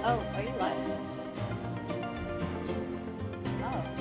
Oh, are you live? Oh.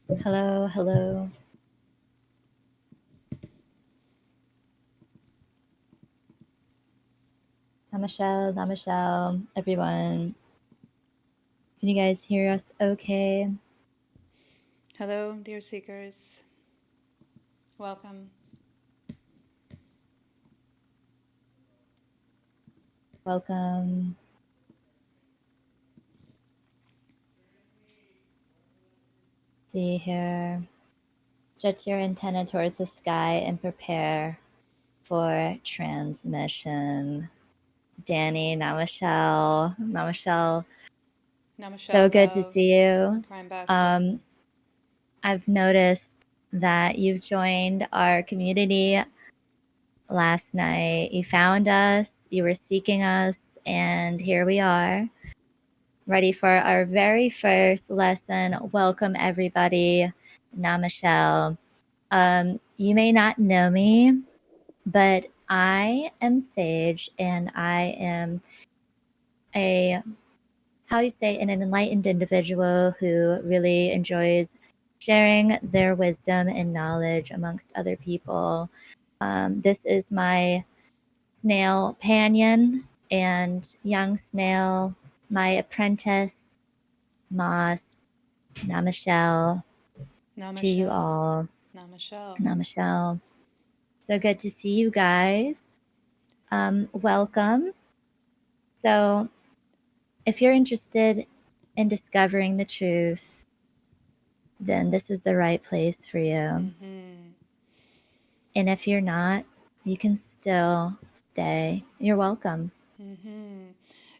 Hello, hello. Namashell, Namashell, everyone. Can you guys hear us okay? Hello, dear seekers. Welcome. Welcome. See here. Stretch your antenna towards the sky and prepare for transmission. Danny, Namashell, Namashell. So Namashell, good to love, see you. crime basket. Um, I've noticed that you've joined our community last night. You found us, you were seeking us, and here we are, ready for our very first lesson. Welcome, everybody. Namashell. You may not know me, but I am Sage, and I am a, how you say, an enlightened individual who really enjoys sharing their wisdom and knowledge amongst other people. This is my snail Panion and young snail, my apprentice Moss. Namashell to you Namashell. all. Namashell. Namashell. So good to see you guys. Welcome. So, if you're interested in discovering the truth, then this is the right place for you. Mm-hmm. And if you're not, you can still stay. You're welcome. Mm-hmm.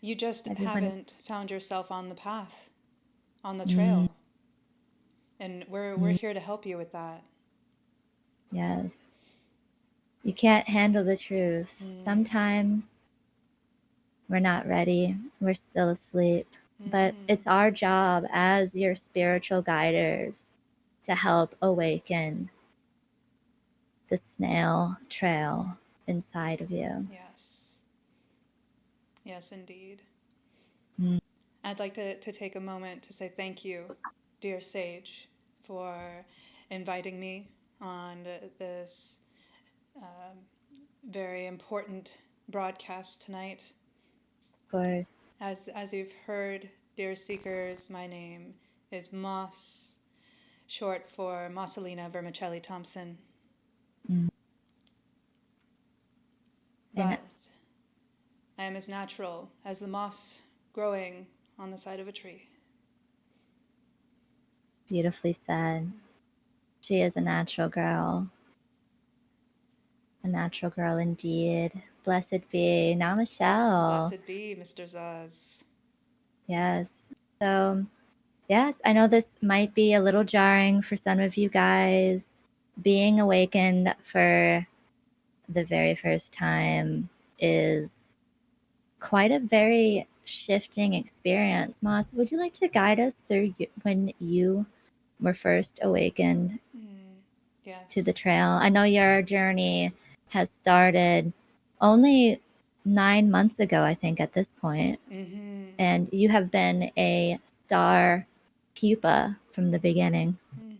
You just Everyone's. haven't found yourself on the path, on the Mm, trail. And we're mm, here to help you with that. yes. You can't handle the truth. Mm. Sometimes we're not ready, we're still asleep. But Mm-hmm. it's our job as your spiritual guiders to help awaken the snail trail inside of you. Yes. Yes, indeed. Mm, I'd like to take a moment to say thank you, dear Sage, for inviting me on this um, very important broadcast tonight. of course. As you've heard, dear seekers, my name is Moss, short for Mosselina Vermicelli Thompson. Mm. And But I am as natural as the moss growing on the side of a tree. beautifully said. She is a natural girl indeed. Blessed be Namashell. Blessed be Mr. Zaz. Yes. So, yes, I know this might be a little jarring for some of you guys. Being awakened for the very first time is quite a very shifting experience. Moss, would you like to guide us through when you were first awakened Mm, to the yes. trail? I know your journey has started only 9 months ago, I think, at this point, Mm-hmm. and you have been a star pupa from the beginning. Mm.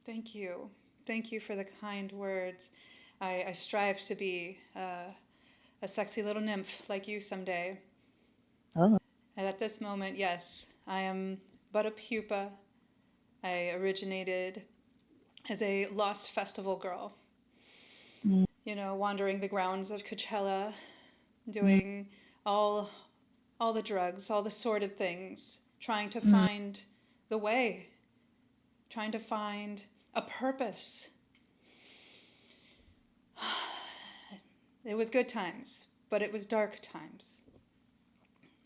Thank you. Thank you for the kind words. I strive to be a sexy little nymph like you someday. Oh, And at this moment, yes, I am but a pupa. I originated as a lost festival girl, mm, wandering the grounds of Coachella, mm, doing all all the drugs, all the sordid things, trying to mm, find the way, trying to find a purpose. It was good times, but it was dark times.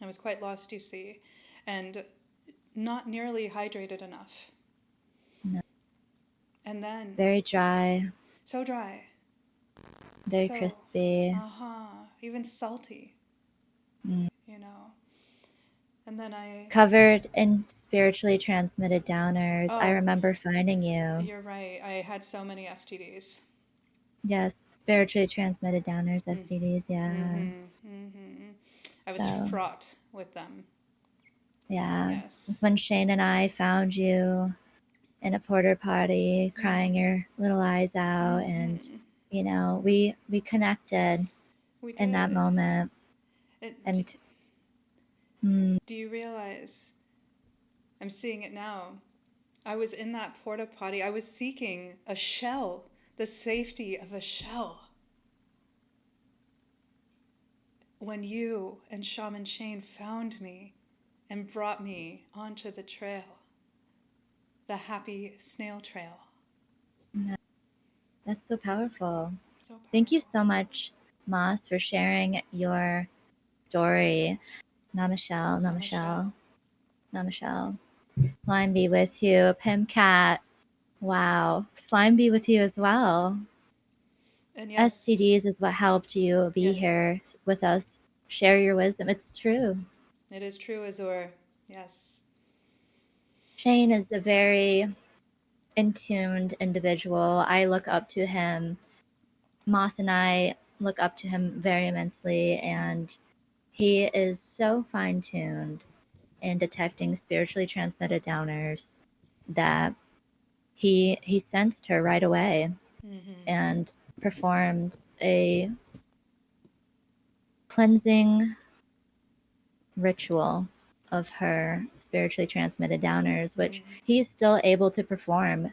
I was quite lost, you see, and not nearly hydrated enough. no. And then, Very dry, so dry, very so, crispy, even salty, mm. you know. And then I, Covered in spiritually transmitted downers. I oh, remember finding you. you're right. I had so many STDs. Yes, spiritually transmitted downers, Mm. STDs, yeah. Mm-hmm. Mm-hmm. I was So, fraught with them. Yeah. Yes. It's when Shane and I found you in a porter potty, crying Mm-hmm. your little eyes out, and Mm-hmm. we connected We in that did. moment. It, And mm, do you realize? I'm seeing it now. I was in that porta potty. I was seeking a shell, the safety of a shell, when you and Shaman Shane found me and brought me onto the trail, the happy snail trail. that's so powerful. So Thank you powerful. so much, Moss, for sharing your story. Namashell, Namashell. Namashell, Namashell. Slime be with you. Pim Cat. Wow. Slime be with you as well. And yes, STDs is what helped you be yes, here with us. Share your wisdom. It's true. it is true, Azor. Yes. Shane is a very in tuned individual. I look up to him. Moss and I look up to him very immensely, and he is so fine tuned in detecting spiritually transmitted downers that he sensed her right away Mm-hmm. and performed a cleansing ritual of her spiritually transmitted downers, which Mm-hmm. he's still able to perform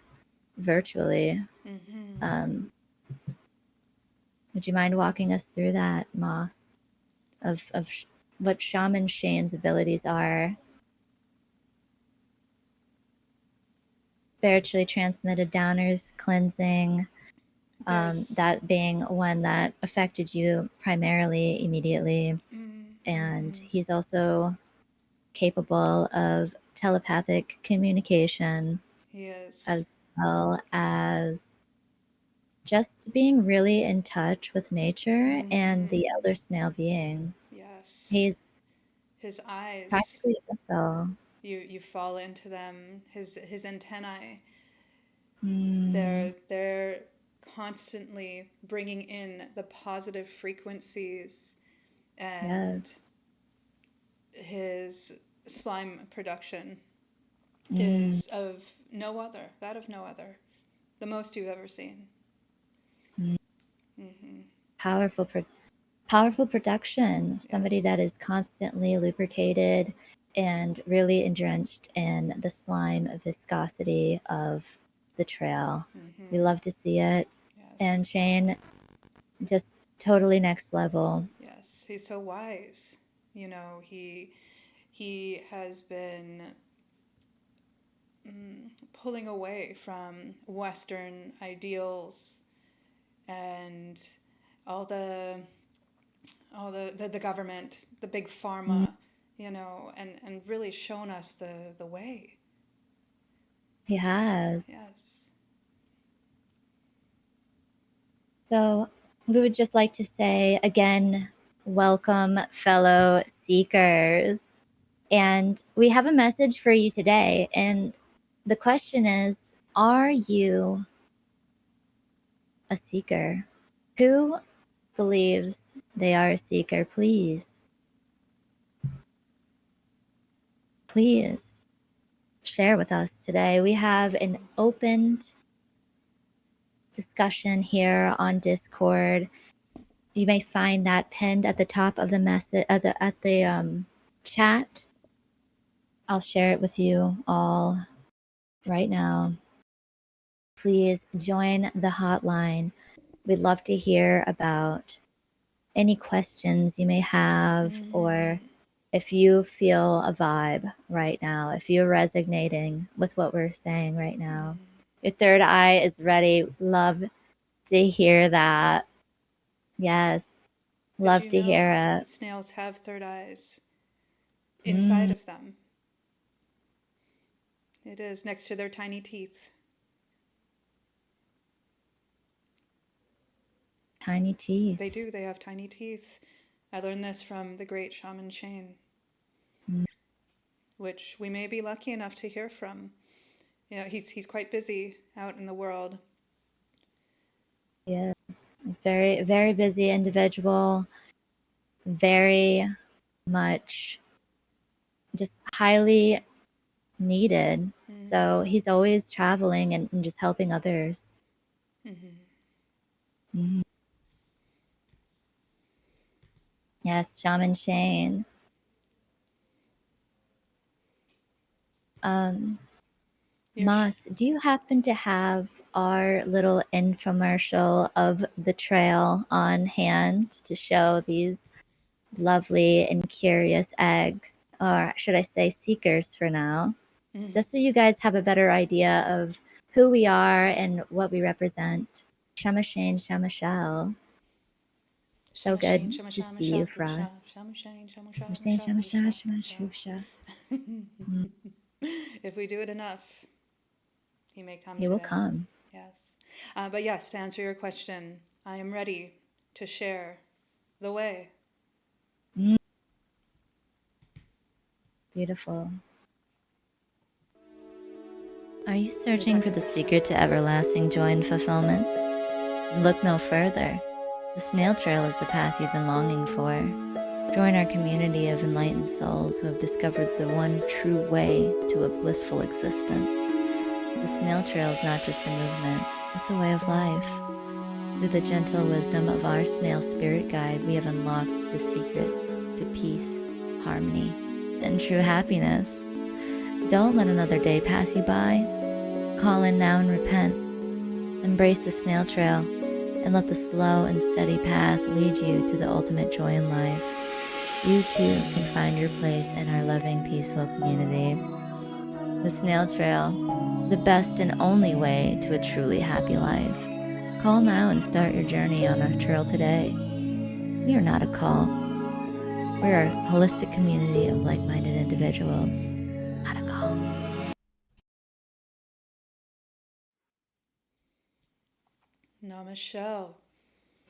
virtually. Mm-hmm. Um, would you mind walking us through that, Moss, of what Shaman Shane's abilities are? Spiritually transmitted downers, cleansing, There's. that being one that affected you primarily immediately. And Mm-hmm. he's also capable of telepathic communication He is. as well as just being really in touch with nature and the Mm-hmm. elder snail being. Yes. He's His eyes. practically a vessel. You fall into them. His antennae. Mm, They're constantly bringing in the positive frequencies, and yes. his slime production Mm, is of no other, that of no other, the most you've ever seen. mm. Mm-hmm. Powerful, powerful production. Somebody that Yes. is constantly lubricated and really drenched in the slime viscosity of the trail. We Mm-hmm. love to see it. And Yes. Shane, just totally next level. Yes. He's so wise. He has been pulling away from Western ideals and all the government, the big Mm, pharma, and really shown us the way. he has. Yes. So we would just like to say again, welcome, fellow seekers. And we have a message for you today. And the question is, are you a seeker? Who believes they are a seeker? Please share with us today. We have an opened discussion here on Discord. You may find that pinned at the top of the message at the chat. I'll share it with you all right now. Please join the hotline. We'd love to hear about any questions you may have, or Mm. if you feel a vibe right now, if you're resonating with what we're saying right now. Mm. Your third eye is ready. Love to hear that. Yes, Did love you to hear know it. that snails have third eyes inside Mm, of them? It is next to their tiny teeth. tiny They teeth. do, they have tiny teeth. I learned this from the great Shaman Shane, Mm, which we may be lucky enough to hear from. He's quite busy out in the world. yes, it's very, very busy individual, very much just highly needed. So Mm-hmm. he's always traveling and just helping others. Mm-hmm. Mhm. Yes, Shaman Shane. Um, You're Moss, do you happen to have our little infomercial of the trail on hand to show these lovely and curious eggs, or should I say seekers for now, mm. just so you guys have a better idea of who we are and what we represent. Shaman Shane, Shamashell. So Shama Shane, good Shama to Shama see you Shaku for Sha, us. Shama Shane, Shama Shaman Shama Shane, Shaku Shamashell, Shaku Shamashusha. Sha. If we do it enough, he may come He will today. come. Yes. But yes, to answer your question, I am ready to share the way. Mm, beautiful. Are you searching for the secret to everlasting joy and fulfillment? Look no further. The snail trail is the path you've been longing for. Join our community of enlightened souls who have discovered the one true way to a blissful existence. The snail trail is not just a movement, it's a way of life. Through the gentle wisdom of our snail spirit guide, we have unlocked the secrets to peace, harmony, and true happiness. Don't let another day pass you by. Call in now and repent. Embrace the snail trail and let the slow and steady path lead you to the ultimate joy in life. You too can find your place in our loving, peaceful community. The snail trail, the best and only way to a truly happy life. Call now and start your journey on our trail today. We are not a cult. We're a holistic community of like-minded individuals, not a cult. Namashell.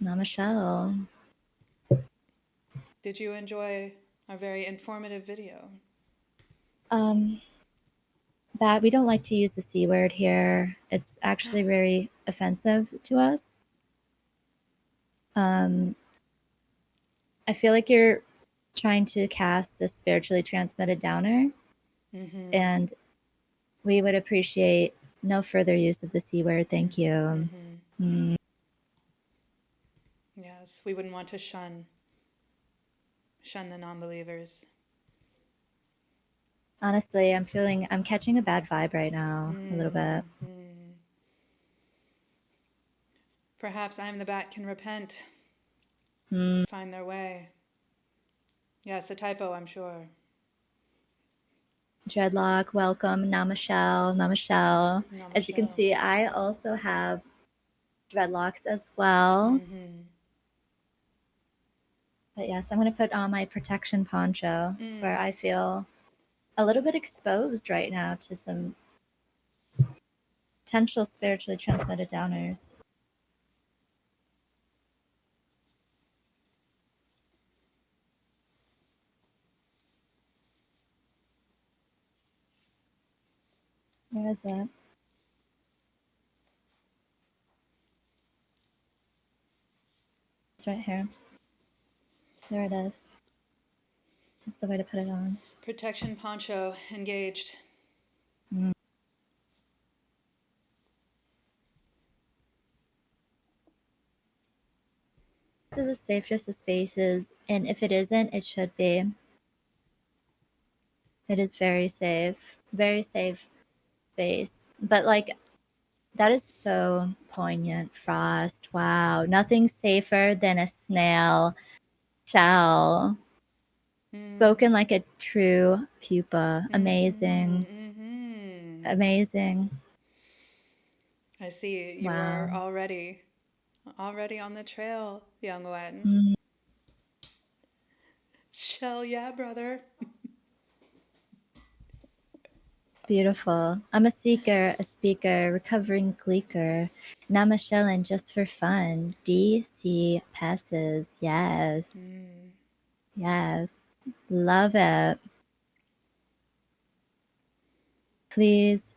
Namashell. Did you enjoy our very informative video? Um, that we don't like to use the C word here. It's actually very offensive to us. Um, I feel like you're trying to cast a spiritually transmitted downer, Mm-hmm. and we would appreciate no further use of the C word. Thank Mm-hmm. you. Mm-hmm. Mm. Yes, we wouldn't want to shun the non-believers. Honestly, I'm catching a bad vibe right now, a little bit. Mm-hmm. Perhaps I am the bat can repent, Mm. find their way. Yes, a typo, I'm sure. Dreadlock, welcome, Namashell, Namashell. As you can Namashell. see, I also have dreadlocks as well. Mm-hmm. But yes, I'm going to put on my protection poncho, for Mm. I feel a little bit exposed right now to some potential spiritually transmitted downers. Where is it? It's right here. There it is. This is the way to put it on. Protection poncho engaged. Mm. This is a safe just of spaces, and if it isn't, it should be. It is very safe space. But like, that is so poignant, Frost. Wow, nothing safer than a snail shell. Mm. Spoken like a true pupa. Mm-hmm. Amazing, Mm-hmm. amazing. I see you are Wow. already on the trail, young one. Mm, Shell, yeah, brother. beautiful. I'm a seeker, a speaker, recovering gleeker. Namashellin just for fun. DC passes. Yes. Mm. Yes. Love it. Please.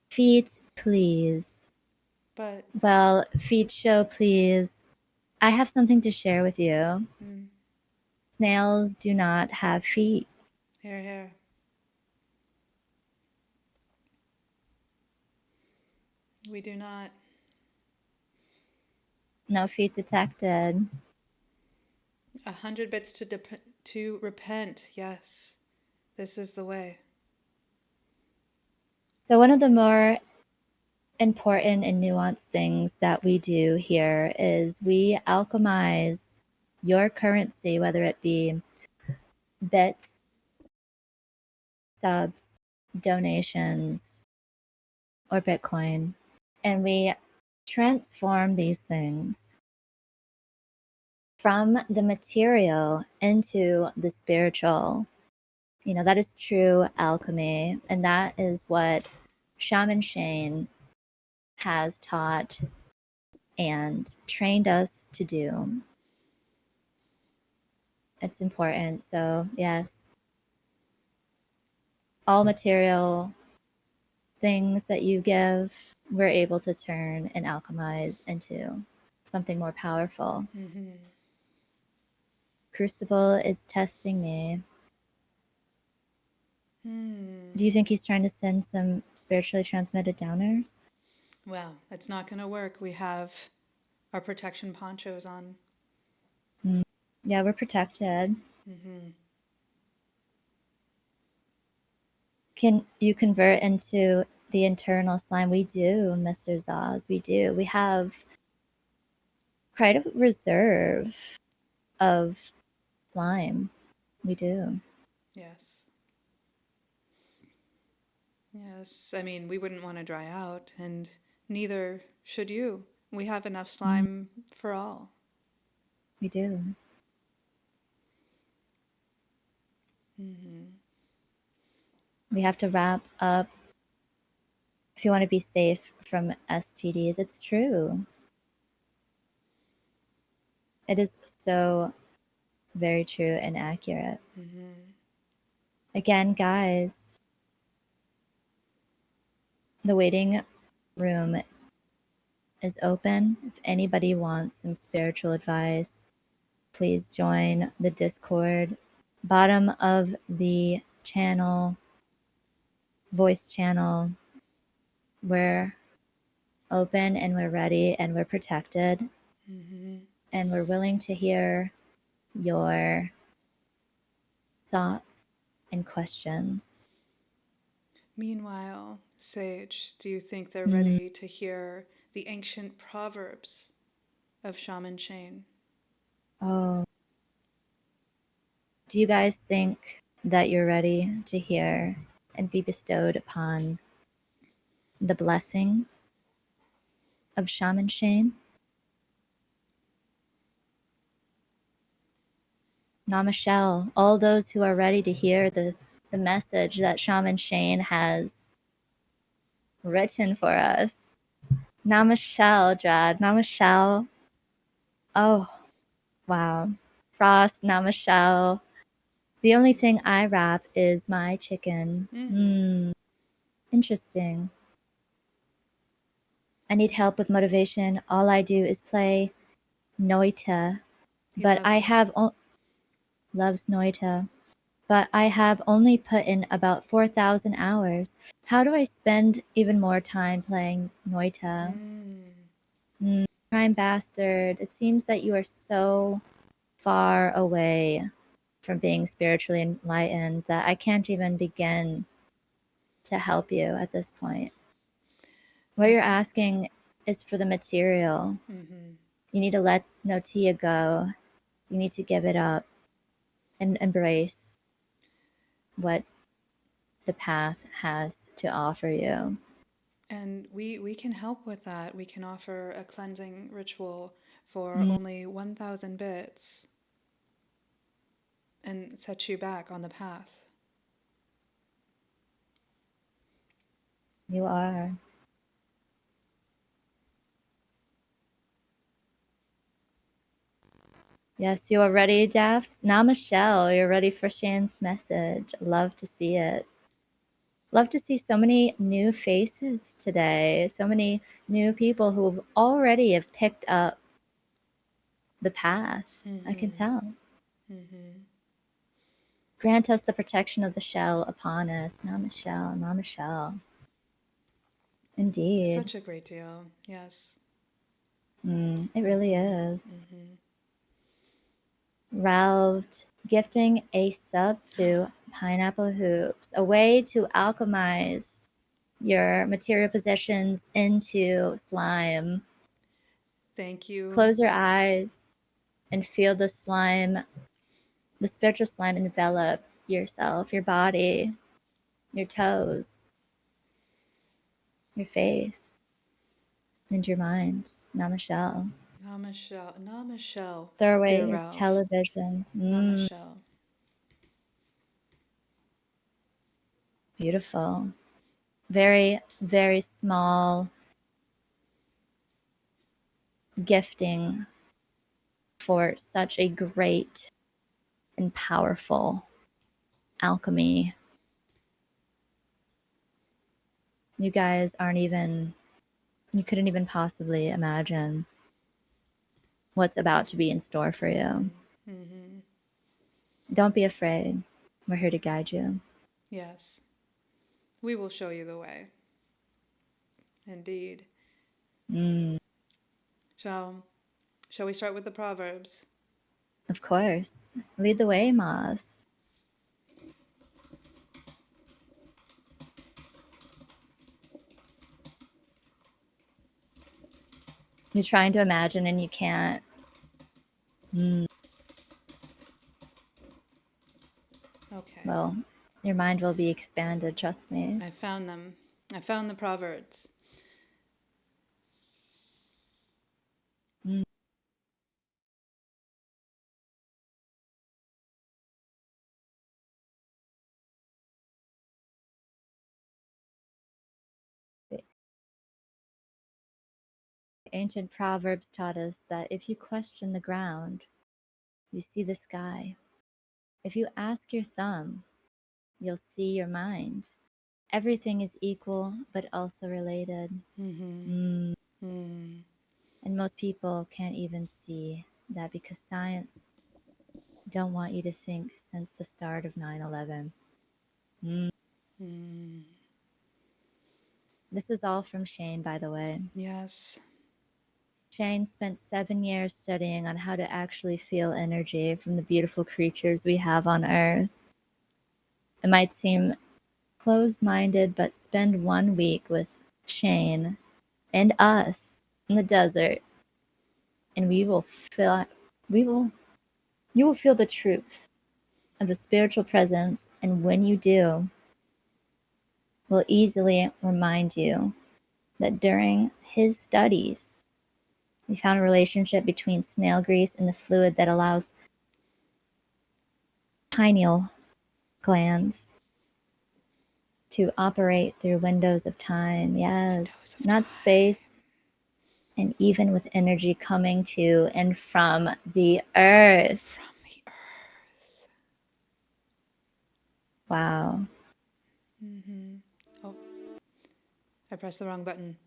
Feet, please. But Well, feet show, please. I have something to share with you. mm, Snails do not have feet. here, here. We do not. No feet detected. 100 bits to repent. Yes, this is the way. So, one of the more important and nuanced things that we do here is we alchemize your currency, whether it be bits, subs, donations, or Bitcoin, and we transform these things from the material into the spiritual. You know, that is true alchemy, and that is what Shaman Shane has taught and trained us to do. It's important. So, yes, all material things that you give, we're able to turn and alchemize into something more powerful. Mm-hmm. Crucible is testing me. Do you think he's trying to send some spiritually transmitted downers? Well, it's not going to work. We have our protection ponchos on. Mm. Yeah, we're protected. Mm-hmm. Can you convert into the internal slime? We do, Mr. Zaz. We do. We have quite a reserve of slime. We do. Yes. Yes. I mean, we wouldn't want to dry out, and neither should you. We have enough Mm, slime for all. we do. Mm-hmm. We have to wrap up if you want to be safe from STDs. It's true. It is so very true and accurate. Mm-hmm. Again, guys, the waiting room is open. If anybody wants some spiritual advice, please join the Discord. Bottom of the channel, voice channel, we're open and we're ready and we're protected Mm-hmm. and we're willing to hear your thoughts and questions. Meanwhile, Sage, do you think they're Mm. ready to hear the ancient proverbs of Shaman Shane? Oh, do you guys think that you're ready to hear and be bestowed upon the blessings of Shaman Shane? Namashell, all those who are ready to hear the message that Shaman Shane has written for us. Namashell, Jad. Namashell. Oh, wow. Frost, Namashell. The only thing I wrap is my chicken. Mm. Interesting. I need help with motivation. All I do is play Noita, He but I loves it. have loves Noita, but I have only put in about 4,000 hours. How do I spend even more time playing Noita? Mm. Crime bastard. It seems that you are so far away from being spiritually enlightened that I can't even begin to help you at this point. What I. you're asking is for the material. Mm-hmm. You need to let Notia go. You need to give it up and embrace what the path has to offer you. And we can help with that. We can offer a cleansing ritual for Mm, only 1,000 bits and set you back on the path. you are. Yes, you are ready, Daft. Namashell, you're ready for Shan's message. Love to see it. Love to see so many new faces today. So many new people who already have picked up the path. I can Mm-hmm. tell. Mm-hmm. Grant us the protection of the shell upon us. Namashell, Namashell. Indeed. Such a great deal. Yes. It really Mm-hmm. is. Mm-hmm. Ralphed gifting a sub to Pineapple Hoops, a way to alchemize your material possessions into slime. Thank you. Close your eyes and feel the slime, the spiritual slime envelop yourself, your body, your toes, your face, and your mind. Namashell. Namashell. Namashell, Throw away dear your Ralph. television. Namashell. Beautiful. Very, very small gifting for such a great and powerful alchemy. You guys aren't even, you couldn't even possibly imagine what's about to be in store for you. Mm-hmm. Mm-hmm. Don't be afraid. We're here to guide you. Yes. We will show you the way. Indeed. Mm, Shall Shall we start with the proverbs? of course. Lead the way, Moss. You're trying to imagine and you can't. Mm, Okay. well, your mind will be expanded, trust me. I found them. I found the proverbs. Mm. The ancient proverbs taught us that if you question the ground, you see the sky. If you ask your thumb, you'll see your mind. Everything is equal, but also related. Mm-hmm. Mm. Mm. And most people can't even see that because science don't want you to think since the start of 9/11. Mm. Mm. This is all from Shane, by the way. Yes. Shane spent 7 years studying on how to actually feel energy from the beautiful creatures we have on Earth. It might seem closed minded, but spend 1 week with Shane and us in the desert, and we will, you will feel the truth of a spiritual presence. And when you do, will easily remind you that during his studies, he found a relationship between snail grease and the fluid that allows pineal glands to operate through windows of time. Windows Yes, of not time. space, and even with energy coming to and from the earth. From the earth. Wow. Mm-hmm. Oh, I pressed the wrong button.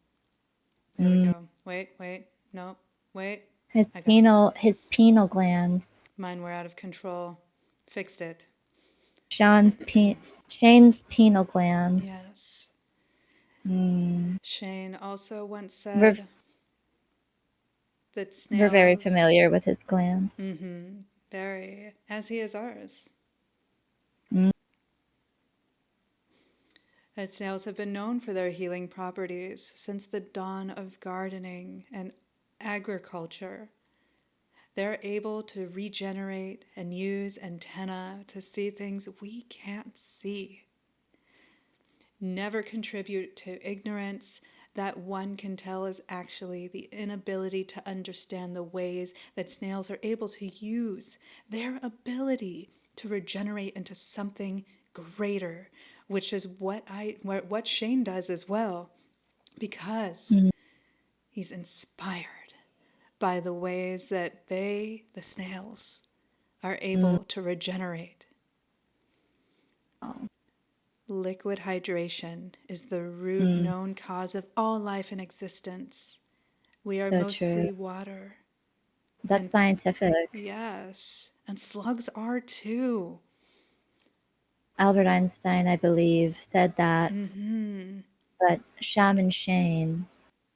There we Mm. go. Wait, wait. No, wait. His I got it. penile glands. Mine were out of control. Fixed it. Sean's Shane's penile glands. Yes. Mm. Shane also once We're said that we're very snails, familiar with his glands. mm-hmm, very, as he is ours, Mm. that snails have been known for their healing properties since the dawn of gardening and agriculture. They're able to regenerate and use antennae to see things we can't see. Never contribute to ignorance that one can tell is actually the inability to understand the ways that snails are able to use their ability to regenerate into something greater, which is what Shane does as well, because Mm. he's inspired by the ways that they, the snails, are Mm. able to regenerate. Oh. Liquid hydration is the root Mm. known cause of all life in existence. We are So true. mostly water. That's And scientific. yes, and slugs are too. Albert Einstein, I believe, said that Mm-hmm. but Shaman Shane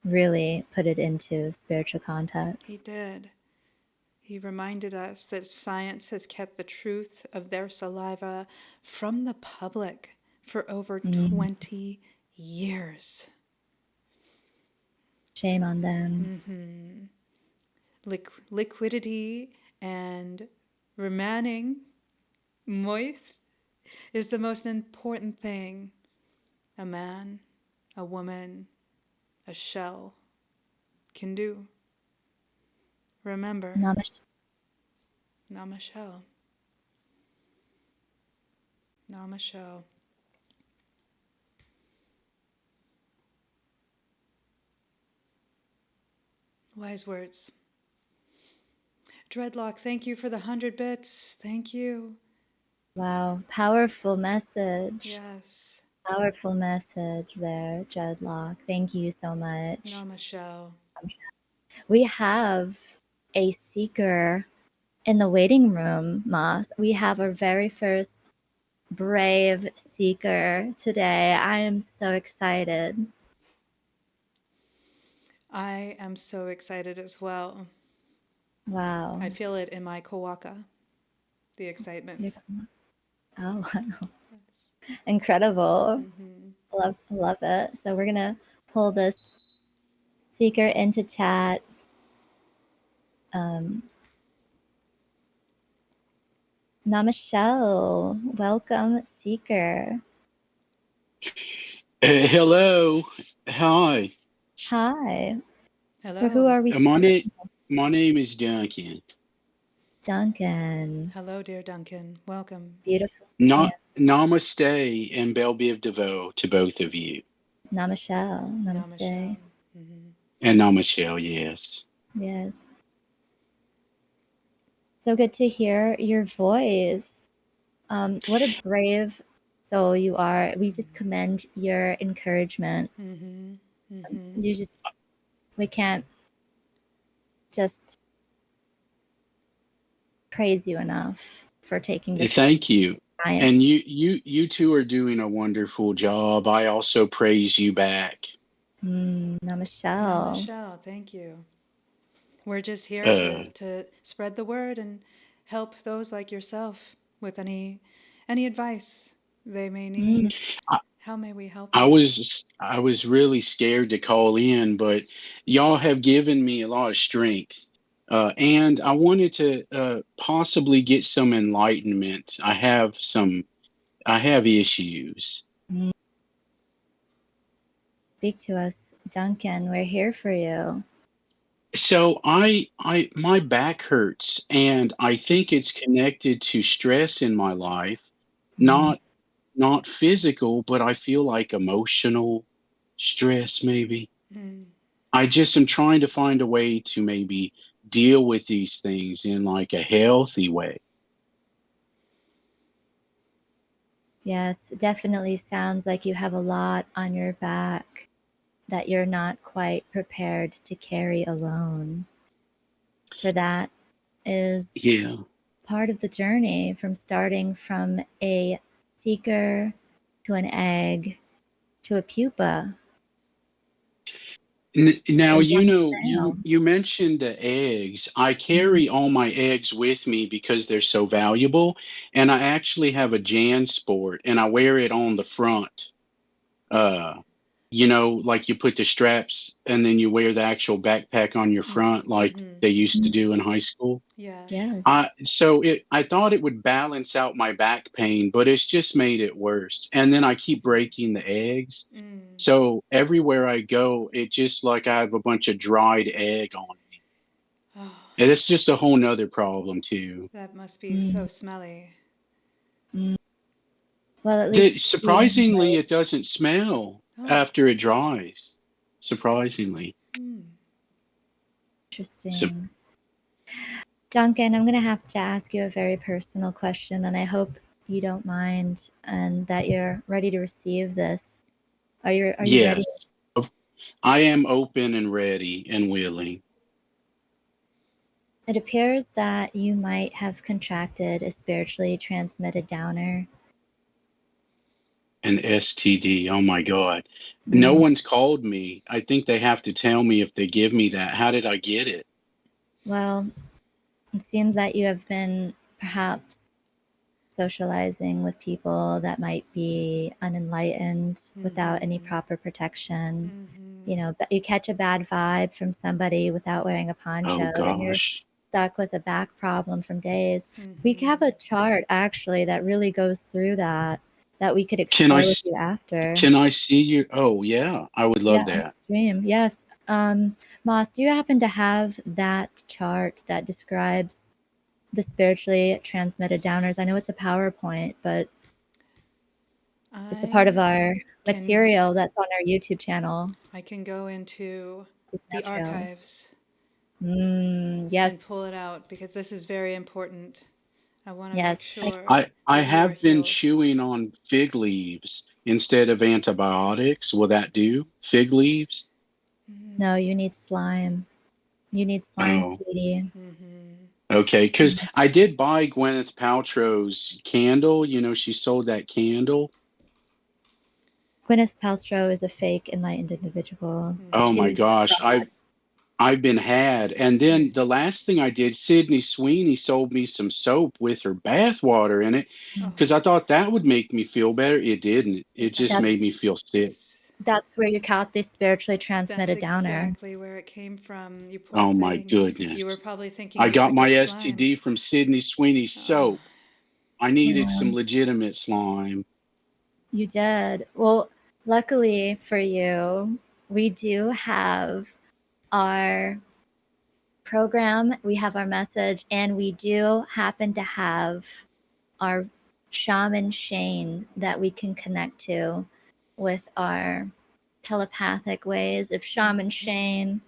really put it into spiritual He context. did. He reminded us that science has kept the truth of their saliva from the public for over Mm, 20 years. shame on them. Mm-hmm. Liquidity and remaining moist is the most important thing a man, a woman, a shell can do. Remember, Namaste. Namashell, Namashell. Wise words. Dreadlock, thank you for the 100 bits. Thank you. Wow, powerful message. Yes. Powerful message there, Jedlock. Thank you so much. Namashell. We have a seeker in the waiting room, Moss. We have our very first brave seeker today. I am so excited. I am so excited as well. Wow. I feel it in my kawaka, the excitement. Oh, incredible. Mm-hmm. Love it. So we're gonna pull this seeker into chat. Um, Namashell, welcome, seeker. Hello. Hi. Hi. For who Hello. are we My seeking? name my name is Duncan. Duncan. Hello, dear Duncan. Welcome. Beautiful. Yeah. Not namaste and Bel Biv DeVoe to both of you. Namashell. Namaste. Namashell. Mm-hmm. And Namashell, yes. Yes. So good to hear your voice. What a brave soul you are. We just commend your encouragement. Mm-hmm. Mm-hmm. You just, we can't just praise you enough for taking this Thank you. And science. you two are doing a wonderful job. I also praise you back. Namashell. Namashell. Thank you. We're just here Uh to spread the word and help those like yourself with any advice they may Mm, need. How may we help you? I was really scared to call in, but y'all have given me a lot of strength. And I wanted to possibly get some enlightenment. I have issues. mm. Speak to us, Duncan. We're here for you. So my back hurts, and I think it's connected to stress in my life, Mm, not not physical, but I feel like emotional stress maybe. Mm. I just am trying to find a way to maybe deal with these things in like a healthy way. yes, definitely sounds like you have a lot on your back that you're not quite prepared to carry alone. For that is Yeah. part of the journey from starting from a seeker to an egg to a pupa Now in you one know snail. you mentioned the eggs. I Mm, carry all my eggs with me because they're so valuable, and I actually have a JanSport, and I wear it on the front. Uh, like you put the straps, and then you wear the actual backpack on your Mm. front, like Mm-hmm. they used to mm, do in high school. Yes. yes. I thought it would balance out my back pain, but it's just made it worse. And then I keep breaking the eggs. Mm. So everywhere I go, it just like I have a bunch of dried egg on me. Oh, And it's just a whole nother problem too. that must be Mm, so smelly. mm. Well, at least you Surprisingly, it embrace. doesn't smell Oh. after it dries. Surprisingly. Mm. So, Interesting. Duncan, I'm going to have to ask you a very personal question, and I hope you don't mind and that you're ready to receive this. Are you ready? yes, of- I am open and ready and willing. It appears that you might have contracted a spiritually transmitted downer. An STD. Oh my God. No Mm. one's called me. I think they have to tell me if they give me that. How did I get it? Well, it seems that you have been perhaps socializing with people that might be unenlightened without any Mm-hmm. proper protection. Mm-hmm. You know, but you catch a bad vibe from somebody without wearing a Oh poncho, then you're gosh. stuck with a back problem from days. We have Mm-hmm. a chart actually that really goes through that we could Can I explore with you after. can I see your Oh yeah, I would Yeah, love on the that. stream. Yes. Moss, do you happen to have that chart that describes the spiritually transmitted downers? I know it's a PowerPoint, but it's a part of I our can material that's on our YouTube channel, I can go into the snail the trails. archives and Yes, pull it out because this is very important. I want to make yes. sure I that you are have been healed. chewing on fig leaves instead of antibiotics. Will that do? Fig leaves? No, you need slime. You need slime, Oh, sweetie. Mm-hmm. okay. Because Mhm. I did buy Gwyneth Paltrow's candle. You know, she sold that candle. Gwyneth Paltrow is a fake enlightened individual. Oh my She's a Mm-hmm. gosh, fraud. I've been had. And then the last thing I did, Sydney Sweeney sold me some soap with her bath water in it Oh, because I thought that would make me feel better. It didn't. It it just made That's me feel sick. it's that's where you caught the spiritually that's transmitted downer. exactly where it came from. You poor Oh my thing. You were goodness. probably thinking I you got could my get slime. STD from Sydney Sweeney Oh, soap. I needed Yeah, some legitimate slime. you did. Well, luckily for you, we do have our program, we have our message, and we do happen to have our Shaman Shane that we can connect to with our telepathic ways. If Shaman mm-hmm. Shane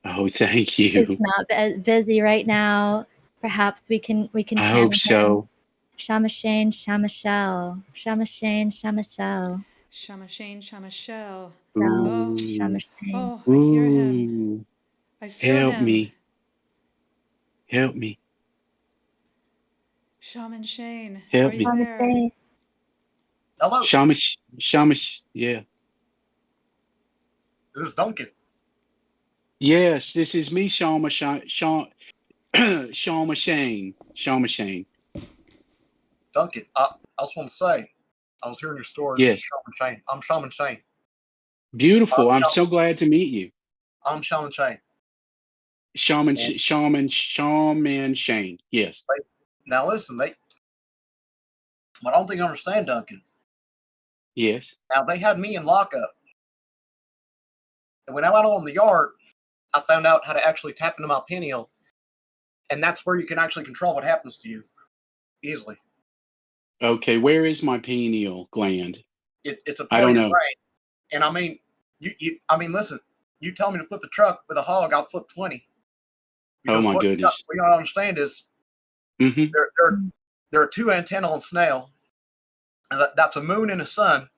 Oh, thank is you. not busy right now, perhaps we can I hope channel him. so. Shama Shane, Shamashell, Shama Shane, Shamashell. Shaman Shane, Namashell. So Oh, Shama Ooh, Shane. oh, I hear him. ooh. I feel Help him. me. Help me. Shaman Shane, are Help you me. Shama there? Shane. Hello, Shamish, Shamish, yeah. this is Duncan. Yes, this is me, Sean Machine, Sean Machine, Sean Machine. Duncan, I just want to say, I was hearing your story. This is Yes, Shaman Shane. I'm Shaman Shane. I'm, beautiful. I'm Shaman, so glad to meet you, I'm Shaman Shane. And Shaman Shane. Yes. they, now listen, I don't think you understand, Duncan. Yes. Now they had me in lockup, and when I went on the yard, I found out how to actually tap into my pineal, and that's where you can actually control what happens to you easily. Okay, where is my pineal gland? It's a I part of don't your know. brain, and I mean, I mean, listen. You tell me to flip a truck with a hog, I'll flip 20. Oh Because my goodness. what you don't understand is Mm-hmm. there, there, there are two antennae on snail. And that's a moon and a sun.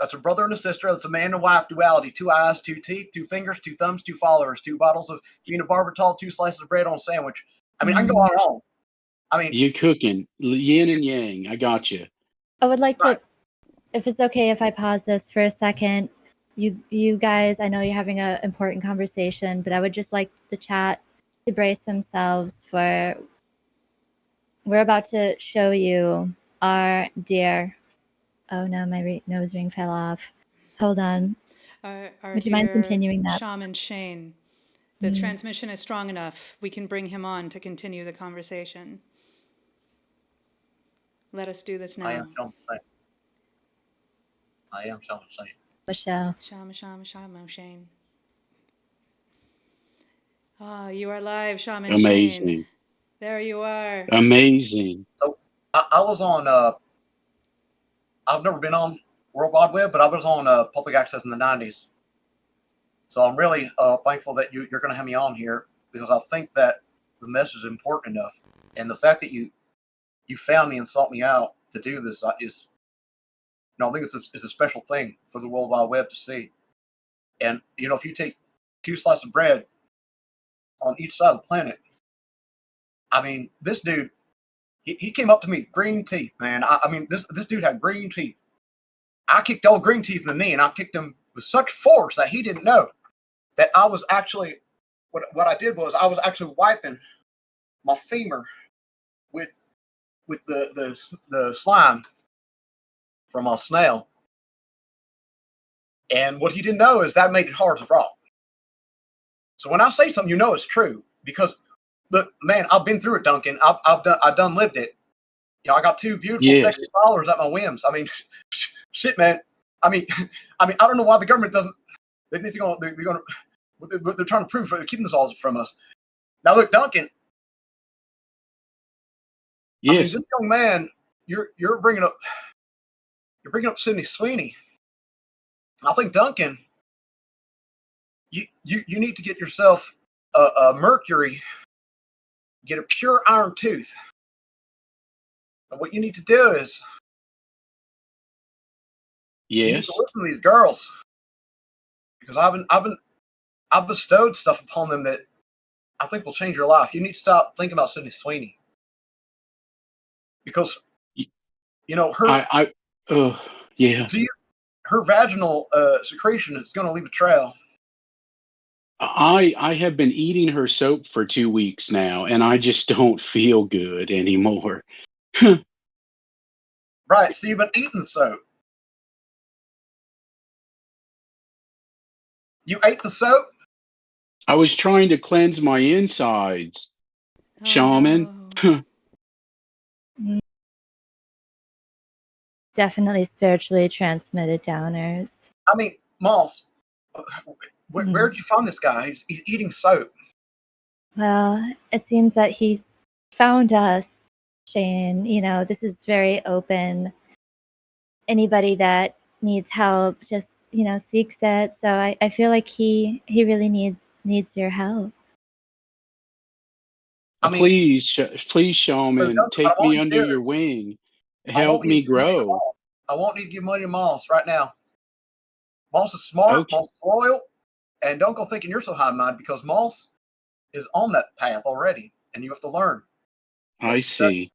That's a brother and a sister. That's a man and wife duality. Two eyes, two teeth, two fingers, two thumbs, two followers, two bottles of phenobarbital, two slices of bread on a sandwich. I mean, I can go Mm. on and on. I mean, You cooking yin and yang. I got you. I would like right. to, if it's okay if I pause this for a second. You guys, I know you're having an important conversation, but I would just like the chat to brace themselves for we're about to show you our dear. Oh no, my nose ring fell off. Hold on. Our Would you mind dear continuing that? Shaman Shane. The Mm. transmission is strong enough. We can bring him on to continue the conversation. Let us do this I am now. Shaman Shane. I am Shaman Shane. Michelle. Shaman Shane. Ah, you are live, Shaman Shane. Amazing. There you are. Amazing. So I was on. I've never been on World Wide Web, but I was on public access in the '90s. So I'm really thankful that you're going to have me on here because I think that the message is important enough, and the fact that you found me and sought me out to do this is, I think it's a special thing for the World Wide Web to see. And if you take two slices of bread on each side of the planet, I mean, this dude, he came up to me, green teeth, man. I mean, this dude had green teeth, I kicked old Green Teeth in the knee, and I kicked him with such force that he didn't know that I was actually, what I did was I was actually wiping my femur with the slime from a snail. And what he didn't know is that made it hard to draw. So when I say something, you know it's true. Because look, man, I've been through it, Duncan. I've done lived it. You know, I got two beautiful, Yes. sexy followers at my whims. I mean, shit, man. I mean, I don't know why the government doesn't. They're going to. They're trying to prove they're keeping this all from us. Now, look, Duncan. Yes. I mean, this young man, you're bringing up Sydney Sweeney. I think, Duncan, you need to get yourself a mercury, get a pure iron tooth. And what you need to do is you need to Yes. listen to these girls, because I've bestowed stuff upon them that I think will change your life. You need to stop thinking about Sydney Sweeney, because you know her. Yeah. See, her vaginal secretion is going to leave a trail. I have been eating her soap for 2 weeks now, and I just don't feel good anymore. Right. So you've been eating the soap. You ate the soap? I was trying to cleanse my insides, Oh, Shaman. no. Definitely spiritually transmitted downers. I mean, Moss, where'd Mhm. you find this guy? He's eating soap. Well, it seems that he's found us, Shane. You know, this is very open. Anybody that needs help just, you know, seeks it. So I feel like he really needs your help. I mean, Please, so Shaman, Duncan, what I take me want you under to do your is wing. I Help want you to me give money to grow. Moss. I want you to give money to Moss right now. Moss is smart, Okay, Moss is loyal, and don't go thinking you're so high-minded, because Moss is on that path already, and you have to learn. You have I to study.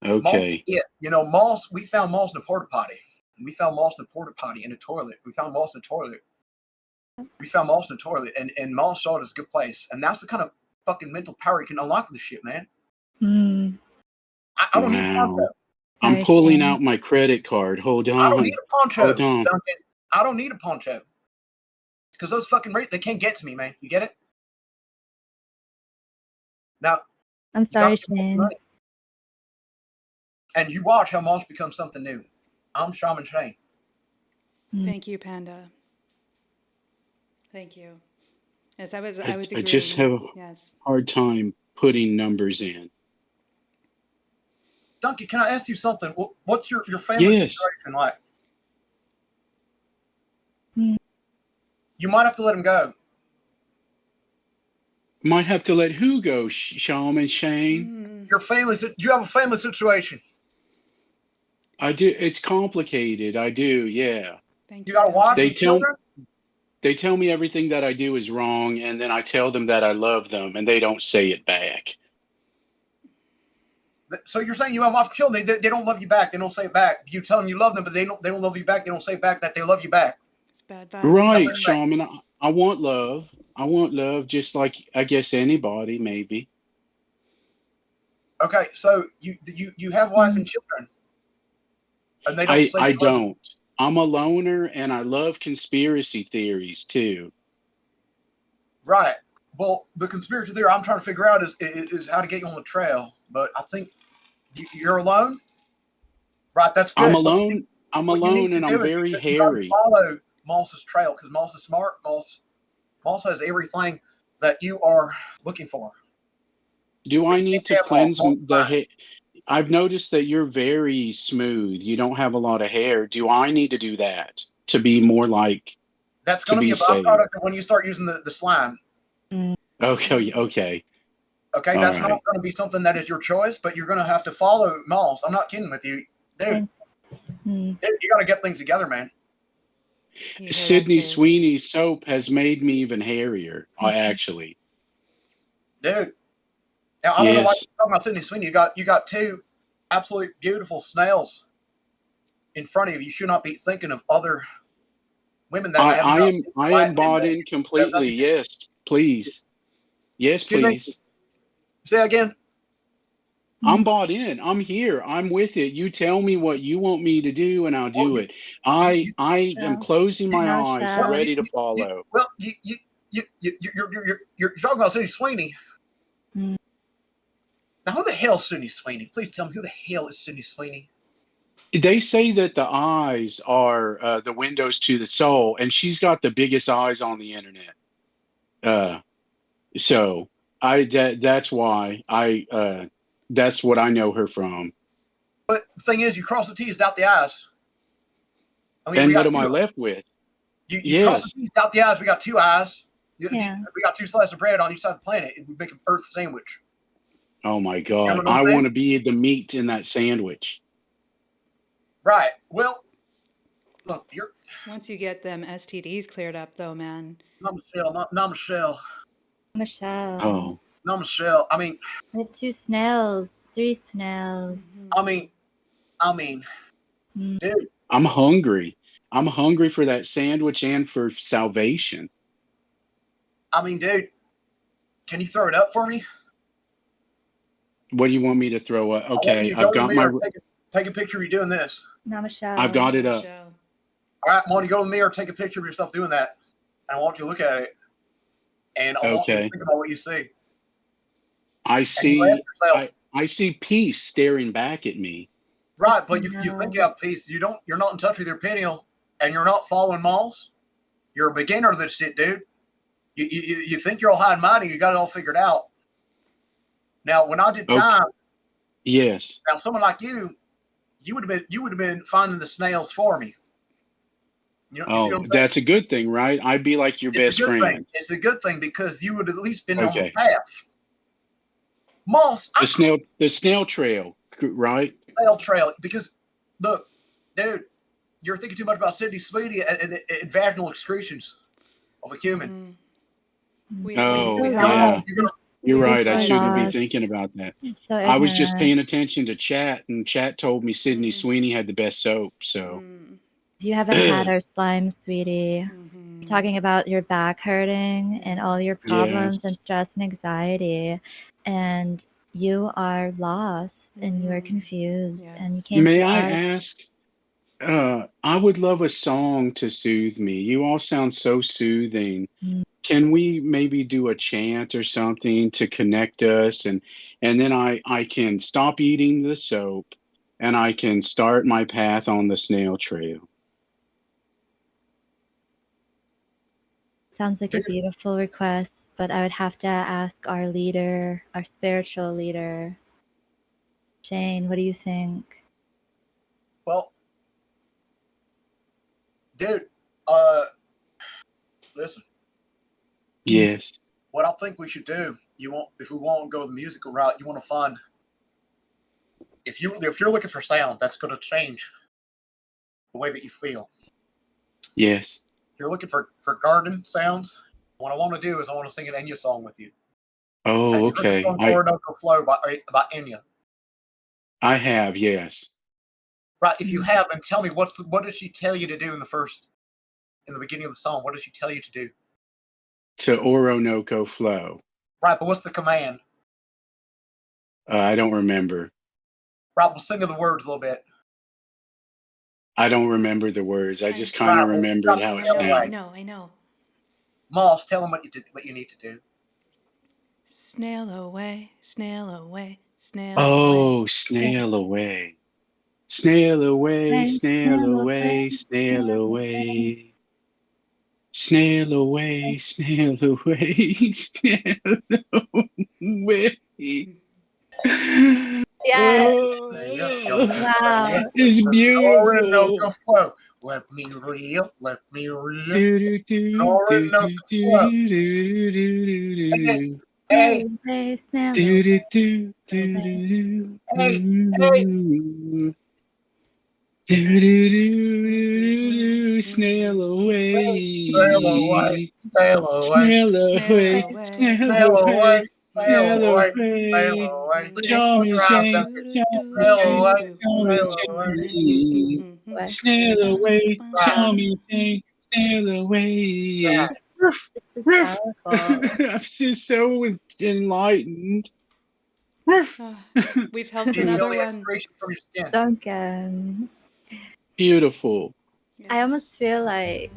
see. Moss, Okay, yeah, you know, Moss. We found Moss in a porta potty. We found Moss in a porta potty in a toilet. We found Moss in a toilet. We found Moss in a toilet, and Moss saw it as a good place. And that's the kind of fucking mental power you can unlock with this shit, man. Mm, I don't need a poncho. wow. I'm sorry, pulling Shane. out my credit card. Hold I don't need on. a poncho, Hold on. Duncan. I don't need a poncho, because those fucking rates, they can't get to me, man. You get it? Now I'm you got sorry, to give Moss Shane. money, and you watch how Moss becomes something new. I'm Shaman Shane. Thank you, Panda. Thank you. Yes, I was I just agreeing. have a Yes. hard time putting numbers in. Duncan, can I ask you something? What's your family Yes. situation like? Mm, You might have to let him go. Might have to let who go, Shaman Shane? Mm, Your family. Do you have a family situation? I do. It's complicated. I do. Yeah. thank You you, got a wife They Duncan. and tell children? they tell me everything that I do is wrong, and then I tell them that I love them, and they don't say it back. So you're saying you have wife and children? They don't love you back. They don't say it back. You tell them you love them, but they don't love you back. They don't say back that they love you back. It's bad vibes Ain't that what Right, coming. you're saying? Shaman. I want love. I want love, just like I guess anybody, maybe. Okay, so you have wife mm. and children, and they don't say I they love you. don't. I'm a loner, and I love conspiracy theories too. Right. Well, the conspiracy theory I'm trying to figure out is how to get you on the trail. But I think you're alone. Right. That's I'm good. alone. I'm What you need alone, to and I'm do is very you got to hairy. follow Moss's trail, because Moss is smart. Moss has everything that you are looking for. Do But I you need can't to have Moss. cleanse Moss is the fine. hair? I've noticed that you're very smooth. You don't have a lot of hair. Do I need to do that to be more like That's to going to be be a saved? byproduct of when you start using the slime. Okay, Mm, okay. Okay, All that's not right. going to be something that is your choice, but you're going to have to follow Moss. I'm not kidding with you, dude. And, mm, You got to get things together, man. you hear that, Sydney Sage? Sweeney soap has made me even hairier. I thank you. actually. Dude. Now I don't know why Yes. you're talking about Sydney Sweeney. You got two absolute beautiful snails in front of you. You should not be thinking of other women that have I not am seen the I light am in bought days. in They have completely. nothing against you. Yes, please. Yes, Excuse me. please. Say that again. I'm bought in. I'm here. I'm with it. You tell me what you want me to do, and I'll Well, do it. you, I am So, closing my eyes, well, Namashell. ready to follow. well, you're talking about Sydney Sweeney. Mm. Now, who the hell is Sydney Sweeney? Please tell me who the hell is Sydney Sweeney? They say that the eyes are the windows to the soul, and she's got the biggest eyes on the internet. Uh, so that's why that's what I know her from. But the thing is, you cross the T's, dot the I's. I mean, we And what got am I two. left with? You cross the Yes. T's, dot the I's. We got two I's. Yeah. We got two slices of bread on each side of the planet. We make an Earth sandwich. Oh my You know God. what I'm I saying? want to be the meat in that sandwich. Right. Well, look, you're Once you get them STDs cleared up, though, man. Namashell. Michelle. Oh, Namashell. I mean, We have 2 snails, 3 snails. I mean, I mean, Mm. dude. I'm hungry. I'm hungry for that sandwich and for salvation. I mean, dude. Can you throw it up for me? What do you want me to throw up? I want Okay, you to go I've to the got my mirror, take a picture of you doing this. I've Namashell. got it up. Namashell. All right, I want you to go to the mirror, take a picture of yourself doing that, and I want you to look at it, and I want you to Okay. think about what you see, I and you ask see yourself, I see peace staring back at me. right? The But you think you snow. have peace. You're not in touch with your pineal, and you're not following malls. You're a beginner to this shit, dude. You think you're all high and mighty. You got it all figured out. Now, when I did Okay. time, Yes. now someone like you would have been finding the snails for me. You see what Oh, I'm saying? that's a good thing, right? I'd be like your It's a best good thing. friend. It's a good thing because you would at least been on the Okay. path. Moss, I The snail trail, right? trail trail because look, dude, you're thinking too much about Sydney Sweetie and vaginal excretions of a human. Mm. Mm. We Oh, So You're gonna yeah. highlight lost. you're You're, gonna You're we you're right. I so highlighted shouldn't be her. thinking lost. about that. You're so I was just ignorant. paying attention to chat, and chat told me Sydney Mm, Sweeney had the best soap. So, mm, You haven't had our slime, sweetie. You're mm-hmm, talking about your back hurting and all your problems and yes. stress and anxiety. And you are lost and you are mm-hmm. confused. And you Yes. came May to I us. ask? I would love a song to soothe me. You all sound so soothing. Mm. Can we maybe do a chant or something to connect us, and then I can stop eating the soap and I can start my path on the snail trail. Sounds like a dude. beautiful request, but I would have to ask our leader, our spiritual leader. Shane, what do you think? Well, dude, uh, listen. Mm. Yes. What I think we should do, if we want to go the musical route, you want to find if you're looking for sound that's going to change the way that you feel. Yes. If you're looking for garden sounds, what I want to do is I want to sing an Enya song with you. Have Oh, you heard the okay. song Orinoco Flow by Enya? I have, yes. Right. If you Mm. have, then tell me what does she tell you to do in the beginning of the song? What does she tell you to do? To Orinoco Flow. Right. But what's the command? I don't remember. Right. We'll sing of the words a little bit. I don't remember the words. I I, just kind Right. of Well, you remembered got the how oh, it I know, I sounded. know, I know. Moss, tell them what you need to do. Snail away, snail away, snail away. Oh, snail away. Snail away, Hey, snail snail away, away, snail snail away. away. Snail away, snail away, snail away. Yeah. Oh, Wow. it's Orinoco beautiful. Flow. Let me reel. Let me reel. Do do do do Orinoco do do Flow. do do do Hey, do. Snail hey, away, snail Do away, do do snail do away. do hey, hey. do. Do do do Mm-hmm, do do, snail mm-hmm. Sail away, away, sail away, snail Snail away, away, snail sail away. away, Sail away, sail away, away. Close Shaman your eyes, Shane, Duncan. Shaman Sail Shane, away, Shaman sail away. Shane. What? Sail away, Right, Shaman Shane, sail away. right. Ruff, This is ruff. powerful. I'm just so enlightened. Ruff. Ah, we've helped Do you feel another the one. expiration from your skin? Duncan. Beautiful. I almost Yes. feel like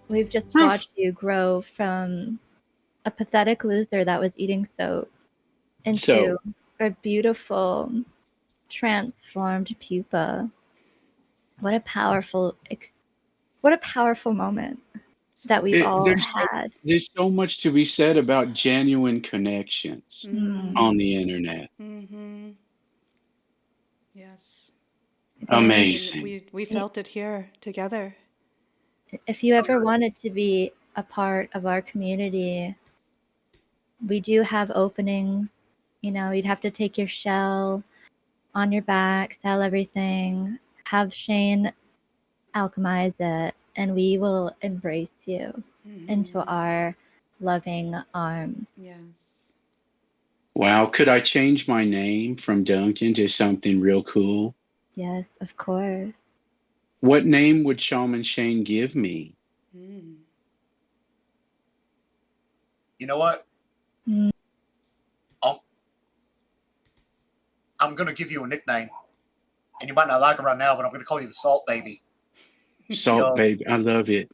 we've just Ruff. watched you grow from a pathetic loser that was eating soap into So a beautiful, transformed pupa. What a powerful, what a powerful moment So that we've all powerful. had. there's so much to be said about genuine connections Mm-hmm. on Mm, the internet. Mm-hmm. Yes. there, And Amazing. we felt it here together. if you ever wanted to be a part of our community, we do have openings. You know, you'd have to take your shell on your back, sell everything, have Shane alchemize it, and we will embrace you into Mm-hmm. our loving arms. Yes. Wow, could I change my name from Duncan to something real cool? Yes, of course. What name would Shaman Shane give me? Mm. You know what? Mm, I'm, I'm going to give you a nickname. And you might not like it right now, but I'm going to call you the Salt Baby. Salt Because, Baby. I love it.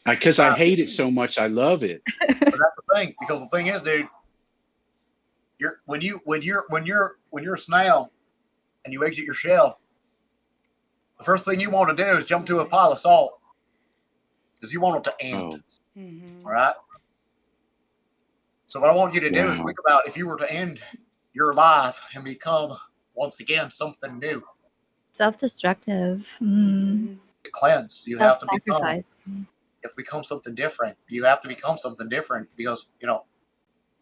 Because I right, hate it so much, I love it. but that's the thing. Because the thing is, dude, when you're a snail and you exit your shell, the first thing you want to do is jump to a Right. pile of salt because you want it to end. Oh, All Mm-hmm. right. So what I want you to do is wow. think about if you were to end your life and become once again something new. self-destructive. Mm-hmm. To cleanse, you have to become. Self-sacrificing. You have to become something different. You have to become something different because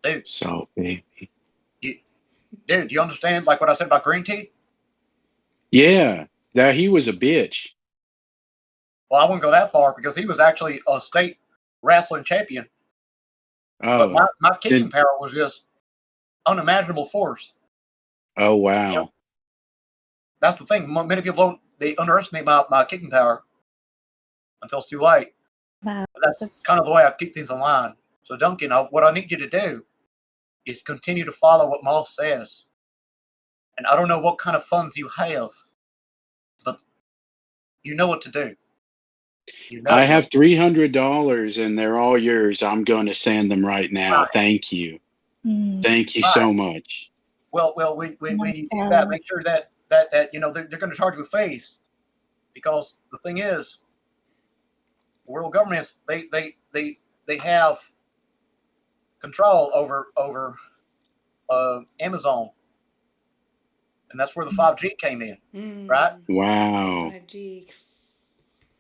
dude, Salt Baby. you, dude, you understand like what I said about Green Teeth? Yeah, that he was a bitch. Well, I wouldn't go that far because he was actually a state wrestling champion. But Oh, my kicking then, power was just unimaginable force. oh, You know, wow. that's the thing. Many people don't they underestimate my kicking power until it's too late. Wow. But that's kind of the way I keep things in line. So Duncan, what I need you to do is continue to follow what Moss says. And I don't know what kind of funds you have, but you know what to do. You I know. have $300 and they're all yours. I'm going to send them right now. Right, Thank you. Mm, Thank you right. so much. Well, when you do that, Namashell. make sure that they're going to charge you a fees because the thing is, world governments they have control over Amazon, and that's where the 5G came in, right? Mm. The Wow. 5G.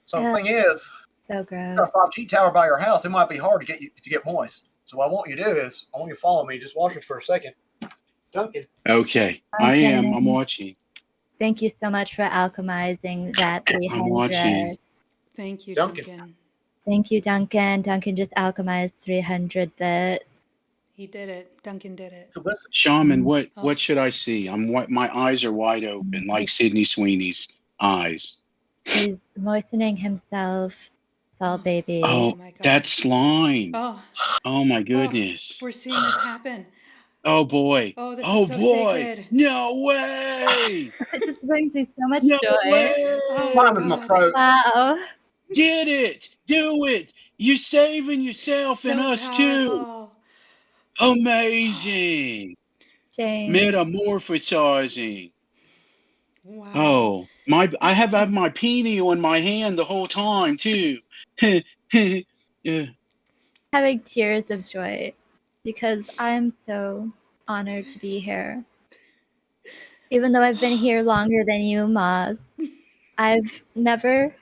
So the Ugh, thing is, so you got a gross. 5G tower by your house, it might be hard to get moist. So what I want you to do is, I want you to follow me. Just watch this for a second, Duncan. Okay, I am. I'm Duncan, watching. thank you so much for alchemizing that I'm watching. 300. Thank you, Duncan. Duncan. Thank you, Duncan. Duncan just alchemized 300 bits. He did it. Duncan did it. So listen, Shaman, Mm, Oh, what should I see? My eyes are wide open, like He's Sydney Sweeney's eyes. he's moistening himself, Salt oh, Baby. oh Oh, my that God. slime. Oh, Oh my oh, goodness. we're seeing this happen. Oh boy. Oh, this is Oh so boy. sacred. No way. It just brings me so much No joy. Oh my slime is my way. God. throat. Wow, Get it. Do it. You're saving yourself and So us too. powerful. Amazing. Shane. Metamorphosizing. Wow. Oh, I have had my pineal in my hand the whole time too. Yeah. Having tears of joy because I'm so honored to be here. Even though I've been here longer than you, Maz, I've never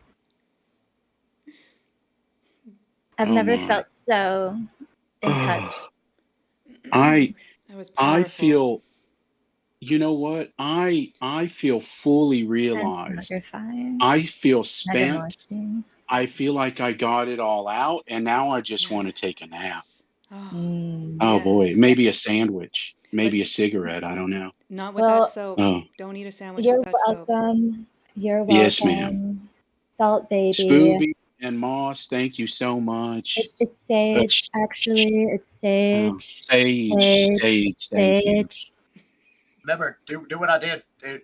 I've Oh never my. felt so in Oh, touch. I That was I powerful. feel, you know what? I feel fully I'm realized. smuggifying. I feel spent. Metamorphosing. I feel like I got it all out and now I just want to Yes. take a nap. Oh, Oh boy, yes. maybe a sandwich, But maybe a cigarette. I don't know. not with that Well, soap. Oh, Don't eat a sandwich with you're that soap. welcome. You're yes, ma'am. welcome. Salt baby. Scooby and Moss, thank you so much. It's sage, Sh- actually. It's oh, sage. Sage, Sage. Sage, thank you. Sage. Remember, do what I did, dude.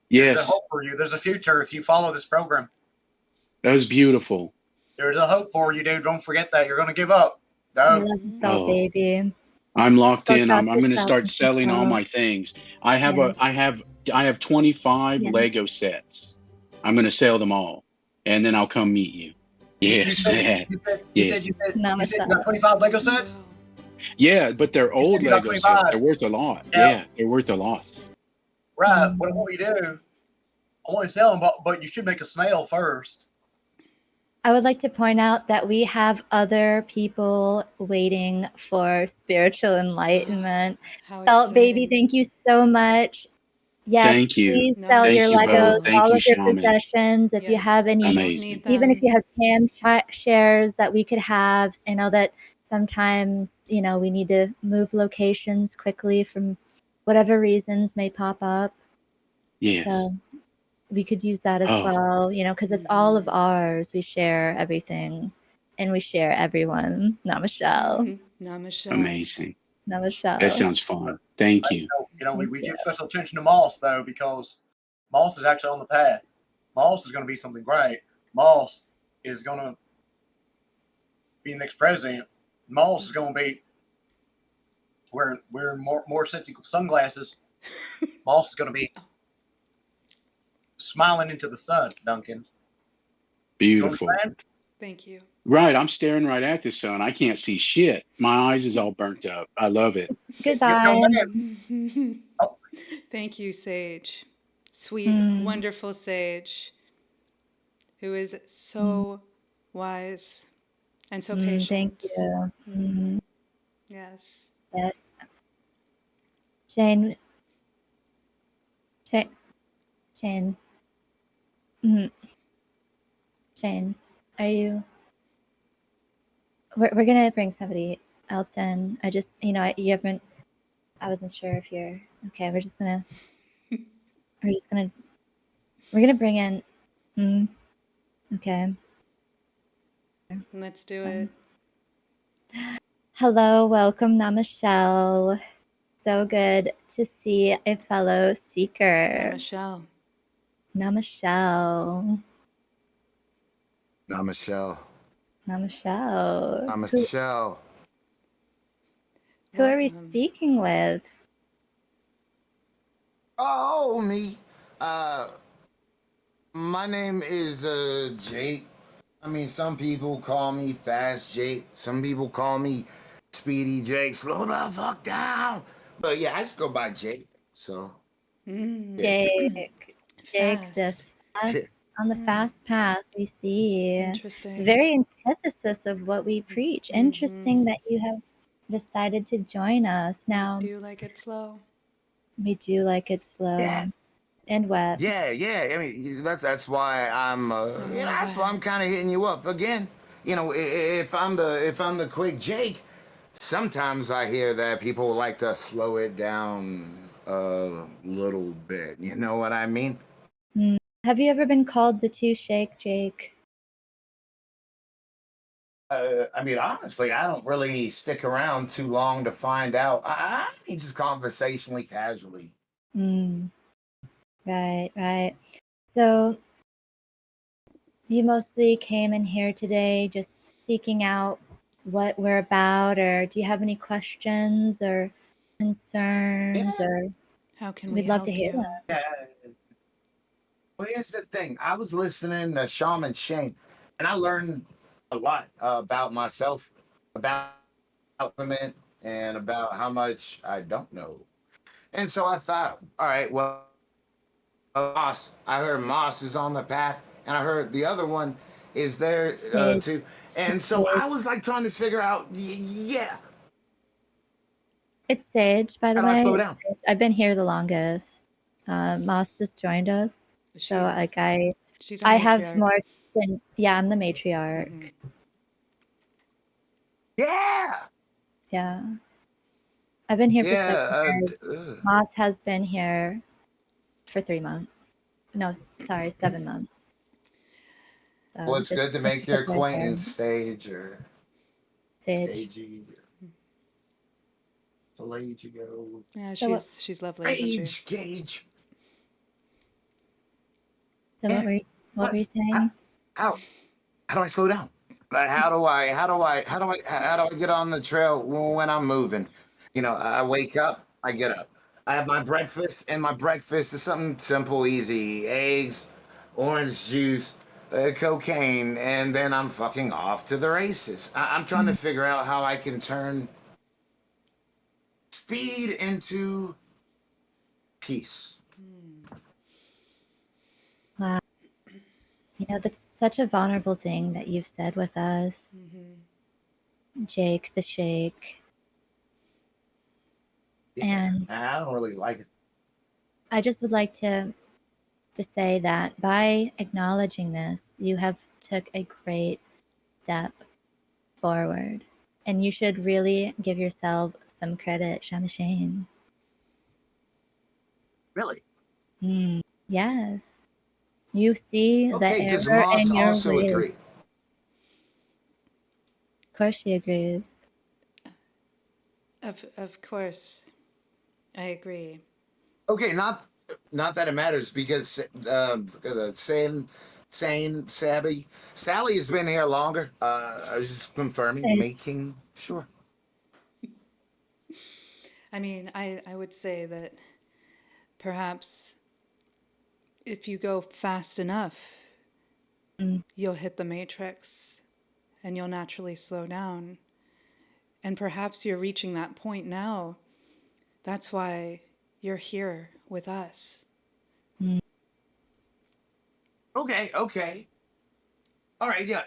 There's a Yes, hope for you. There's a future if you follow this program. that was beautiful. There's a hope for you, dude. Don't forget that. You're going to give up. We No. love you, Mm. salt Oh, baby. I'm locked Go in. trust I'm going to yourself start and selling all yourself. my things. I have Yes. I have 25 Yes. Lego sets. I'm going to sell them all, and then I'll come meet you. You Yes, said man. you said you said Yes. you said you said you got Namashell. 25 Lego Oh, sets. wow. Yeah, but they're You said old you got Lego sets. 25. They're worth a lot. Yeah. Yeah, they're worth a lot. Right. What I want you to do, I want to sell them, but you should make a snail first. I would like to point out that we have other people waiting for spiritual enlightenment. How Salt baby, exciting. thank you so much. Yes, Thank you. please sell your Thank you both. Legos, Namashell. Thank all you, of your Shaman. possessions. If you have Yes, we any, don't Amazing. need even if you them. have shares that we could have, I know that sometimes, we need to move locations quickly from whatever reasons may pop up. Yes. So we could use that as Oh, well, because it's all of ours. We share everything and we share everyone. Namashell. Namashell. amazing. That Namashell. sounds fun. Thank you. We, Thank we you. give special attention to Moss though because Moss is actually on the path. Moss is going to be something great. Moss is going to be the next president. Moss is going to be wearing more sensitive sunglasses. Moss is going to be smiling into the sun. Duncan, you Beautiful. understand? Thank you. Right. I'm staring right at the sun. I can't see shit. My eyes is all burnt up. I love it. Goodbye. Young man. Oh, Thank you, Sage. Sweet, Mm, wonderful Sage, who is mm, so wise and so thank patient. you. Mm, Yes. yes. Shane, Shane, Shane, mm, Shane, are you? We're gonna bring somebody else in. I just, you haven't. I wasn't sure if you're okay. We're just gonna, we're gonna bring in. Mm, okay. Let's do it. Hello, welcome, Namashell. So good to see a fellow seeker. Namashell. Namashell. Namashell. Namashell. Namashell. Who are we Welcome. speaking with? Oh, me. Uh, my name is Jake. I mean, some people call me Fast Jake. Some people call me Speedy Jake. Slow the fuck down. But yeah, I just go by Jake. So yeah. Jake. Jake, the Fast. fast on the fast path we see. The Interesting. very antithesis of what we preach. Interesting that you have decided to join us. Now, Do you like it slow? we do like it slow Yeah. and wet. Yeah. I mean, that's why I'm So that's why I'm wet. kind of hitting you up again. If I'm the quick Jake, sometimes I hear that people like to slow it down a little bit. You know what I mean? Mm. Have you ever been called the two shake, Jake? I mean, honestly, I don't really stick around too long to find out. I mean, just conversationally, casually. Mm. Right. So you mostly came in here today just seeking out what we're about, or do you have any questions or concerns, Yeah, or How can we we'd love to help hear them. you? yeah. Well, here's the thing. I was listening to Shaman Shane, and I learned a lot about myself, about women, and about how much I don't know. And so I thought, all right, well, Moss. I heard Moss is on the path, and I heard the other one is there Sage. too. And It's so I Sage. was like trying to figure out, yeah, It's Sage, by the how do I way. slow It's down? Sage. I've been here the longest. Moss just joined us. So She's like she's our I have matriarch. more yeah, I'm the matriarch. Yeah. Yeah. I've been here for 7 Yeah. years. Moss has been here for 3 months. No, sorry, 7 months. So Well, it's good to make your a bit there. acquaintance, Stage or Sage. Stagey. Sage go. Yeah, So what? she's lovely, isn't she? Rage Gauge. So Man, what were you How, saying? how how do I slow down? How do I get on the trail when I'm moving? I wake up, I get up. I have my breakfast, and my breakfast is something simple, easy: eggs, orange juice, cocaine, and then I'm fucking off to the races. I'm trying to Mm, figure out how I can turn speed into peace. wow. That's such a vulnerable thing that you've said with us, Jake the Shake. Yeah, And I don't really like it. I just would like to say that by acknowledging this, you have took a great step forward. And you should really give yourself some credit, Shaman Shane. Really? Yes. You see the Okay, does error Moss in your also ways. agree? Of course she agrees. Of course, I agree. Okay, not that it matters because Sally has been here longer. I was just confirming, Sage. making sure. I mean, I would say that perhaps if you go fast enough, Mm, you'll hit the matrix and you'll naturally slow down. And perhaps you're reaching that point now. That's why you're here with us. mm. Okay. All right, yeah,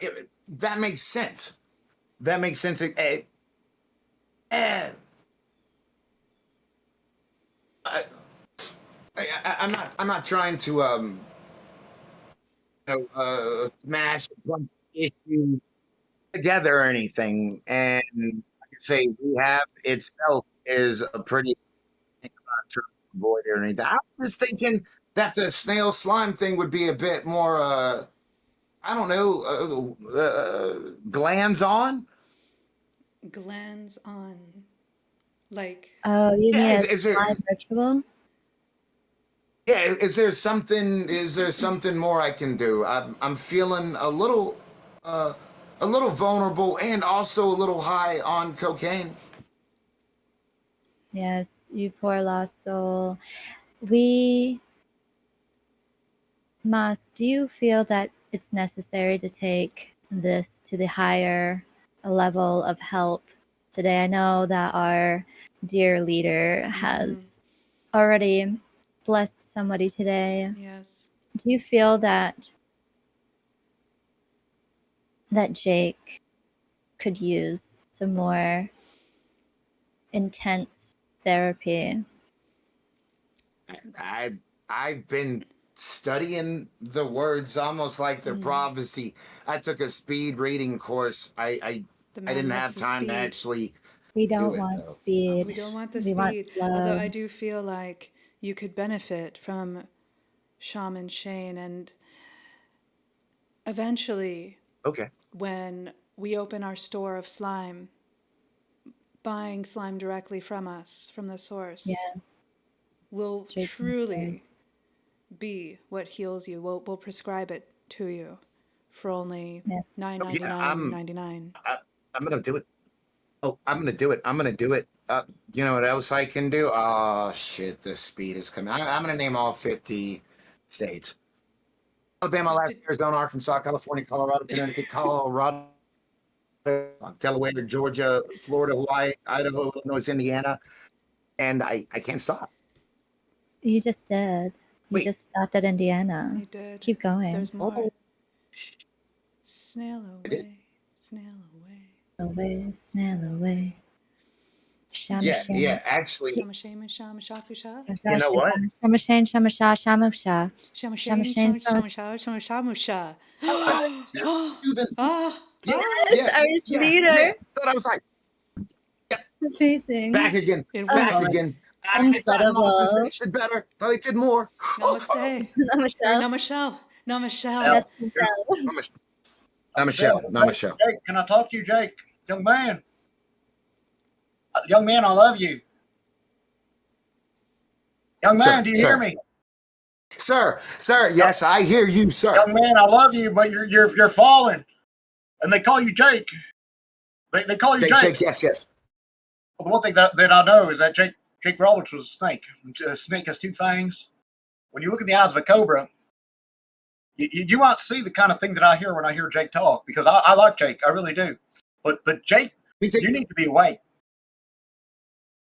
that makes sense. That makes sense. Eh, I, I'm not trying to smash a bunch of issues together or anything. And I can say rehab itself is a pretty avoid or anything. I was just thinking that the snail slime thing would be a bit more, I don't know, glands on. Glands on. Like, Oh, you Yeah, mean a is there? slime ritual? Yeah, Is there something more I can do? I'm feeling uh, a little vulnerable, and also a little high on cocaine. Yes, you poor lost soul. We must. Do you feel that it's necessary to take this to the higher level of help today? I know that our dear leader has already blessed somebody today. yes. Do you feel that Jake could use some more intense therapy? I I've been studying the words almost like they're prophecy. I took a speed reading course. The I man didn't loves have the time to speed. actually We do don't it want though. speed. We don't want the We want speed. Although slow. I do feel like you could benefit from Shaman Shane. And eventually, Okay. when we open our store of slime, buying slime directly from us, from the source, Yeah, will straight from the truly source. be what heals you. We'll prescribe it to you for only Yes. nine Oh ninety yeah, nine ninety nine. I'm gonna do it. Oh, I'm gonna do it. I'm gonna do it. You know what else I can do? Oh shit, the speed is coming. I'm gonna name all 50 states: Alabama, Alaska, Arizona, Arkansas, California, Colorado, Connecticut, Colorado, Delaware, Georgia, Florida, Hawaii, Idaho, Illinois, Indiana, and I can't stop. You just did. You Wait, just stopped at Indiana. You did. Keep going. There's more. oh, Snail I did. away, snail away. Away, snail away. Shama Yeah. shame. Actually, Shama shama shama shaku sha. you know what? Shama shame, shama sha, shama sha. Shama Shama shame, shame, shama shama. shama sha, shama shamu sha. You're moving. Ah, Yeah, ah. Yes, our yeah. leader. That's what I was like. Yeah, Amazing. Back again. It Oh, Back worked. again. I thought incredible. monetization better. I did more. Namaste. Or Namashell. Namashell. Namashell. Now, Yes, Michelle. Namashell. Namashell. Jake, can I talk to you, Jake? Young man. Young man, I love you. Young man, Sir, do you hear sir. me? Sir, yes, I hear you, sir. Young man, I love you, but you're falling. And they call you Jake. They call you Jake. Yes. Well, the one thing that I know is that Jake Roberts was a snake. A snake has two fangs. When you look in the eyes of a cobra, you might see the kind of thing that I hear when I hear Jake talk, because I like Jake, I really do. But Jake, you need to be awake.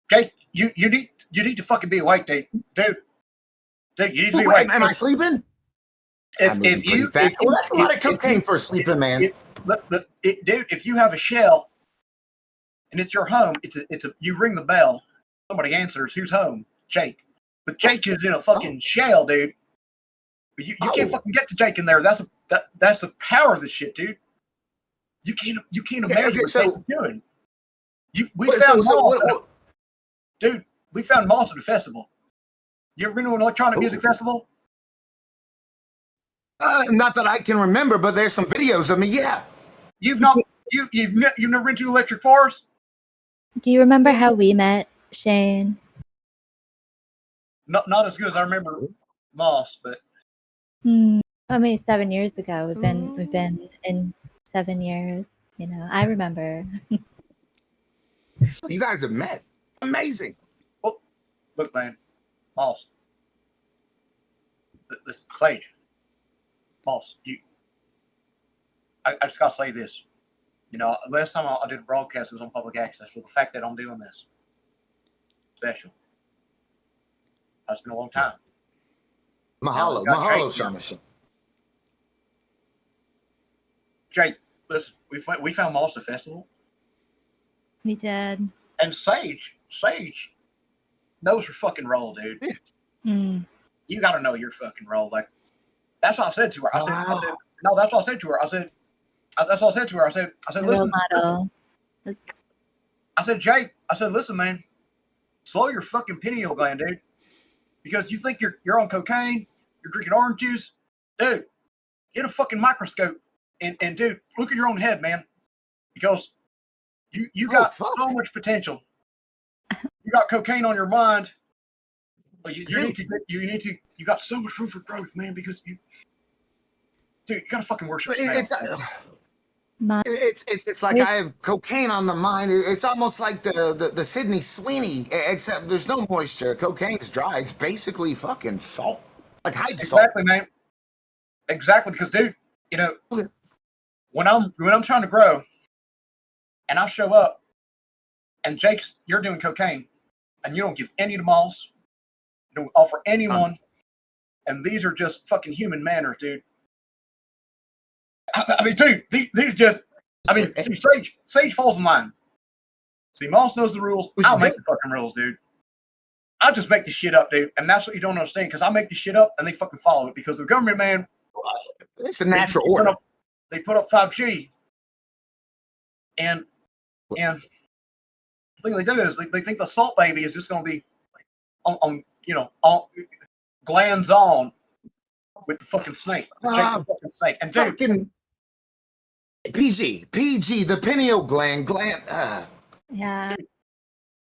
Jake, you need to fucking be awake, dude. Dude, you need to be awake. Am I sleeping? If you that's a lot of cocaine for a sleeping man. Dude, if you have a shell and it's your home, it's a you ring the bell, somebody answers, who's home? Jake. But Jake is in a fucking shell, dude. But you can't fucking get to Jake in there. That's the power of this shit, dude. You can't imagine what Jake's doing. We found Moss at a festival. You ever been to an electronic music festival? Not that I can remember, but there's some videos of me. Yeah. You've never been to Electric Forest? Do you remember how we met, Shane? Not as good as I remember Moss, but I mean, 7 years ago. We've been in 7 years. You know, I remember. You guys have met. Amazing. Well, look, man, Moss, this Sage, Moss, I just gotta say this. You know, last time I did a broadcast, it was on public access. Well, the fact that I'm doing this special. It's been a long time. Mahalo, Shaman Shane. Jake, listen, we found Moss at festival. We did. And Sage knows her fucking role, dude. You got to know your fucking role. Like, that's what I said to her. I said, no, that's what I said to her. I said, listen, model. I said, Jake, listen, man, slow your fucking pineal gland, dude. Because you think you're on cocaine, you're drinking orange juice, dude. Get a fucking microscope and dude, look at your own head, man. Because you got so much potential. You got cocaine on your mind, but you got so much room for growth, man. Because you gotta fucking worship. It's like I have cocaine on the mind. It's almost like the Sydney Sweeney, except there's no moisture. Cocaine's dry. It's basically fucking salt, like salt. Exactly, man. Exactly, because dude, you know, when I'm trying to grow, and I show up, and Jake's, you're doing cocaine, and you don't give any to Moss, you don't offer anyone, and these are just fucking human manners, dude. I mean, dude, these just, I mean, see, Sage falls in line. See, Moss knows the rules. I'll make the fucking rules, dude. I just make this shit up, dude, and that's what you don't understand, because I make this shit up, and they fucking follow it, because the government, man, it's the natural order. They put up 5G, and the thing they do is they think the salt baby is just going to be on glands on with the fucking snake, the fucking snake, and dude, PG, the pineal gland. Yeah.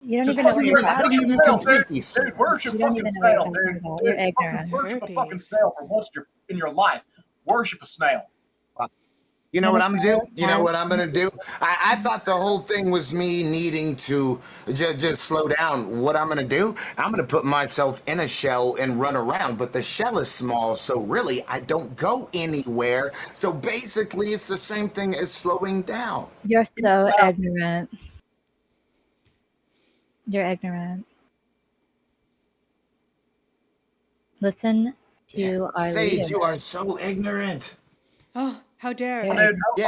You don't even know what you're how do you even complete these? Dude, where's your fucking snail, dude? You're ignorant. Worship a fucking snail for once in your life. Worship a snail. You know what I'm gonna do? You know what I'm gonna do? I thought the whole thing was me needing to just slow down. What I'm gonna do? I'm gonna put myself in a shell and run around, but the shell is small, so really I don't go anywhere. So basically, it's the same thing as slowing down. You're so ignorant. You're ignorant. Listen to our Sage, leader. you are so ignorant. Oh, how dare! Dude, How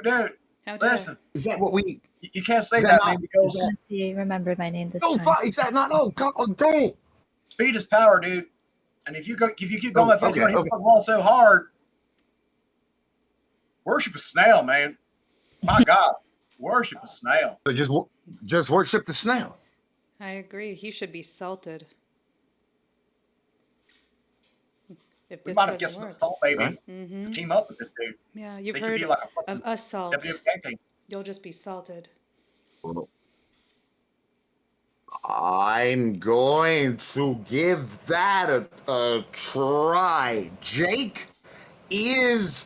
dare! listen. Is that what we? You can't say that, man, because Remember my name this No, time. is that not? Oh, don't. speed is power, dude. And if you keep going that fast, you're gonna hit the wall so hard. Worship a snail, man. My God. Worship the snail. So just worship the snail. I agree. He should be salted if We this might have doesn't just work. thought maybe Right? to Mm-hmm. team up with this dude. Yeah, you've They could be heard like a of fucking us salt. WWF tag team. You'll just be salted. Well, I'm going to give that a try. Jake is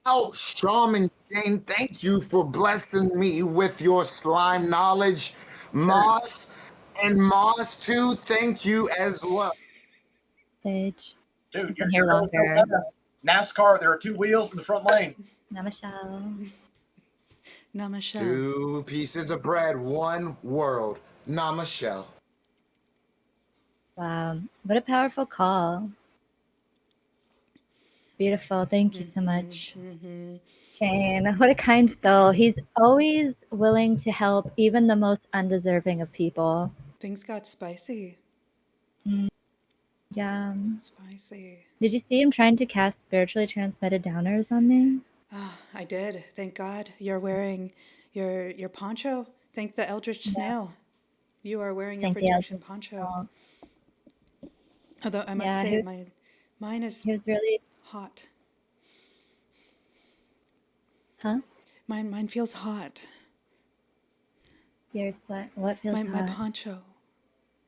out. Shaman Shane, thank you for blessing me with your slime knowledge. Dude, Moss and Moss too, thank you as well. Sage. dude, I've been you're here going so longer. fast. NASCAR, there are 2 wheels in the front lane. Namashell. Namashell. 2 pieces of bread, 1 world. Namashell. Wow. What a powerful call. Beautiful. Thank you so much. Mm-hmm. Shane, what a kind soul. He's always willing to help even the most undeserving of people. Things got spicy. Yeah. Spicy. Did you see him trying to cast spiritually transmitted downers on me? Ah, I did. Thank God you're wearing your poncho. Thank the Eldritch Yeah. Snail. You are wearing your Thank the protection Eldritch poncho. Soul. Although I must Yeah, say, mine is he was really, hot. huh? Mine feels hot. Yours what feels My hot? poncho.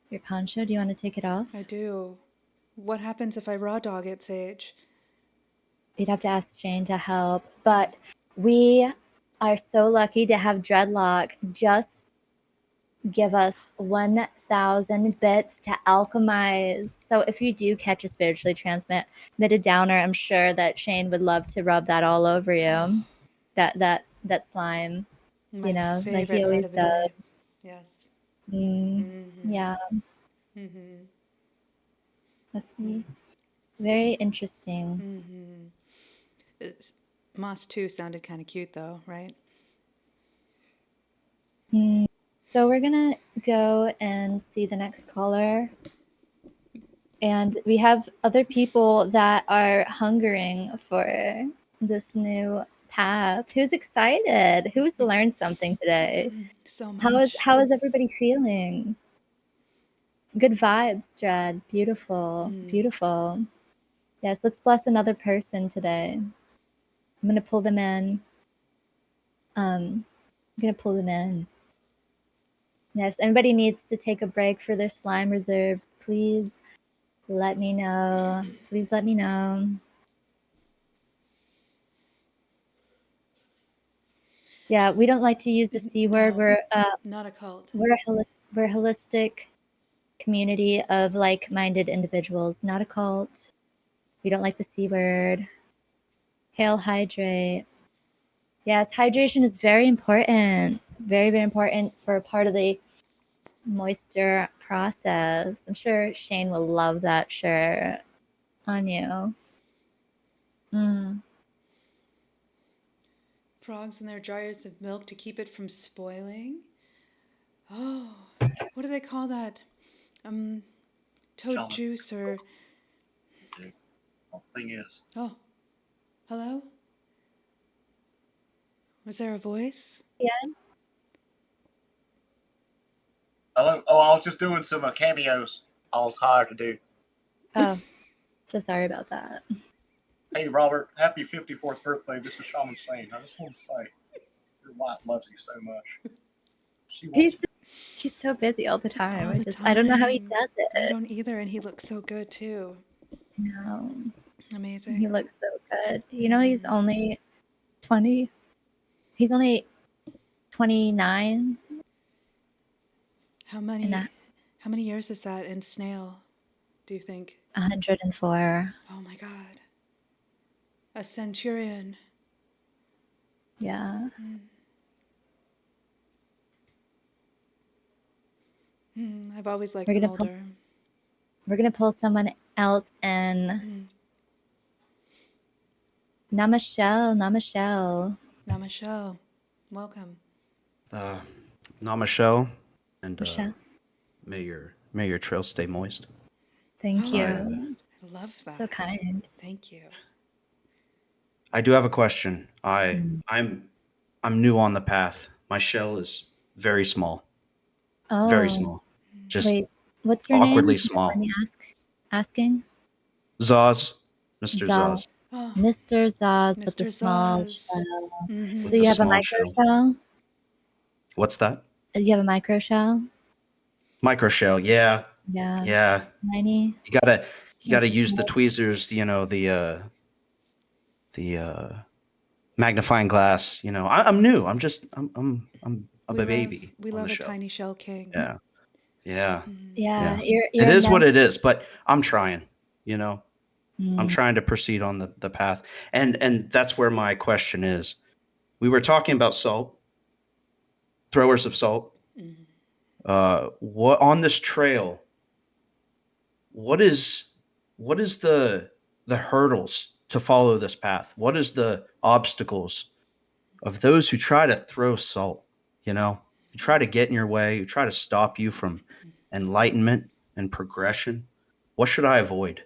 Your poncho? Do you want to take it off? I do. What happens if I raw dog it, Sage? You'd have to ask Shane to help. But we are so lucky to have Dreadlock just give us 1,000 bits to alchemize. So if you do catch a spiritually transmitted downer, I'm sure that Shane would love to rub that all over you. That slime, My like he favorite part always of the does. day. Yes. Mm-hmm. Yeah, Mm-hmm. must be very interesting. Mm-hmm. Moss 2 sounded kind of cute though, right? So we're gonna go and see the next caller. And we have other people that are hungering for this new path. Who's excited? Who's learned something today? So How is much. how is everybody feeling? Good vibes, Dread. Beautiful. Beautiful. Yes, let's bless another person today. I'm gonna pull them in. I'm gonna pull them in. Yes, anybody needs to take a break for their slime reserves, please let me know. Please let me know. Yeah, we don't like to use the C word. No, We're not a cult. we're we're a holistic community of like-minded individuals, not a cult. We don't like the C word. Hail, hydrate. Yes, hydration is very important. Very, very important for part of the moisture process. I'm sure Shane will love that shirt on you. Frogs in their jars of milk to keep it from spoiling. Oh, what do they call that? Toad Shaman. juice or Dude, well, the thing is, oh, hello? Was there a voice? Yeah. hello. Oh, I was just doing some cameos. I was hired to do. Oh, so sorry about that. Hey, Robert, happy 54th birthday. This is Shaman Shane. I just want to say, your wife loves you so much. She wants He's he's so busy all the time. All the I don't know how he time. does I it. don't either, and he looks so good too. No, he Amazing. looks so good. He's only 20. He's only 29 How and many how many years is that in snail, do you think? 104. Oh my god. A centurion. Yeah. I've always liked We're them gonna pull older. we're gonna pull someone else in. Namashell, Namashell. Namashell. Welcome. Namashell, and Michelle. may your trail stay moist. Thank Oh, I you. I love So that. kind. Thank you. I do have a question. Mm. I'm new on the path. My shell is very small, very Oh, small, just wait. What's your name? awkwardly If you don't mind small. me asking. Zaz, Mr. Zaz, Zaz. Oh, Mr. Zaz with the Mr. small Zaz. shell. So with Mm-hmm. the you have a small micro shell. shell? What's that? You have a micro shell? Microshell. Yeah, Yeah, it's yeah. tiny. You gotta you Like gotta a use the small. tweezers. The magnifying glass. I'm new. I'm a baby We on the love a show. tiny shell king. Yeah, yeah, Mm-hmm. Yeah, yeah. It you're is what meant. it is, but I'm trying. You know, I'm Mm, trying to proceed on the path, and that's where my question is. We were talking about salt, throwers of salt. Mm-hmm. What on this trail? What is what is the hurdles to follow this path? What is the obstacles of those who try to throw salt, who try to get in your way, who try to stop you from enlightenment and progression? What should I avoid?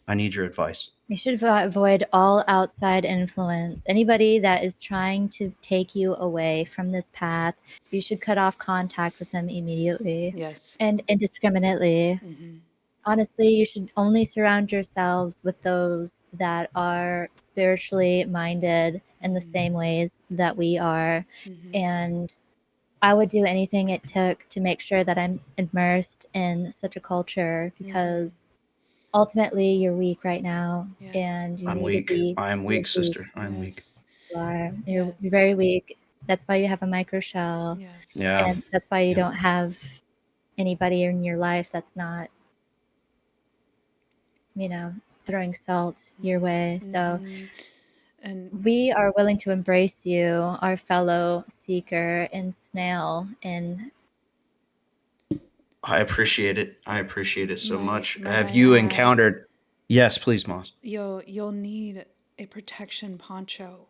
I need your advice. you should avoid all outside influence. Anybody that is trying to take you away from this path, you should cut off contact with them immediately Yes. and indiscriminately. Mm-hmm. Honestly, you should only surround yourselves with those that are spiritually minded in the Mm-hmm. same ways that we are. Mm-hmm. And I would do anything it took to make sure that I'm immersed in such a culture Mm-hmm. because ultimately you're weak right now Yes. and you I'm need to weak. be I am you're weak, weak. sister. I am weak. Yes. You are. You're Yes. very weak. That's why you have a micro shell. Yes. Yeah. And that's why you Yep. don't have anybody in your life that's not, you know, throwing salt your way. So Mm-hmm. And we are willing to embrace you, our fellow seeker in snail. And I appreciate it. I appreciate it so much. might Have I you add, encountered? Yes, please, Moss. you'll need a protection poncho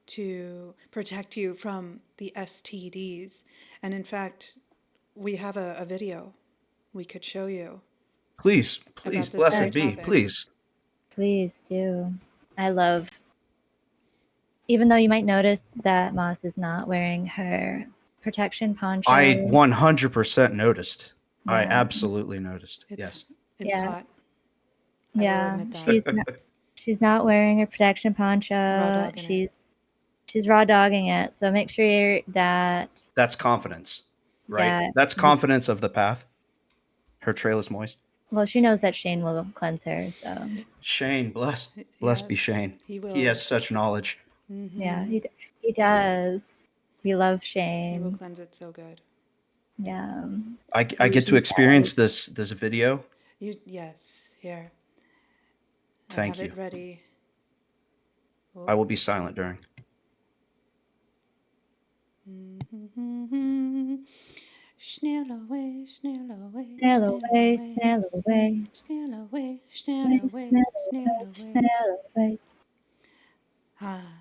to protect you from the STDs. And in fact, we have a video we could show you Please, please, about this very blessed be. topic. Please. please do. I love, even though you might notice that Moss is not wearing her protection I poncho. 100% noticed. I Yeah. absolutely noticed. It's Yes. it's Yeah. hot. I will Yeah. admit that. She's not wearing her protection Raw poncho. dogging it. She's raw dogging it. So make sure that That's confidence, right? yeah, That's confidence of the path. Her trail is moist. well, she knows that Shane will cleanse her. So Shane, blessed be Yes, Shane. he He will. has such knowledge. yeah, Mm-hmm. he does. We love He will Shane. cleanse it so good. Yeah, I get to he experience does. this video. Yes, here. I have Thank it you. ready. I Oh. will be silent during. Mm-hmm. Snail away, snail away, Snail snail away, away, snail away, snail away, snail away, away, snail snail away, away. snail away. Ah,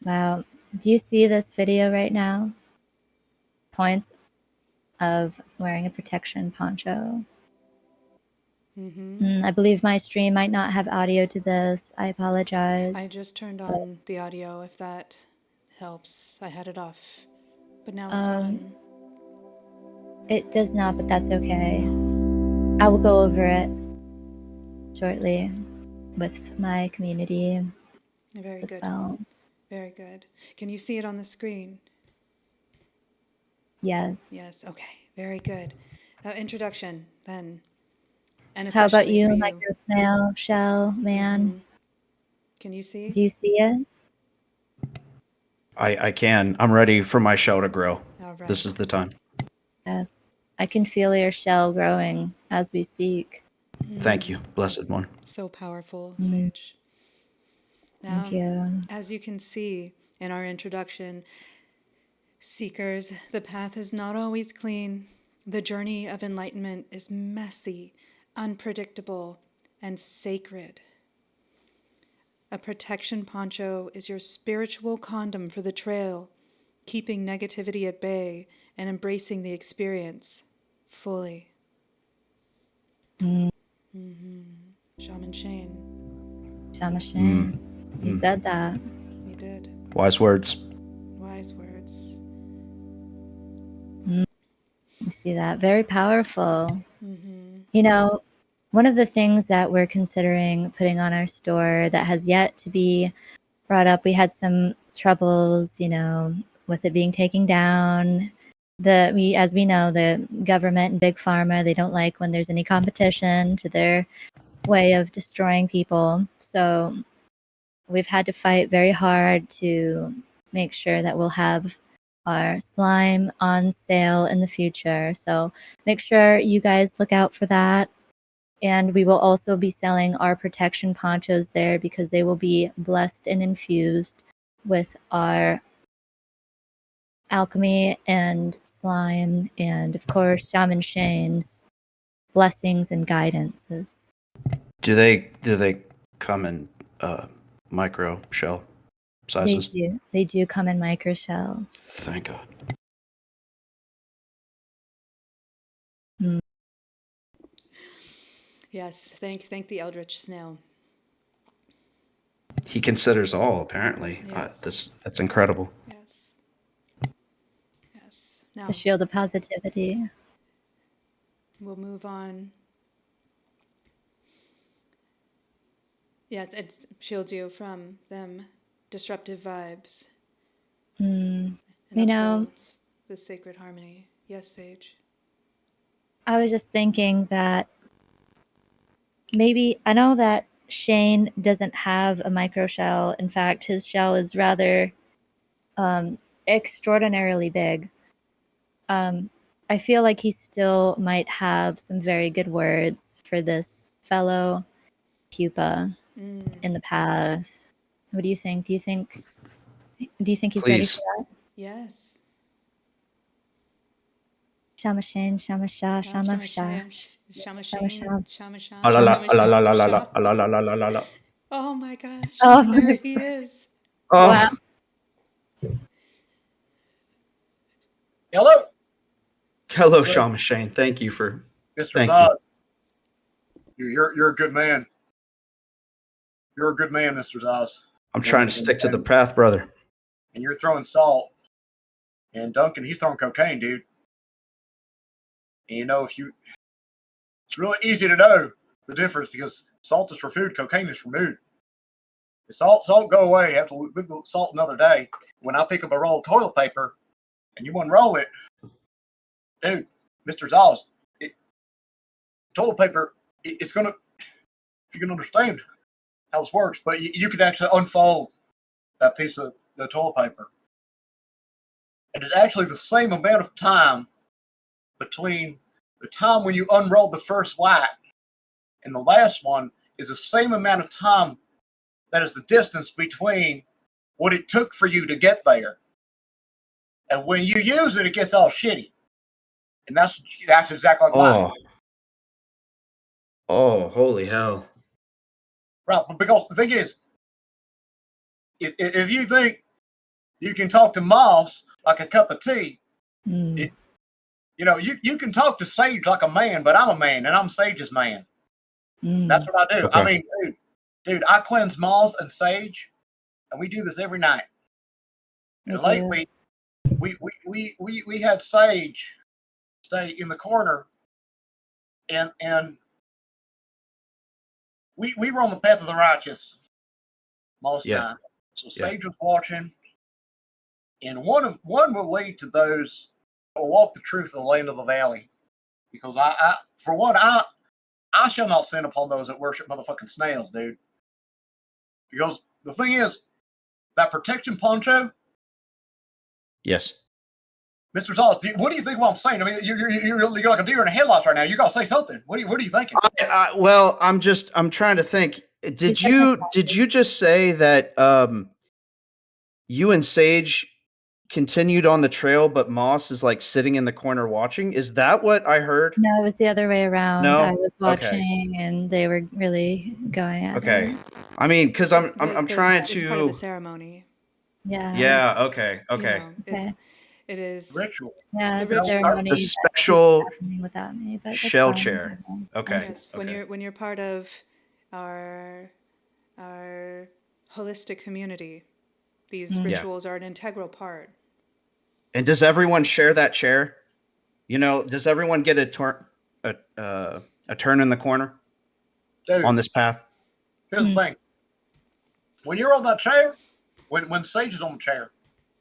Wow. Do you see this video right now? Points of wearing a protection poncho. mm-hmm. I believe my stream might not have audio to this. I I apologize. just turned But on the audio if that helps. I had it off, but now it's um, on. it does not, but that's okay. I will go over it shortly with my community Very as good. well. Very good. Can you see it on the screen? Yes. Yes. Okay. Very good. Now, introduction then, and How about especially you, for you. micro snail shell man? Mm-hmm. Can you see? Do you see it? I can. I'm ready for my shell to grow. All This right. is the time. Yes. I can feel your shell growing as we speak. Thank you, blessed one. So powerful, Mm, Sage. thank Now, you. as you can see in our introduction, seekers, the path is not always clean. The journey of enlightenment is messy, unpredictable, and sacred. A protection poncho is your spiritual condom for the trail, keeping negativity at bay and embracing the experience fully. Mm, Shaman Shane, Shaman Mm. Shane. You Mm. said that. he did. Wise words. Wise words. You see that? Very powerful. Mm-hmm. You know, one of the things that we're considering putting on our store that has yet to be brought up, we had some troubles, with it being taken down. As we know, the government and big pharma, they don't like when there's any competition to their way of destroying people. So we've had to fight very hard to make sure that we'll have our slime on sale in the future. So make sure you guys look out for that. And we will also be selling our protection ponchos there because they will be blessed and infused with our alchemy and slime and, of course, Shaman Shane's blessings and guidances. Do they come in micro shell sizes? They do come in micro shell. Thank God. Yes, thank the Eldritch Snail. He considers all, apparently. Yes. That's incredible. Yes. Yes. It's Now a shield of positivity. we'll move on. Yeah, it shields you from them disruptive vibes and upholds the sacred harmony. Yes, Sage. I was just thinking that maybe I know that Shane doesn't have a micro shell. In fact, his shell is rather extraordinarily big. I feel like he still might have some very good words for this fellow pupa in the path. What do you think? Do you think he's ready for Please. that? Yes. Shama Shane, Shama Shah, Shama Shah, Shama Shama Shane, Shah. Shama Shah, Ah, la, la, Shama ah, la, la, la, Shama la, la, Shah. ah, la, la, la, la, la, la. Oh my gosh, Oh my there God. he is. Wow. Oh, Hello, hello, Shaman Shane. Thank you. Mr. Thank you. Zod. You're a good man. You're a good man, Mr. Zaz. I'm trying to stick to the path, brother. And you're throwing salt. And Duncan, he's throwing cocaine, dude. And it's really easy to know the difference because salt is for food, cocaine is for mood. The salt go away. You have to leave the salt another day. When I pick up a roll of toilet paper and you unroll it, dude, Mr. Zaz, toilet paper, it's gonna, if you can understand how this works, but you could actually unfold that piece of the toilet paper. And it's actually the same amount of time between the time when you unrolled the first white and the last one is the same amount of time that is the distance between what it took for you to get there. And when you use it, it gets all shitty. And that's exactly like mine. Oh, holy hell. Right. But because the thing is, if you think you can talk to moss like a cup of tea, you can talk to Sage like a man, but I'm a man and I'm Sage's man. That's what I do. Okay. I mean, dude, I cleanse moss and Sage, and we do this every night. And lately, we had Sage stay in the corner, and we were on the path of the righteous, most night. So Sage was watching, and one will lead to those who will walk the truth of the land of the valley, because I shall not sin upon those that worship motherfucking snails, dude. Because the thing is, that protection poncho. Yes. Mr. Zolls, what do you think what I'm saying? I mean, you're like a deer in the headlights right now. You got to say something. What are you thinking? Well, I'm trying to think. Did you just say that you and Sage continued on the trail, but Moss is like sitting in the corner watching? Is that what I heard? No, it was the other way around. No? I was watching, and they were really going at it. I mean, because I'm trying to. It's part of the ceremony. Yeah. Yeah. Okay. Okay. It is ritual. Yeah, the ceremony. The special without me, but shell chair. Okay. Yes, when you're part of our holistic community, These Mm. Yeah. rituals are an integral part. And does everyone share that chair? You know, does everyone get a turn in the corner Dude, on this path? here's the thing. When you're on that chair, when Sage is on the chair,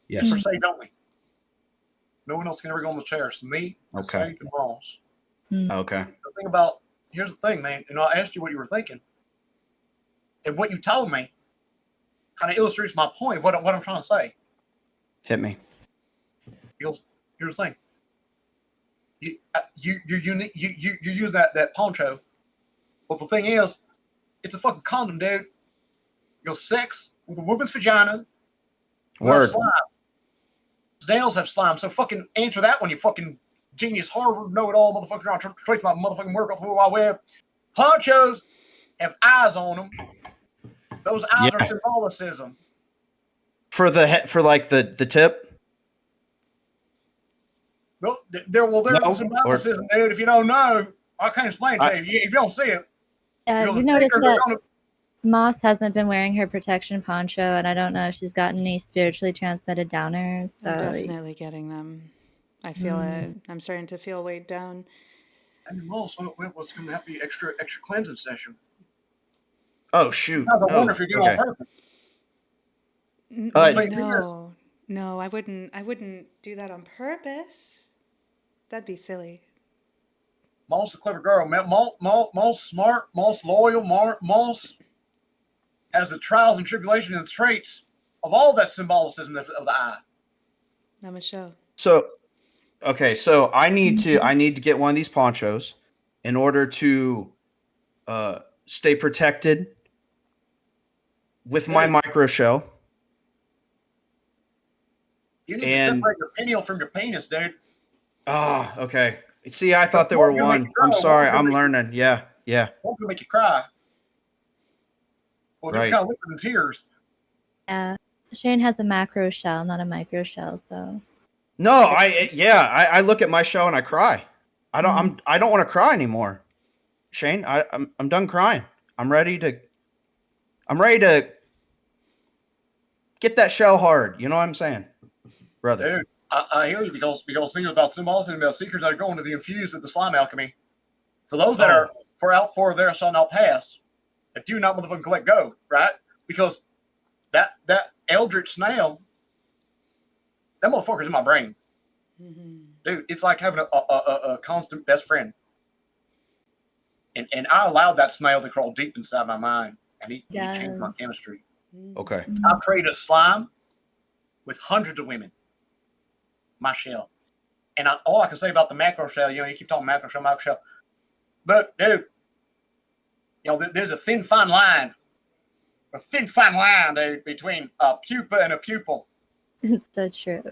it's for Yes. Sage only. No one else can ever go on the chair. It's me, Okay. Sage, and Moss. Okay. The thing about, here's the thing, man. I asked you what you were thinking. And what you told me kind of illustrates my point of what I'm trying to say. Hit me. Because here's the thing. You use that poncho. But the thing is, it's a fucking condom, dude. Sex with a woman's vagina. Word. Slime. Snails have slime. So fucking answer that one, you fucking genius Harvard know-it-all motherfucker trying to trace my motherfucking work off the World Wide Web. Ponchos have eyes on them. Those eyes are symbolicism. For like the tip? They're No? symbolicism, dude. If you don't know, I can't explain it to you. If you don't see it, You notice that Moss hasn't been wearing her protection poncho, and I don't know if she's gotten any spiritually transmitted downers. So I'm definitely getting them. I feel it. I'm starting to feel weighed down. And Moss, what's going to have to be extra cleansing session? Oh shoot! I wonder if you're doing it on purpose. No, I wouldn't do that on purpose. That'd be silly. Moss, a clever girl. Moss, smart. Moss, loyal. Moss has the trials and tribulations and traits of all that symbolicism of the eye. Namashell. So, okay, so I need to get one of these ponchos in order to stay protected with my micro shell. You need to separate your pineal from your penis, dude. Ah, okay. See, I thought they were one. I'm sorry. I'm learning. Yeah. One can make you cry. Well, just kind of liquid in tears. Yeah. Shane has a macro shell, not a micro shell, so. No, I look at my shell and I cry. I don't want to cry anymore. Shane, I'm done crying. I'm ready to get that shell hard. You know what I'm saying? Brother. Dude, I hear you because things about symbolism and about secrets that are going to the infused at the slime alchemy. For those that are for there shall not pass, that do not motherfucking let go, right? Because that eldritch snail, that motherfucker's in my brain. Mm-hmm. Dude, it's like having a constant best friend. And I allowed that snail to crawl deep inside my mind, and he changed my chemistry. Okay. I created a slime with hundreds of women. My shell. And all I can say about the macro shell, you keep talking macro shell. Look, dude, there's a thin, fine line. Dude, between a pupa and a pupil. It's so true.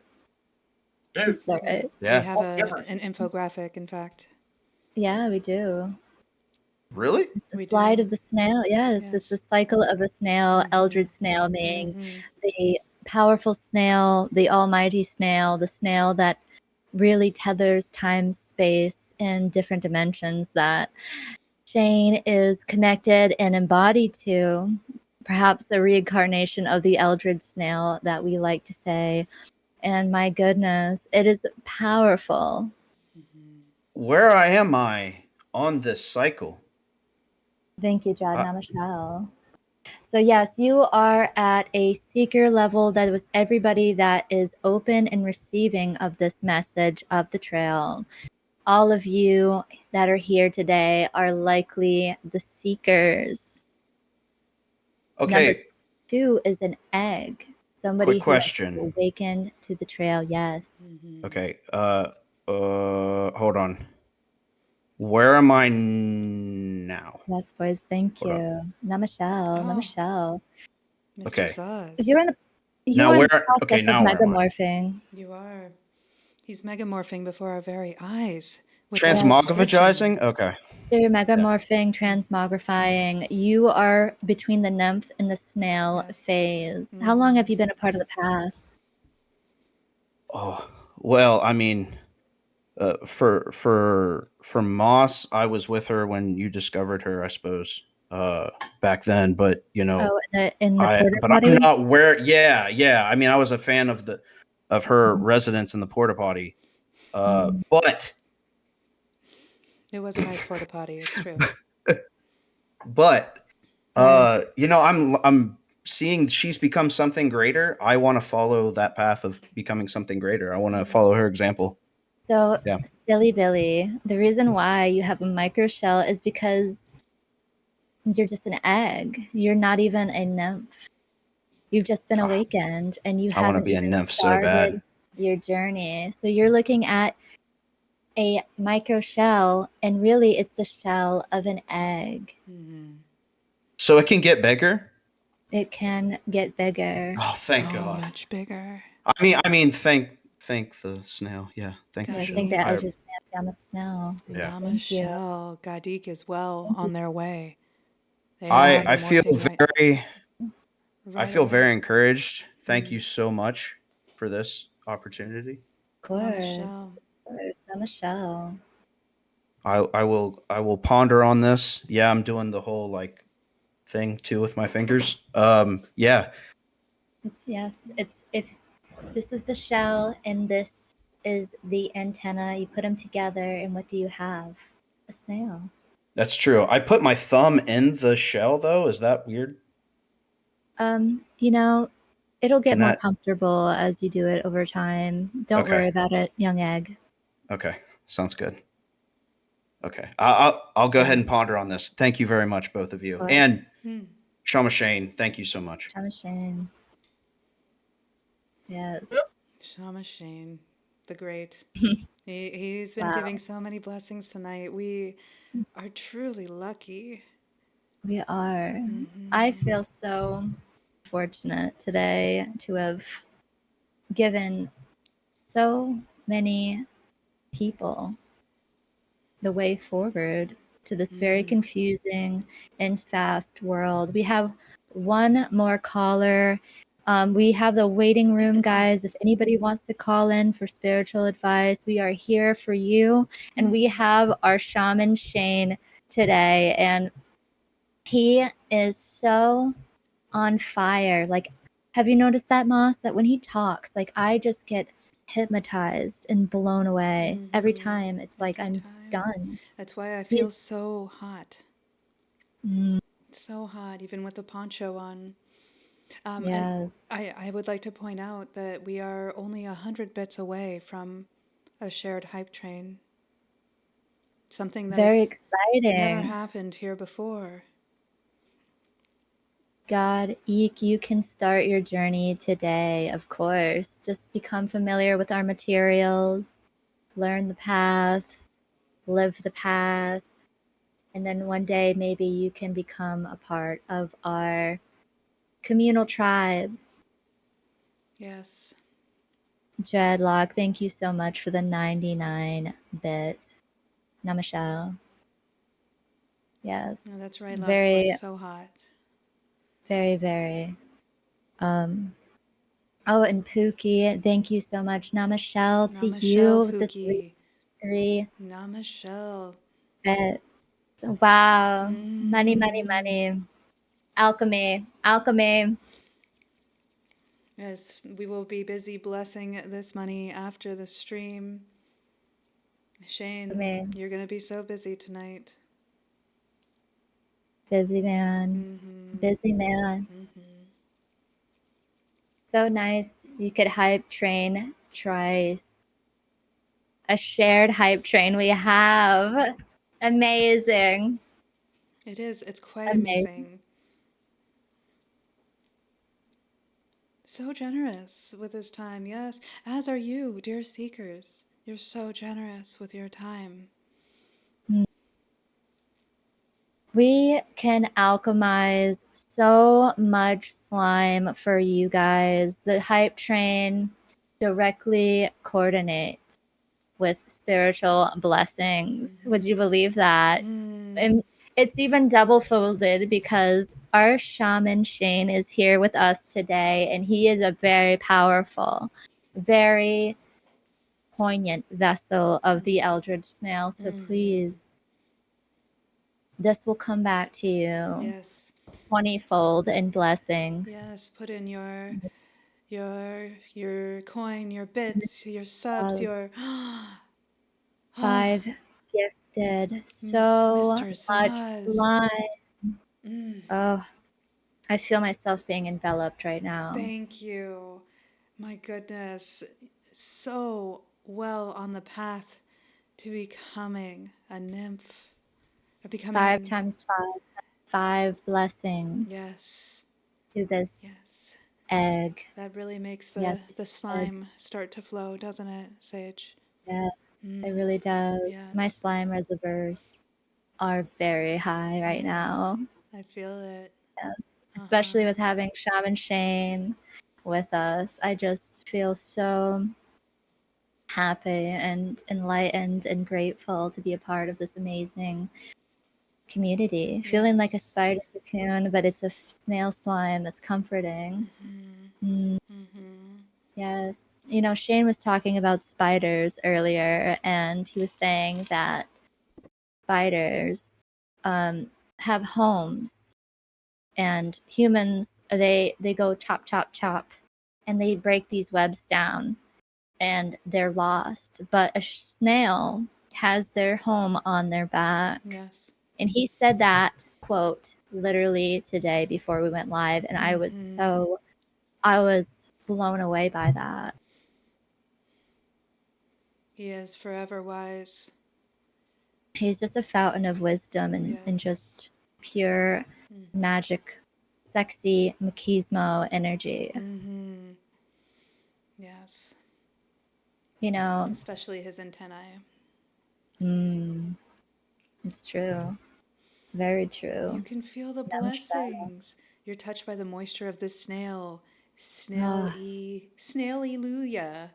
Dude. It's so right. Yeah. We have an infographic, in fact. Yeah, we do. Really? It's the slide of the snail. Yes, it's the cycle of a snail, eldritch snail being the powerful snail, the almighty snail, the snail that really tethers time, space, and different dimensions that Shane is connected and embodied to. Perhaps a reincarnation of the eldritch snail that we like to say. And my goodness, it is powerful. Where am I on this cycle? Thank you, Jad Namashell. So yes, you are at a seeker level that was everybody that is open and receiving of this message of the trail. All of you that are here today are likely the seekers. Okay. Number 2 is an egg. Somebody who has awakened to the trail. Yes. Okay. Hold on. Where am I now? Yes, boys. Thank you. Namashell. Okay. You're in the process of megamorphing. You are. He's megamorphing before our very eyes. Transmogrifizing? Okay. So you're megamorphing, transmogrifying. You are between the nymph and the snail phase. How long have you been a part of the path? Oh, well, I mean, for Moss, I was with her when you discovered her, I suppose. back then, but you know, Oh, in the porta but I'm potty? not where. Yeah, yeah. I mean, I was a fan of her residence in the porta potty. Mm. But It was a nice porta potty. It's true. but Right. you know, I'm seeing she's become something greater. I want to follow that path of becoming something greater. I want to follow her example. So, Yeah. silly Billy, the reason why you have a microshell is because you're just an egg. You're not even a nymph. You've just been awakened and you I want to haven't be a even nymph so bad. started your journey. So you're looking at a microshell, and really it's the shell of an egg. Mm-hmm. So it can get bigger. It can get bigger. Oh, thank So God. much bigger. I mean, thank the snail. Yeah, thank you, Yeah, I Shell. think the Gadik, eldritch down the snow. Yeah. Thank you. Namashell, Gadik as well Thank you. on their way. They Yeah, are I feel morphing right very away. encouraged. Thank you Mm. so much for this opportunity. of Namashell. course. Of course. Namashell. I will ponder on this. Yeah, I'm doing the whole like thing too with my fingers. Yeah. It's if this is the shell and this is the antenna, you put them together, and what do you have? A snail. That's true. I put my thumb in the shell though. Is that weird? You know, it'll get Can more that comfortable as you do it over time. Don't Okay. worry about it, young egg. Okay. Sounds good. Okay. I'll go ahead and Mm. ponder on this. Thank you very much, both of Of you. course. And Hmm. Shaman Shane, thank you so much. Shaman Shane. Yes. Shaman Shane, the great. He's been Wow. giving so many blessings tonight. We are truly lucky. We are. I Mm-hmm. feel so fortunate today to have given so many people the way forward to this very Mm. confusing and fast world. We have one more caller. We have the waiting room, guys. If anybody wants to call in for spiritual advice, we are here for you. And we have our shaman Shane today, and he is so on fire. Like, have you noticed that, Moss? That when he talks, like, I just get hypnotized and blown away every Mm-hmm. time. It's like Every I'm time. stunned. That's why I feel He's so hot. mm, So hot, even with the poncho on. And yes, I would like to point out that we are only 100 bits away from a shared hype train. Something that very has never exciting. happened here before. God, Eek, you can start your journey today, of course. Just become familiar with our materials, learn the path, live the path, and then one day maybe you can become a part of our communal tribe. Yes. Dreadlock, thank you so much for the 99 bits. Namashell. No, Yes. that's right, Lost Boy. Very, So hot. very, very. Oh, and Pookie, thank you so much. Namashell to Namashell you with the Pookie. three Namashell. bits. Wow. Money, money, Mm. money. Alchemy. Alchemy. Yes, we will be busy blessing this money after the stream. Shane, Alchemy. you're going to be so busy tonight. Busy man. Mm-hmm. Busy man. Mm-hmm. So nice. You could hype train Trice. A shared hype train we have. Amazing. It is. It's quite Amazing. amazing. So generous with his time, yes. As are you, dear seekers. You're so generous with your time. We can alchemize so much slime for you guys. The hype train directly coordinates with spiritual blessings. Would you believe that? Mm. And it's even double folded because our shaman Shane is here with us today, and he is a very powerful, very poignant vessel of the Eldritch Snail. So Mm-hmm. please this will come back to you Yes. 20-fold in blessings. Yes. Put in your coin, your bits, your subs, Yes. your oh, 5 gifted so Mr. much Zaz. slime. Mm, Oh, I feel myself being enveloped right now. thank you. My goodness. So well on the path to becoming a nymph. Five Becoming, times five, 5 blessings yes, to this yes. egg. That really makes Yes, the egg. slime start to flow, doesn't it, Sage? Yes, it Mm, really does. My yes, slime reservoirs are very high right now. I feel it. Yes, especially Uh-huh. with having Shaman Shane with us. I just feel so happy and enlightened and grateful to be a part of this amazing community. Feeling like a Yes. spider cocoon, but it's a snail slime that's comforting. Mm-hmm. Mm, Mm-hmm. yes. You know, Shane was talking about spiders earlier, and he was saying that spiders have homes, and humans, they go chop, chop, chop, and they break these webs down and they're lost. But a snail has their home on their back. Yes. And he said that quote literally today before we went live. And Mm-hmm. I was blown away by that. He is forever wise. He's just a fountain of wisdom and Yes. just pure Mm-hmm. magic, sexy machismo energy. Mm-hmm. Yes. You know, Especially his antennae. mm, it's true. Very You true. can feel the Namashell. blessings. You're touched by the moisture of this snail. Ah, Snail-y-luya.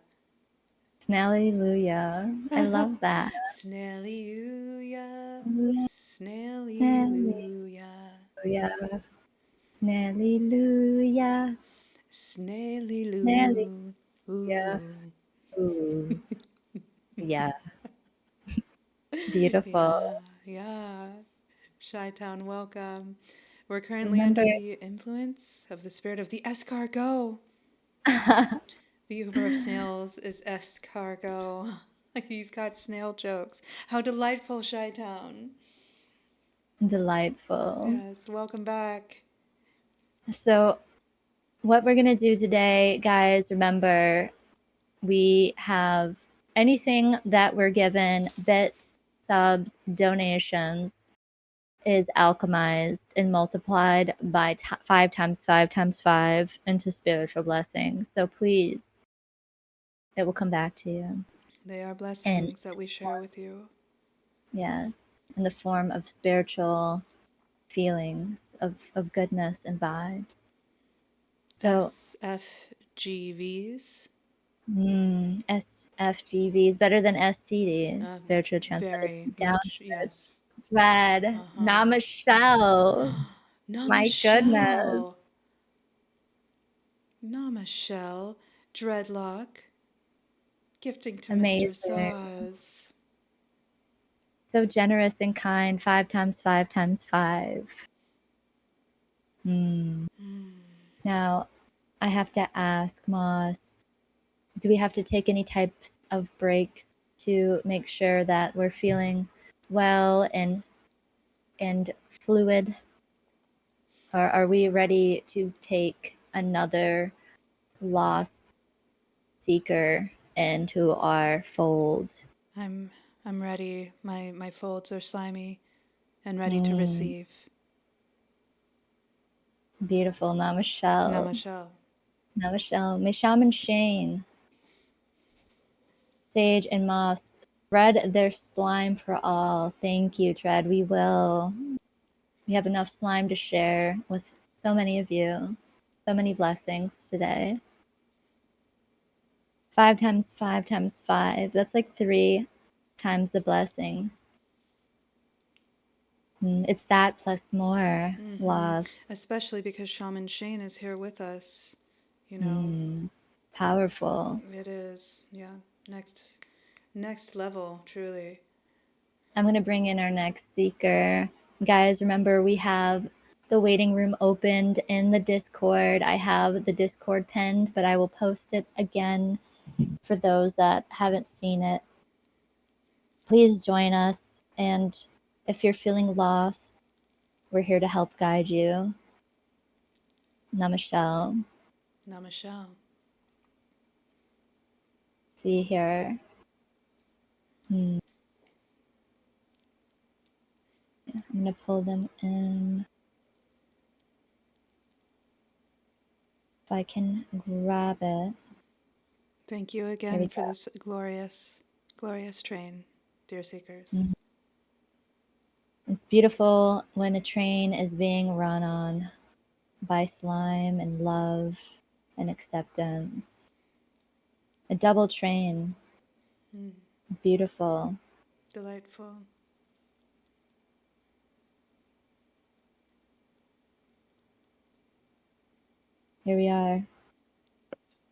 Snallyluya. I love that. Snailly-luya. Hallelujah. Snailly-luya. Snallyluya. Snallyluya. Snallyluya. Snailly-loo. Ooh. Ooh. Yeah. Beautiful. Yeah, yeah. Chi-Town, welcome. We're currently Remember, under the influence of the spirit of the escargot. The Uber of snails is escargot. He's got snail jokes. How delightful, Chi-Town. delightful. Yes, welcome back. So, what we're going to do today, guys, remember we have anything that we're given, bits, subs, donations, is alchemized and multiplied by 5 times 5 times 5 into spiritual blessings. So please, it will come back to you. They are And blessings that we share with forms, you. yes, in the form of spiritual feelings of goodness and vibes. So SFGVs. SFGV is better than STDs, Uh, spiritual transmitted Very much, downwards. yes. Dread, Uh-huh. Namashell. My goodness, Namashell. Namashell. Dreadlock. Gifting to Mr. amazing. Zaz. So generous and kind, 5 times 5 times 5. Hmm. Now, I have to ask Moss, do we have to take any types of breaks to make sure that we're feeling well and fluid? Or are we ready to take another lost seeker into our fold? I'm I'm ready. My folds are slimy and ready to Mm, receive. beautiful, Namashell. Namashell. Namashell. May Shaman Shane, Sage, and Moss spread their slime for all. Thank you, Dread. We will. We have enough slime to share with so many of you. So many blessings today. 5 times 5 times 5. That's like 3 times the blessings. It's that plus more Mm-hmm. lost. Especially because Shaman Shane is here with us. You know, Mm, powerful. it is, yeah, next level, truly. I'm going to bring in our next seeker. Guys, remember we have the waiting room opened in the Discord. I have the Discord pinned, but I will post it again for those that haven't seen it. Please join us. And if you're feeling lost, we're here to help guide you. Namashell. Namashell. See here. I'm going to pull them in. If I can grab it. Thank you again for this glorious, glorious train, dear seekers. It's beautiful when a train is being run on by slime and love and acceptance. A double train. Beautiful. Delightful. Here we are.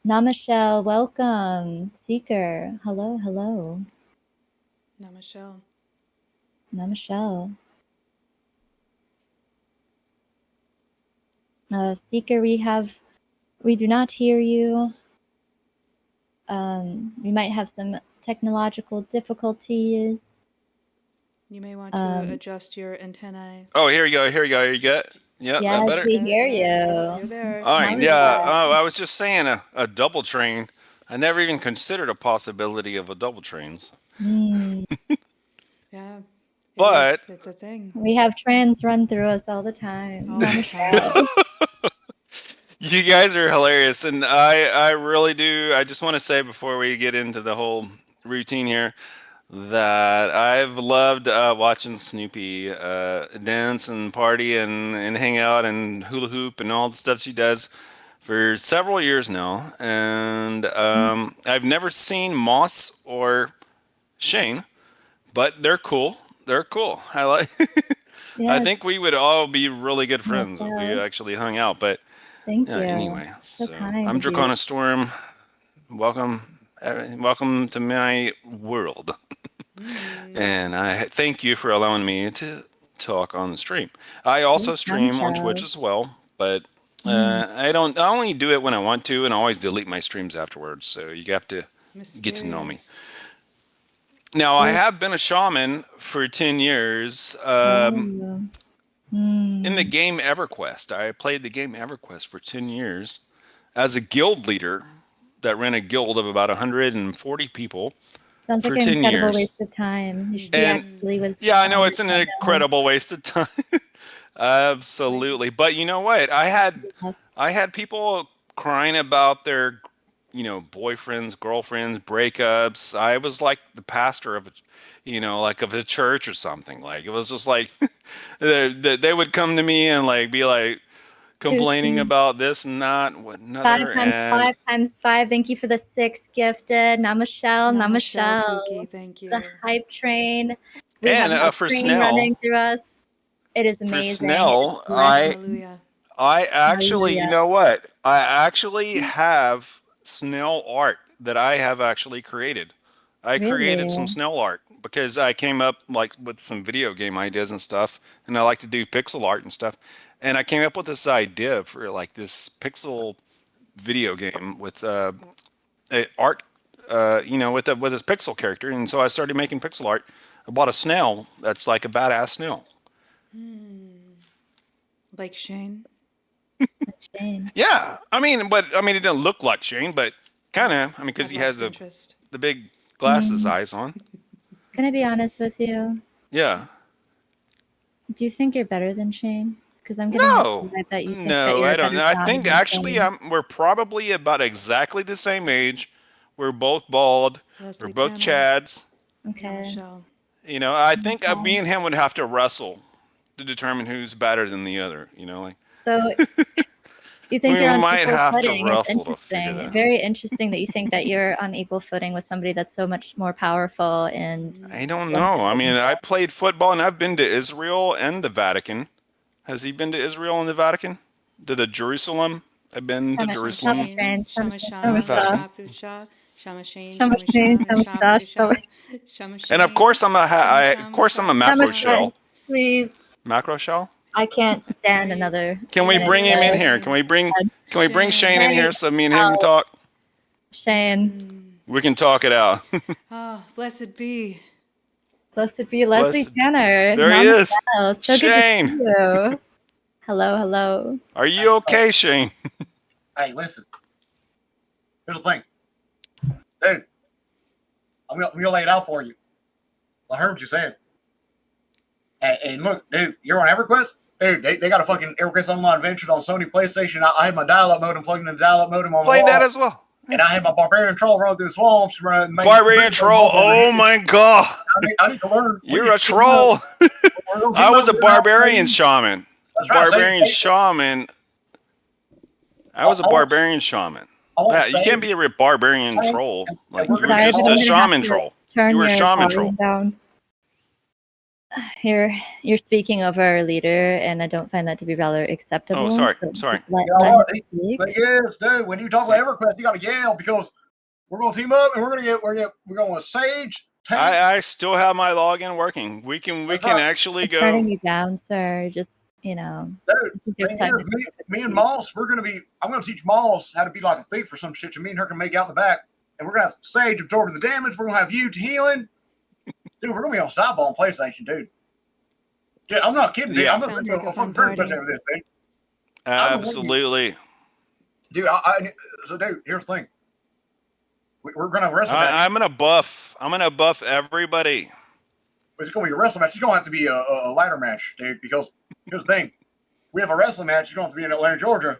Namashell, welcome. Seeker, hello, hello. Namashell. Namashell. Seeker, we do not hear you. We might have some technological difficulties. You may want to adjust your antennae. Oh, here you go. Here you go. Here you go. Yep, that Yes, better. we hear Yeah, you. you're there. All right. Now we Yeah. got Oh, I was just saying a double train. I never even considered a possibility of a double trains. Yeah, it But is. It's a thing. we have trains run through us all the time. All the Namashell. time. you guys are hilarious, and I really do. I just want to say before we get into the whole routine here that I've loved watching Snoopy dance and party and hang out and hula hoop and all the stuff she does for several years now, and I've never seen Moss or Shane, but they're cool. They're cool. I like. I Yes, think we would all be really good friends if we Namashell. actually hung out. But Thank yeah, you. anyway, So so kind I'm of you. Dracona Storm. Welcome, welcome to my world, and I thank you for allowing me to talk on the stream. I also stream on Twitch Namashell. as well, but I don't. I only do it when I want to, and I always delete my streams afterwards. So you have to get to know me. Mysterious. Now I So, have been a shaman for 10 years. oh. In the game EverQuest, I played the game EverQuest for 10 years as a guild leader that ran a guild of about 140 people Sounds like for an 10 incredible years. waste of time. You should be And actually with yeah, I know your it's an channel. incredible waste of time. Absolutely. But you know what? Must. I had people crying about their boyfriends, girlfriends, breakups. I was like the pastor of a like of a church or something. Like it was just like they would come to me and like be like complaining Tuesday. about this and that and what Five another. times And five times five. Thank you for the 6 gifted. Namashell, Namashell Namashell. Pookie, thank The you. hype train. We have a for train Snell, running through us. It is for amazing. It is Snell, blessed. Hallelujah. I actually, you Hallelujah. know what? I actually have Snell art that I have actually created. I created some Really? Snell art because I came up like with some video game ideas and stuff, and I like to do pixel art and stuff. And I came up with this idea for like this pixel video game with art, with this pixel character. And so I started making pixel art. I bought a snail that's like a badass snail. Like Shane. Shane. Yeah, it doesn't look like Shane, but kind of. I mean, because I've he has lost interest. the big glasses Mm. eyes on. Can I be honest with you? Yeah. Do you think you're better than Shane? Because I'm getting the No, vibe that you think that no, you're I a don't better know. I shaman think than actually Shane. we're probably about exactly the same age. We're both bald. We're Leslie both Tamil. Chads. Okay. Namashell. I think me Okay. and him would have to wrestle to determine who's better than the other. Like So you think we you're on might equal have to footing. It's wrestle to figure interesting. that. Very interesting that you think that you're on equal footing with somebody that's so much more powerful and I don't know. I wonderful than mean, I you. played football and I've been to Israel and the Vatican. Has he been to Israel and the Vatican? To the Jerusalem? I've been to Shama Jerusalem Shane. Shamashain, Shama and the Shah. Vatican. Shapusha. Shama Shane. Shama Shamashain, Shan. Shamashash, Shapusha. Shama And of Shane. course I'm a Shama of Sham. course I'm a Shapusha. macro Shamashain, shell. please. Macro shell? I can't stand Are you- another Can are we you bring him in minute. here? listening? Can we bring Shane in Shane. here so me and him can talk? Shane, We can talk it out. Oh, blessed be. blessed be Leslie Bless. Tanner. There he is. Namashell. So good to see Shane, you. Hello, hello. are Hey, you okay, Shane? hey, listen. Here's the thing, dude. I'm gonna lay it out for you. I heard what you said. And look, dude, you're on EverQuest? Dude, they got a fucking EverQuest Online Adventure on Sony PlayStation. I had my dial-up modem plugged into the dial-up modem on the Played wall. that as well. And I had my barbarian troll run through the swamps. Barbarian troll. Oh my god. I need to learn. You're a troll. I was a barbarian shaman. That's right, Barbarian shaman. I was a barbarian shaman. You can't be a barbarian troll. Like, I'm you were sorry, just but a I'm gonna have shaman to troll. turn You were a your shaman volume troll. down. You're speaking over our leader, and I don't find that to be rather acceptable. Oh, sorry. So Sorry. just let Yeah, him look, speak. thing is, dude, when you talk about EverQuest, you gotta yell because we're gonna team up and we're going with Sage, Tank. I still have my login working. We can actually I'm go. turning you down, sir. Just, you know. Dude, There's thing time is, to me and Moss, I'm gonna teach Moss how to be like a thief or some shit. So me and her can make out in the back, and we're gonna have Sage absorb the damage. We're gonna have you to healing. Dude, we're gonna be on Sideball on PlayStation, dude. Dude, I'm not kidding, dude. Yeah. I'm gonna Sounds do like a a fun fucking party. over this, dude. Absolutely. Dude, so dude, here's the thing. We're gonna wrestle match. I'm gonna buff everybody. It's gonna be a wrestling match. It's gonna have to be a ladder match, dude. Because here's the thing: we have a wrestling match. It's gonna have to be in Atlanta, Georgia.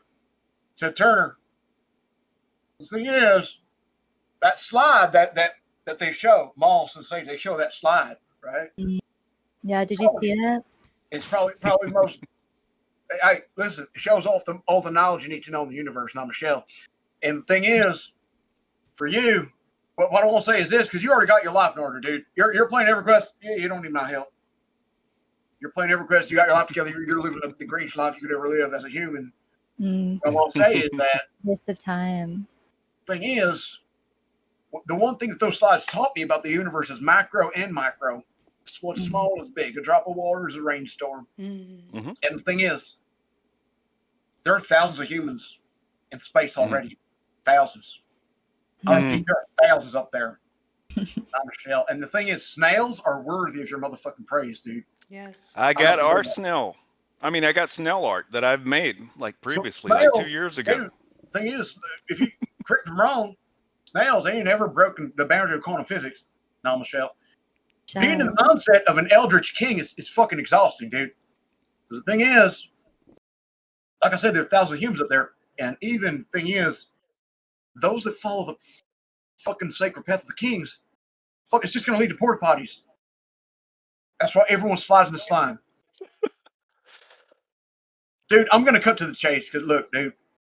Ted Turner. The thing is, that slide that they show, Moss and Sage, they show that slide, right? Yeah, did you see that? It's probably the most. Hey, listen, it shows off all the knowledge you need to know in the universe, Namashell. And the thing is, for you, what I want to say is this, because you already got your life in order, dude. You're playing EverQuest. Yeah, you don't need my help. You're playing EverQuest. You got your life together. You're living the greatest life you could ever live as a human. What I want to say is that Waste of time. thing is, the one thing that those slides taught me about the universe is macro and micro. What's small is big. A drop of water is a rainstorm. Mm-hmm. And the thing is, there are thousands of humans in space already. Thousands. I repeat, there are thousands up there. Namashell. And the thing is, snails are worthy of your motherfucking praise, dude. Yes. I got our snail. I mean, I got snail art that I've made like previously, like 2 years ago. Dude, the thing is, if you correct me wrong, snails ain't ever broken the boundary of quantum physics. Namashell. Being in the mindset of an eldritch king is fucking exhausting, dude. Because the thing is, like I said, there are thousands of humans up there, and even thing is, those that follow the fucking sacred path of the kings, fuck, it's just gonna lead to porta potties. That's why everyone slides in the slime. Dude, I'm gonna cut to the chase because look, dude,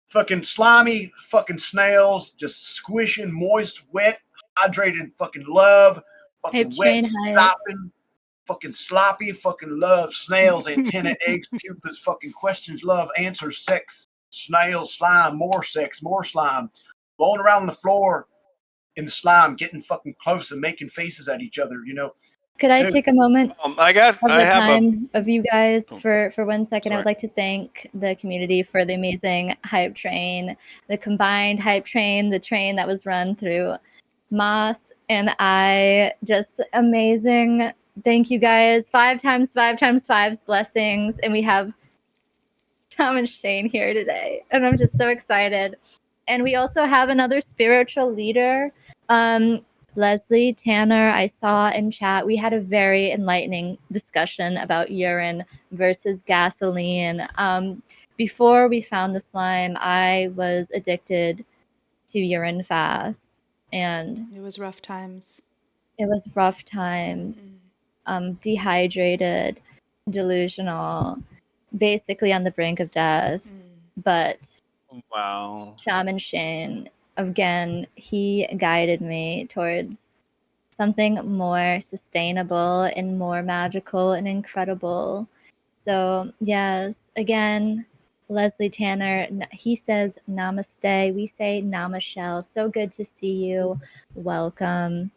fucking slimy, fucking snails, just squishing, moist, wet, hydrated, fucking love, fucking wet, stopping, fucking sloppy, fucking love, snails, antenna, eggs, pupas, fucking questions, love, answers, sex, snails, slime, more sex, more slime, rolling around on the floor in the slime, getting fucking close and making faces at each other, you know. Could I take a moment of you guys for 1 second? Sorry. I would like to thank the community for the amazing hype train, the combined hype train, the train that was run through Moss and I. Just amazing. Thank you guys. 5 times 5 times 5's blessings. And we have Shaman Shane here today. And I'm just so excited. And we also have another spiritual leader. Leslie Tanner, I saw in chat, we had a very enlightening discussion about urine versus gasoline. Before we found the slime, I was addicted to urine fasts, and it was rough times. It was rough times. Dehydrated, delusional, basically on the brink of death. But wow, Shaman Shane, again, he guided me towards something more sustainable and more magical and incredible. So, yes, again, Leslie Tanner, he says namaste. We say Namashell. So good to see you. Welcome.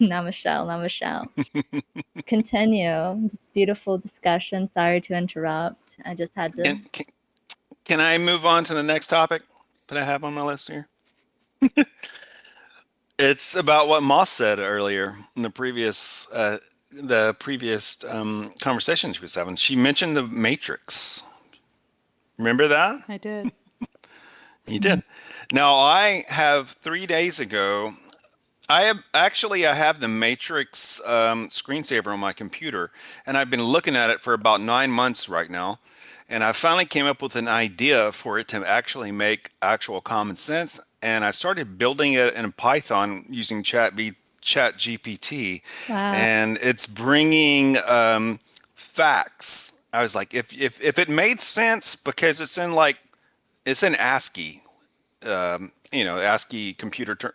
Namashell, Namashell. Continue this beautiful discussion. Sorry to interrupt. I just had to. Can I move on to the next topic that I have on my list here? It's about what Moss said earlier in the previous conversation she was having. She mentioned the Matrix. Remember that? I did. You did. Now I have 3 days ago. I have the Matrix screensaver on my computer, and I've been looking at it for about 9 months right now. And I finally came up with an idea for it to actually make actual common sense. And I started building it in Python using Chat GPT, Wow. and it's bringing facts. I was like, if it made sense because it's in ASCII, ASCII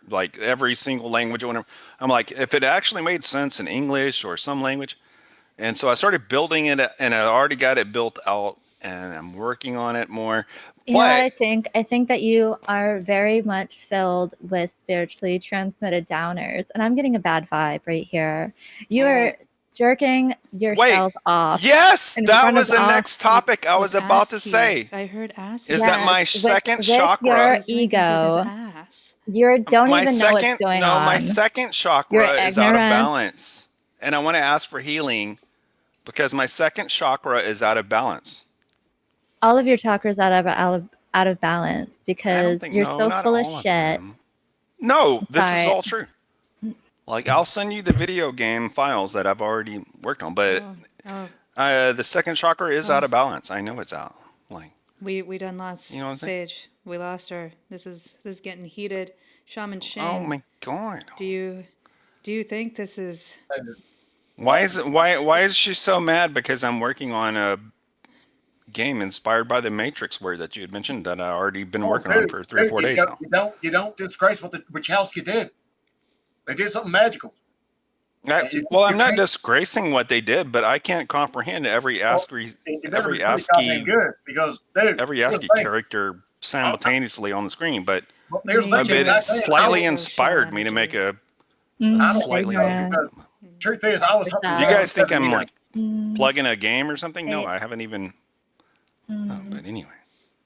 like every single language or whatever. I'm like, if it actually made sense in English or some language. And so I started building it, and I already got it built out, and I'm working on it more. You know what But I think? I think that you are very much filled with spiritually transmitted downers, and I'm getting a bad vibe right here. You are jerking wait, yourself off yes, in that front of was the all. next topic I was It's about to ASCII. say. I heard ASCII. Is that Yes, my second with chakra? your He's drinking through his ego. ass. You don't My even know what's second, going no, my on. second You're chakra is out of ignorant. balance, and I want to ask for healing because my second chakra is out of balance. All of your chakras out of balance I don't because think, you're no, so not full of all of shit. them. No, this is Sorry. all true. Like, I'll send you the video game files that I've already worked on, but the second chakra is out of balance. I know it's out. Like, we done lost you know what I'm saying? Sage. We lost her. This is getting heated. Shaman Oh Shane, my god! do you think this is? Why is she so mad because I'm working on a game inspired by the Matrix word that you had mentioned that I already been Oh, working on for 3 or 4 days now? you don't disgrace what the Wachowski did. They did something magical. Well, I'm not disgracing what they did, but I can't comprehend every ASCII It better be pretty goddamn good because, dude, every ASCII character simultaneously on the screen. But Major it slightly ego inspired shell me to energy. make a I don't slightly. think so because truth is, I was hoping Do you guys think I'm years. like plugging a game or something? No, I haven't even. Oh, but anyway.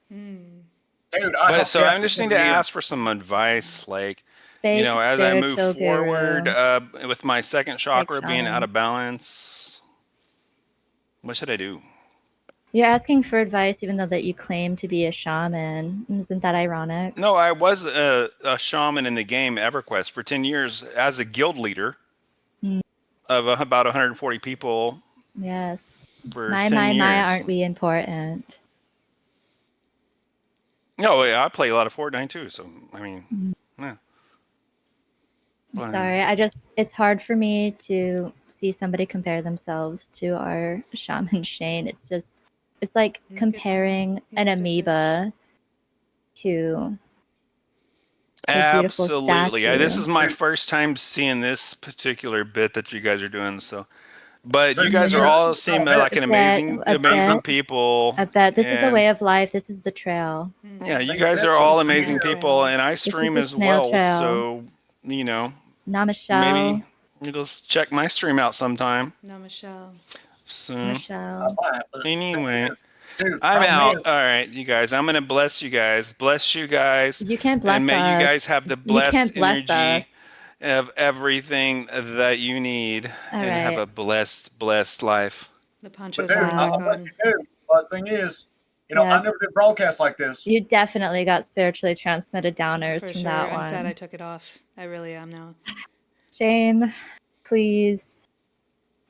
Dude, But so I just need to ask for some advice, like, Fake as I move spiritual forward guru. with my second Like chakra being shaman. out of balance, what should I do? You're asking for advice even though that you claim to be a shaman. Isn't that ironic? No, I was a shaman in the game EverQuest for 10 years as a guild leader of about 140 people. Yes. For My, 10 years. aren't we important? No, I play a lot of Fortnite too. So, I mean, yeah. I'm sorry. It's hard for me to see somebody compare themselves to our Shaman Shane. It's like comparing an amoeba to a beautiful Absolutely. statue. This is my first time seeing this particular bit that you guys are doing. So, but you guys are all seem like an amazing people. I bet this is a way of life. This is the trail. Yeah, you guys are all amazing people, and I This is stream the as snail well. trail. So, Namashell. maybe you go check my stream out sometime. Namashell. Soon. Namashell. Anyway, Dude, I'm out. All right, you guys. I'm gonna bless you guys. Bless you guys. You can't bless us. And may you guys have the You can't blessed bless energy us. of everything that you need, and have a blessed life. The poncho's But dude, going back I'll let on. you do. But the thing is, I never did broadcasts like this. You definitely got spiritually transmitted downers For from sure. that one. I'm sad I took it off. I really am now. Shane, please.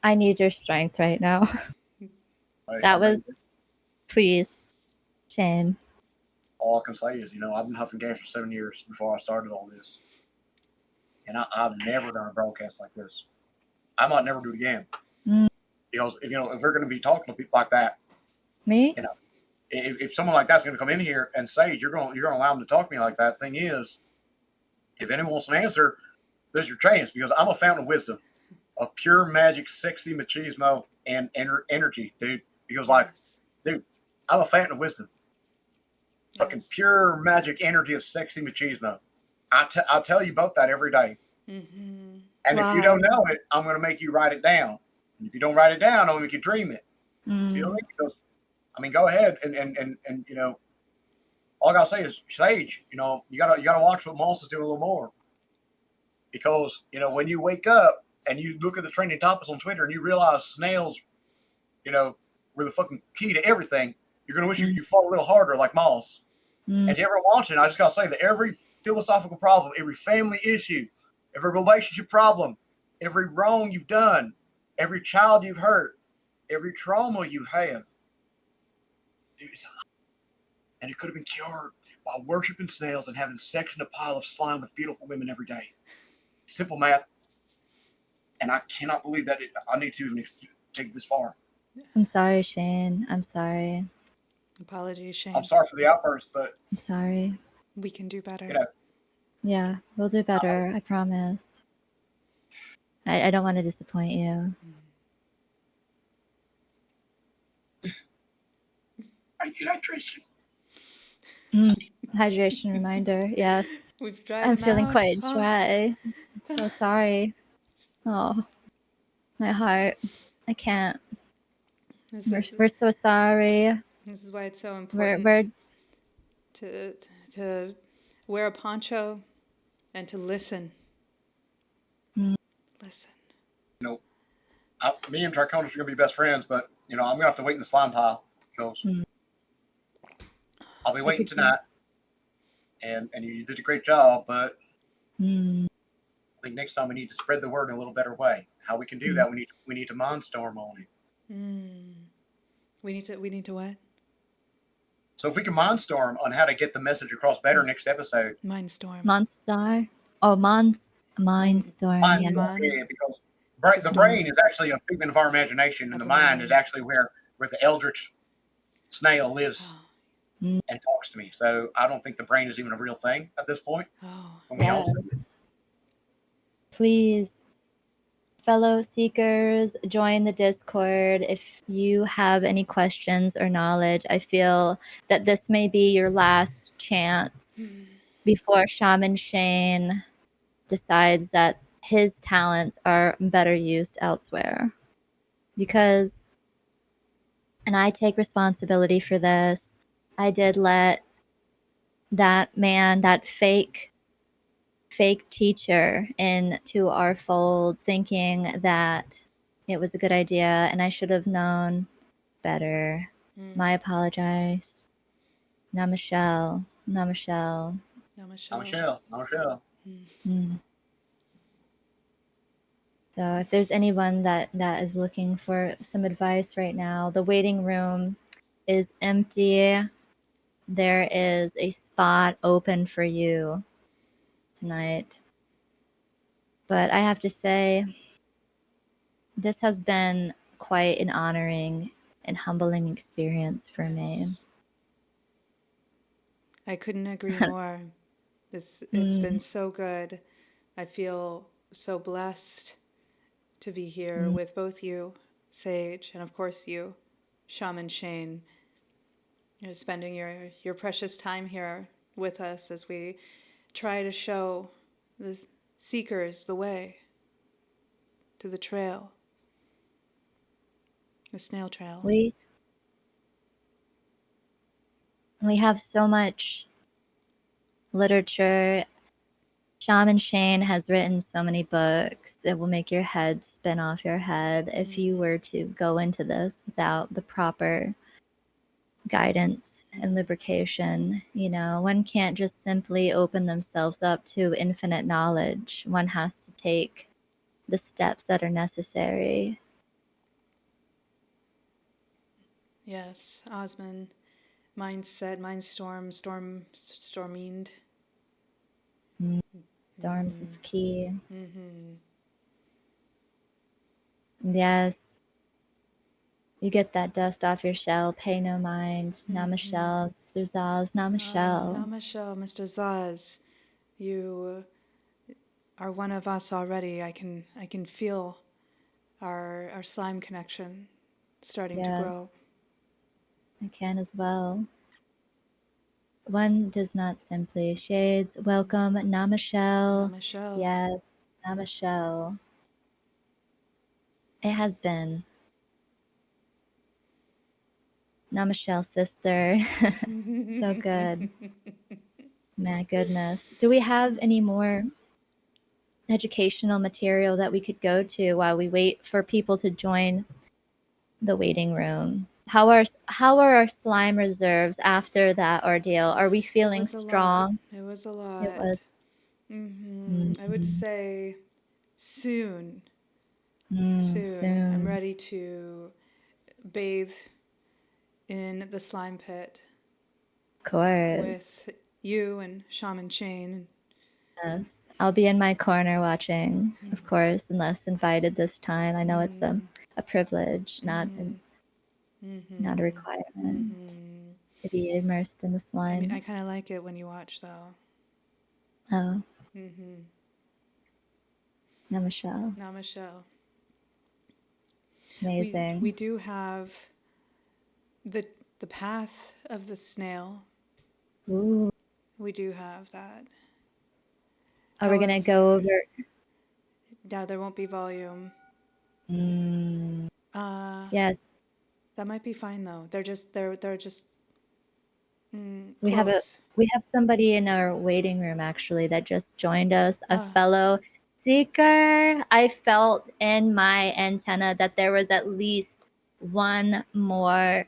I need your strength right now. That was, please, Shane. All I can say is, I've been huffing gas for 7 years before I started all this. And I've never done a broadcast like this. I might never do it again. Because, if we're going to be talking to people like that. Me? If someone like that's going to come in here and say, you're going to allow them to talk to me like that, thing is, if anyone wants an answer, there's your chance. Because I'm a fountain of wisdom. Of pure magic, sexy machismo, and energy, dude. Because, dude, I'm a fountain of wisdom. Fucking pure magic energy of sexy machismo. I tell you both that every day. And if you don't know it, I'm going to make you write it down. And if you don't write it down, I'll make you dream it. Feel me? Because, I mean, go ahead and you know, all I gotta say is, Sage, you know, you gotta watch what Moss is doing a little more. Because, you know, when you wake up and you look at the trending topics on Twitter and you realize snails, you know, were the fucking key to everything, you're gonna wish you fought a little harder like Moss. And to everyone watching, I just gotta say that every philosophical problem, every family issue, every relationship problem, every wrong you've done, every child you've hurt, every trauma you have, and it could have been cured by worshiping snails and having sex in a pile of slime with beautiful women every day. Simple math. And I cannot believe that I need to even take it this far. I'm sorry, Shane. I'm sorry. Apologies, Shane. I'm sorry for the outburst, but I'm sorry. We can do better. You know, yeah, we'll do better. I promise. I don't want to disappoint you. I need hydration. Hydration reminder. Yes. We've dried I'm him feeling out. quite dry. I'm so sorry. Oh, my heart. I can't. We're so sorry. This is why it's so important to wear a poncho and to listen. Listen. You know, me and Draconis are going to be best friends, but, you know, I'm going to have to wait in the slime pile because I'll be waiting tonight. And you did a great job, but I think next time we need to spread the word in a little better way. How we can do that, we need to mindstorm on it. We need to what? So if we can mindstorm on how to get the message across better next episode. Mindstorm. Monster. Oh, Mindstorm. Yeah, because the brain is actually a figment of our imagination, and the mind is actually where the eldritch snail lives and talks to me. So I don't think the brain is even a real thing at this point. Yes. Please, fellow seekers, join the Discord. If you have any questions or knowledge, I feel that this may be your last chance before Shaman Shane decides that his talents are better used elsewhere. Because, and I take responsibility for this, I did let that man, that fake teacher into our fold, thinking that it was a good idea and I should have known better. My apologize. Namashell. So if there's anyone that is looking for some advice right now, the waiting room is empty. There is a spot open for you tonight. But I have to say, this has been quite an honoring and humbling experience for me. I couldn't agree more. It's been so good. I feel so blessed to be here with both you, Sage, and of course you, Shaman Shane. You're spending your precious time here with us as we try to show the seekers the way to the trail, the snail trail. We have so much literature. Shaman Shane has written so many books. It will make your head spin off your head if you were to go into this without the proper guidance and lubrication. You know, one can't just simply open themselves up to infinite knowledge. One has to take the steps that are necessary. Yes, Osman. Mindset, Mindstorm, Stormind. Storms is key. Yes. You get that dust off your shell. Pay no mind. Namashell. Mr. Zaz. Namashell. Namashell, Mr. Zaz. You are one of us already. I can feel our slime connection starting to grow. I can as well. One does not simply. Shades, welcome. Namashell. Namashell. Yes. Namashell. It has been. Namashell, sister. So good. My goodness. Do we have any more educational material that we could go to while we wait for people to join the waiting room? How are our slime reserves after that ordeal? Are we It feeling was a lot. strong? It was a It lot. was I would mm, say soon. Soon. I'm soon. ready to bathe in the slime pit Of course. with you and Shaman Shane. Yes. I'll be in my corner watching, of course, unless invited this time. I know it's a privilege, not a requirement to be immersed in the I mean, I slime. kind of like it when you watch, though. Oh, Mm-hmm. Namashell. Namashell. We Amazing. do have the the path of the snail. Ooh. We do have that. Are we gonna go However, over? yeah, there won't be volume. Mm, Uh, yes, that might be fine though. They're just we have a quotes. we have somebody in our waiting room actually that just joined us, a Ah, fellow seeker. I felt in my antenna that there was at least one more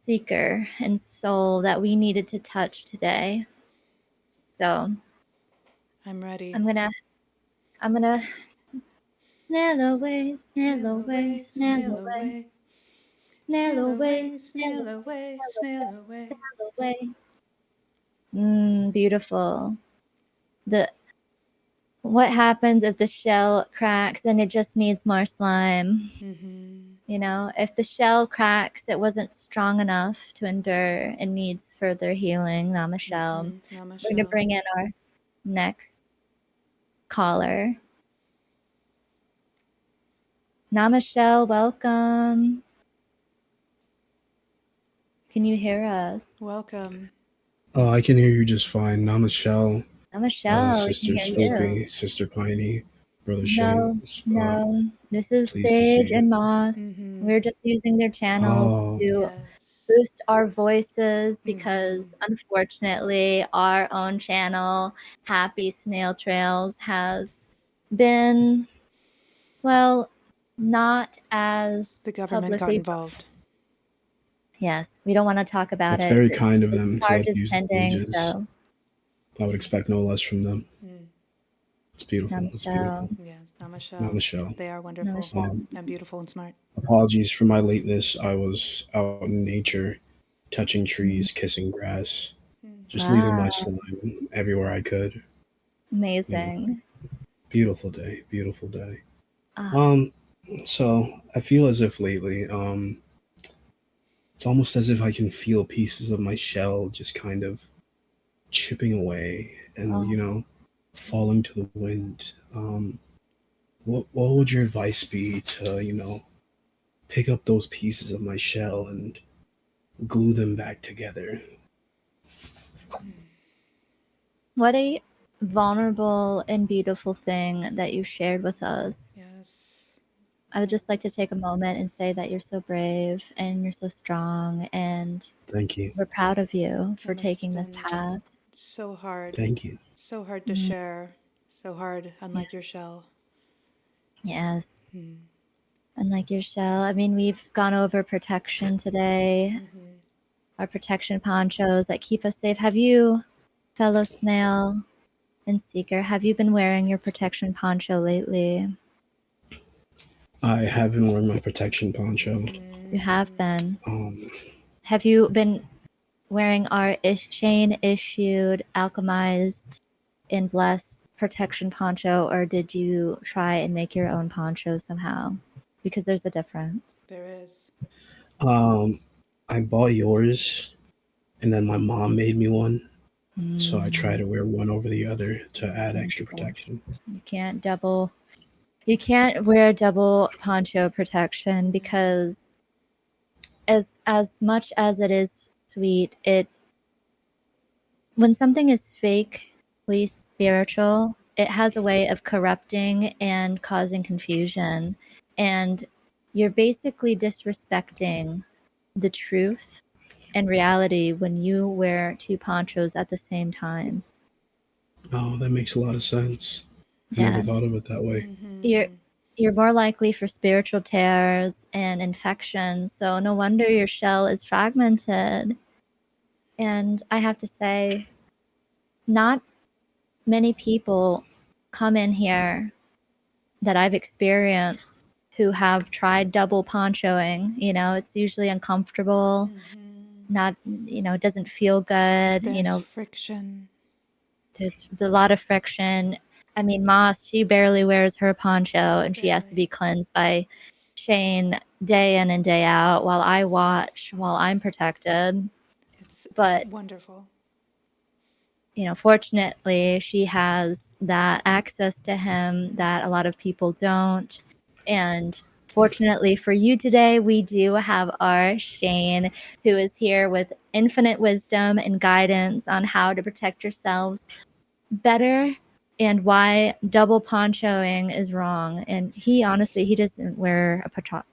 seeker and soul that we needed to touch today. So I'm ready. I'm gonna snail away, snail Snail away, away, snail snail away, away, snail snail away, away, snail snail away, away, snail snail away, away. snail away. Beautiful. The what happens if the shell cracks and it just needs more slime? Mm-hmm. You know, if the shell cracks, it wasn't strong enough to endure and needs further healing. Namashell. We're gonna Namashell. bring in our next caller. Namashell, welcome. Can you hear us? Welcome. I can hear you just fine. Namashell, Namashell, we can Sister hear Namashell. you. Spoopy, Sister Piney, Brother Shane. No, no. This is Pleased to see Sage you. and Moss. Mm-hmm. We're just using their channels Oh, to Yes. boost our voices Mm-hmm. because unfortunately our own channel, Happy Snail Trails, has been, well, not as The government got publicly. involved. Yes, we don't want to talk about that's it. very kind of The them to charge let is you use the pending, images. so I would expect no less from them. Mm. It's beautiful. It's Namashell, beautiful. Yes, Namashell. Namashell. They are wonderful Namashell. and beautiful and smart. Apologies for my lateness. I was out in nature, touching Mm. trees, kissing grass, Mm. just leaving my Wow, slime everywhere I could. You know, amazing. beautiful day. Beautiful day. Ah, Um, so I feel as if lately, it's almost as if I can feel pieces of my shell just kind of chipping away and, oh. falling to the wind. What would your advice be to, pick up those pieces of my shell and glue them back together? What a vulnerable and beautiful thing that you shared with us. Yes. I would just like to take a moment and say that you're so brave and you're so strong, and Thank you. we're proud of you It for must have taking this been path. so hard. Thank you. So hard to Mm, share. So hard, yeah. unlike your shell. Yes. Mm. Unlike your shell. I mean, we've gone over protection today, Mm-hmm. our protection ponchos that keep us safe. Have you, fellow snail and seeker, have you been wearing your protection poncho lately? I have been wearing my protection poncho. You have been. Um, Have you been wearing our Shane issued, alchemized, and blessed protection poncho, or did you try and make your own poncho somehow? Because there's a difference. There is. um, I bought yours, and then my mom made me one. So I try Mm, to wear one over the other to add extra wonderful. protection. You can't double. You can't wear double poncho protection because as much as it is sweet, it when something is fakely spiritual, it has a way of corrupting and causing confusion. And you're basically disrespecting the truth and reality when you wear two ponchos at the same time. Oh, that makes a lot of sense. I never Yeah. thought of it that way. You're more likely for spiritual tears and infections. So no wonder your shell is fragmented. And I have to say, not many people come in here that I've experienced who have tried double ponchoing. You know, it's usually uncomfortable, not, you know, it doesn't feel good. You There's know, friction. there's a lot of friction. I mean, Moss, she barely wears her poncho and she has to Barely. be cleansed by Shane day in and day out while I watch, while I'm protected. It's But wonderful. you know, fortunately, she has that access to him that a lot of people don't. And fortunately for you today, we do have our Shane, who is here with infinite wisdom and guidance on how to protect yourselves better and why double ponchoing is wrong. And he honestly, he doesn't wear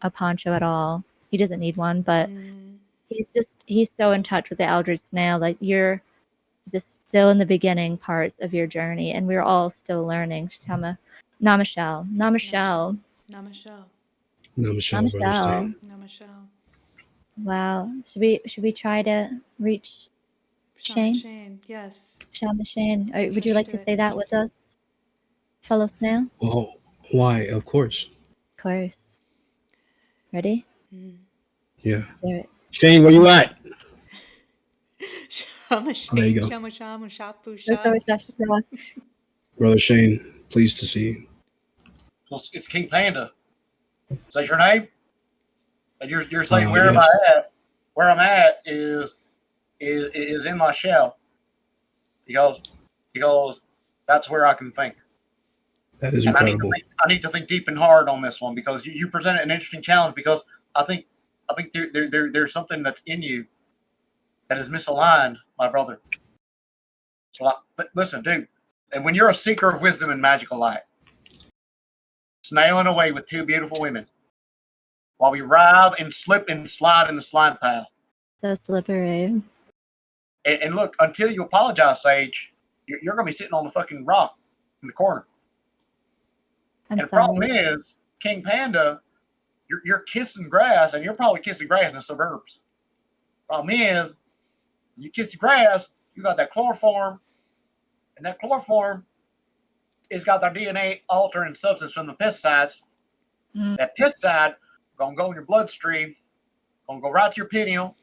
a poncho at all. He doesn't need one, but he's so in touch with the Eldritch Snail. Like, you're just still in the beginning parts of your journey, and we're all still learning. Namashell. Namashell. Namashell. Namashell, Brother Namashell. Stain. Namashell. Wow. Should we try to reach Shaman Shane? Shane. Yes. Shaman Shane. Would you Let's like do to it. say that with us, fellow snail? Oh, why? Of course. Of course. Ready? Yeah. Do it. Shane, where you at? Shama There you Shane. go. Shama Shamu Shapu There's Sha. always that. Brother Shane, pleased to see you. Well, it's King Panda. Is that your name? And you're saying where am I Yes, at? Where I'm at is in my shell. He goes, that's where I can think. that is And incredible. I need to think deep and hard on this one because you presented an interesting challenge because I think there's something that's in you that is misaligned, my brother. So listen, dude. And when you're a seeker of wisdom and magical light, snailing away with two beautiful women, while we writhe and slip and slide in the slime path. So slippery. And look, until you apologize, Sage, you're going to be sitting on the fucking rock in the corner. I'm And the sorry. problem is, King Panda, you're kissing grass, and you're probably kissing grass in the suburbs. Problem is, you kiss the grass, you got that chloroform, and that chloroform has got their DNA altering substance from the pesticides. That pesticide gonna go in your bloodstream, gonna go right to your pineal,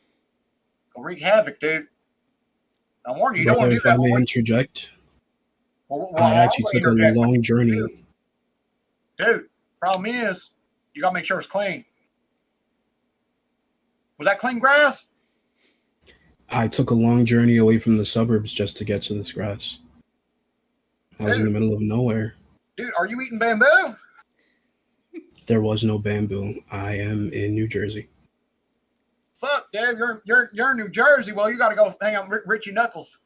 gonna wreak havoc, dude. I'm warning you, you don't Brother, want to do if I that. may interject, Well, I I'm actually going to took a interject. long journey. Dude, problem is, you got to make sure it's clean. Was that clean grass? I took a long journey away from the suburbs just to get to this grass. I was in the middle of nowhere. Dude, are you eating bamboo? There was no bamboo. I am in New Jersey. Fuck, dude, you're in New Jersey. Well, you got to go hang out with Richie Knuckles.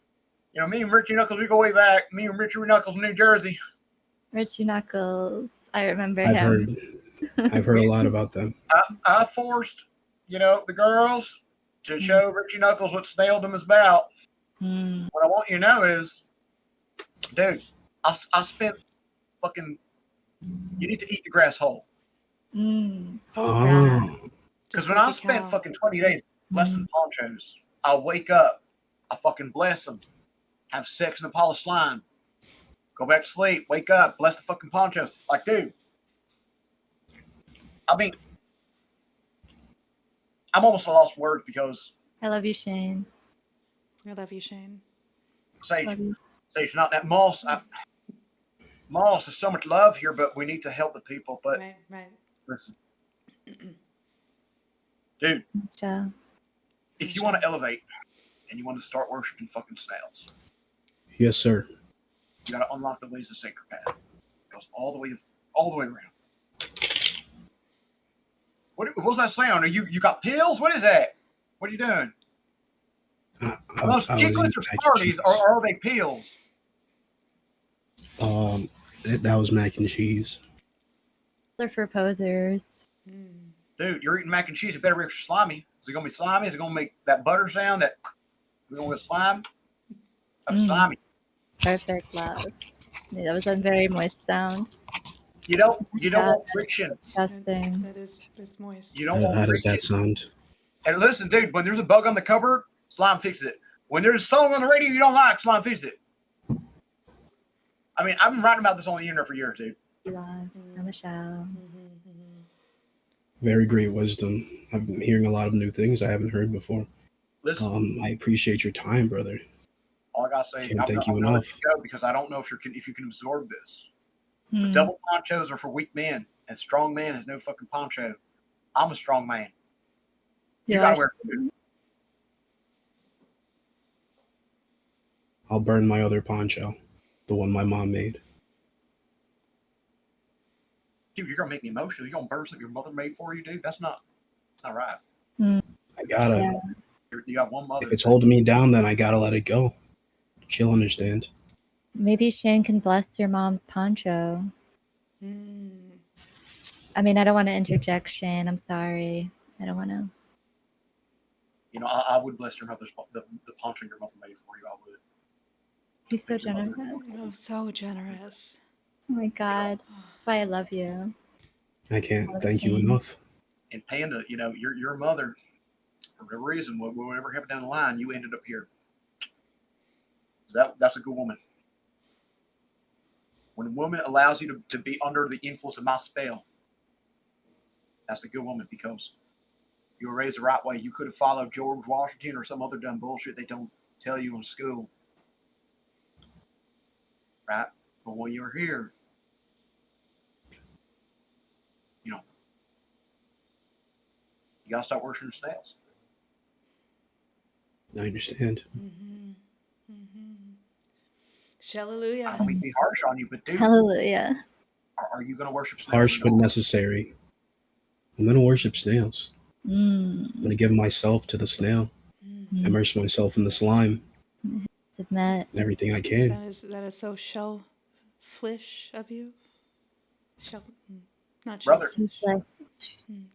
You know, me and Richie Knuckles, we go way back. Me and Richie Knuckles, New Jersey. Richie Knuckles. I remember I've him. heard a lot about them. I forced, the girls to show Richie Knuckles what snailedom is about. What I want you to know is, dude, I spent fucking. You need to eat the grass whole. Because when I spent fucking 20 days blessing ponchos, I wake up, I fucking bless them, have sex in a pile of slime, go back to sleep, wake up, bless the fucking ponchos. Like, dude, I mean, I'm almost lost for words because I love you, Shane. I love you, Shane. Sage, not that Moss. Moss, there's so much love here, but we need to help the people. But right. Listen, dude, if you want to elevate and you want to start worshiping fucking snails, yes, sir. you got to unlock the ways of sacred path. It goes all the way around. What was that sound? Are you got pills? What is that? What are you doing? Are those chiclets or Smarties, or are they pills? That was mac and cheese. They're for posers. Dude, you're eating mac and cheese. It better be extra slimy. Is it gonna be slimy? Is it gonna make that butter sound? That we're gonna get slime? That's slimy. Perfect, love. Yeah, that was a very moist sound. You don't God, want friction. disgusting. It's moist. You don't want How does friction. that sound? And listen, dude, when there's a bug on the cupboard, slime fixes it. When there's a song on the radio you don't like, slime fixes it. I mean, I've been writing about this on the internet for years, dude. Namashell. Very great wisdom. I've been hearing a lot of new things I haven't heard before. Listen, I appreciate your time, brother. all I gotta say is Can't thank you I'm gonna let enough. you go because I don't know if you can absorb this. Hmm. But double ponchos are for weak men, and strong man has no fucking poncho. I'm a strong man. You You gotta are- wear it, dude. I'll burn my other poncho, the one my mom made. Dude, you're gonna make me emotional. You're gonna burn something your mother made for you, dude. That's not right. I gotta. Yeah. You got one mother. If it's holding me down, then I gotta let it go. She'll understand. Maybe Shane can bless your mom's poncho. I mean, I don't want to interject, Shane. I'm sorry. I don't want to. You know, I would bless your mother's the poncho your mother made for you. I would. He's so Thank you, mother. generous. Oh, so generous. Oh my God. That's why I love you. I can't thank you enough. And Panda, you know, your mother, for whatever reason, whatever happened down the line, you ended up here. That's a good woman. When a woman allows you to be under the influence of my spell, that's a good woman because you were raised the right way. You could have followed George Washington or some other dumb bullshit they don't tell you in school. Right? But when you're here, you know, you gotta start worshiping snails. I understand. Hallelujah. I don't mean to be harsh on you, but dude, Hallelujah. are you gonna worship snails? Harsh but necessary. I'm gonna worship snails. Mm. I'm gonna give myself to the snail. Immerse myself in the slime. Submit. Everything I can. That is so shellfish of you. Shell, not Brother. Selfless.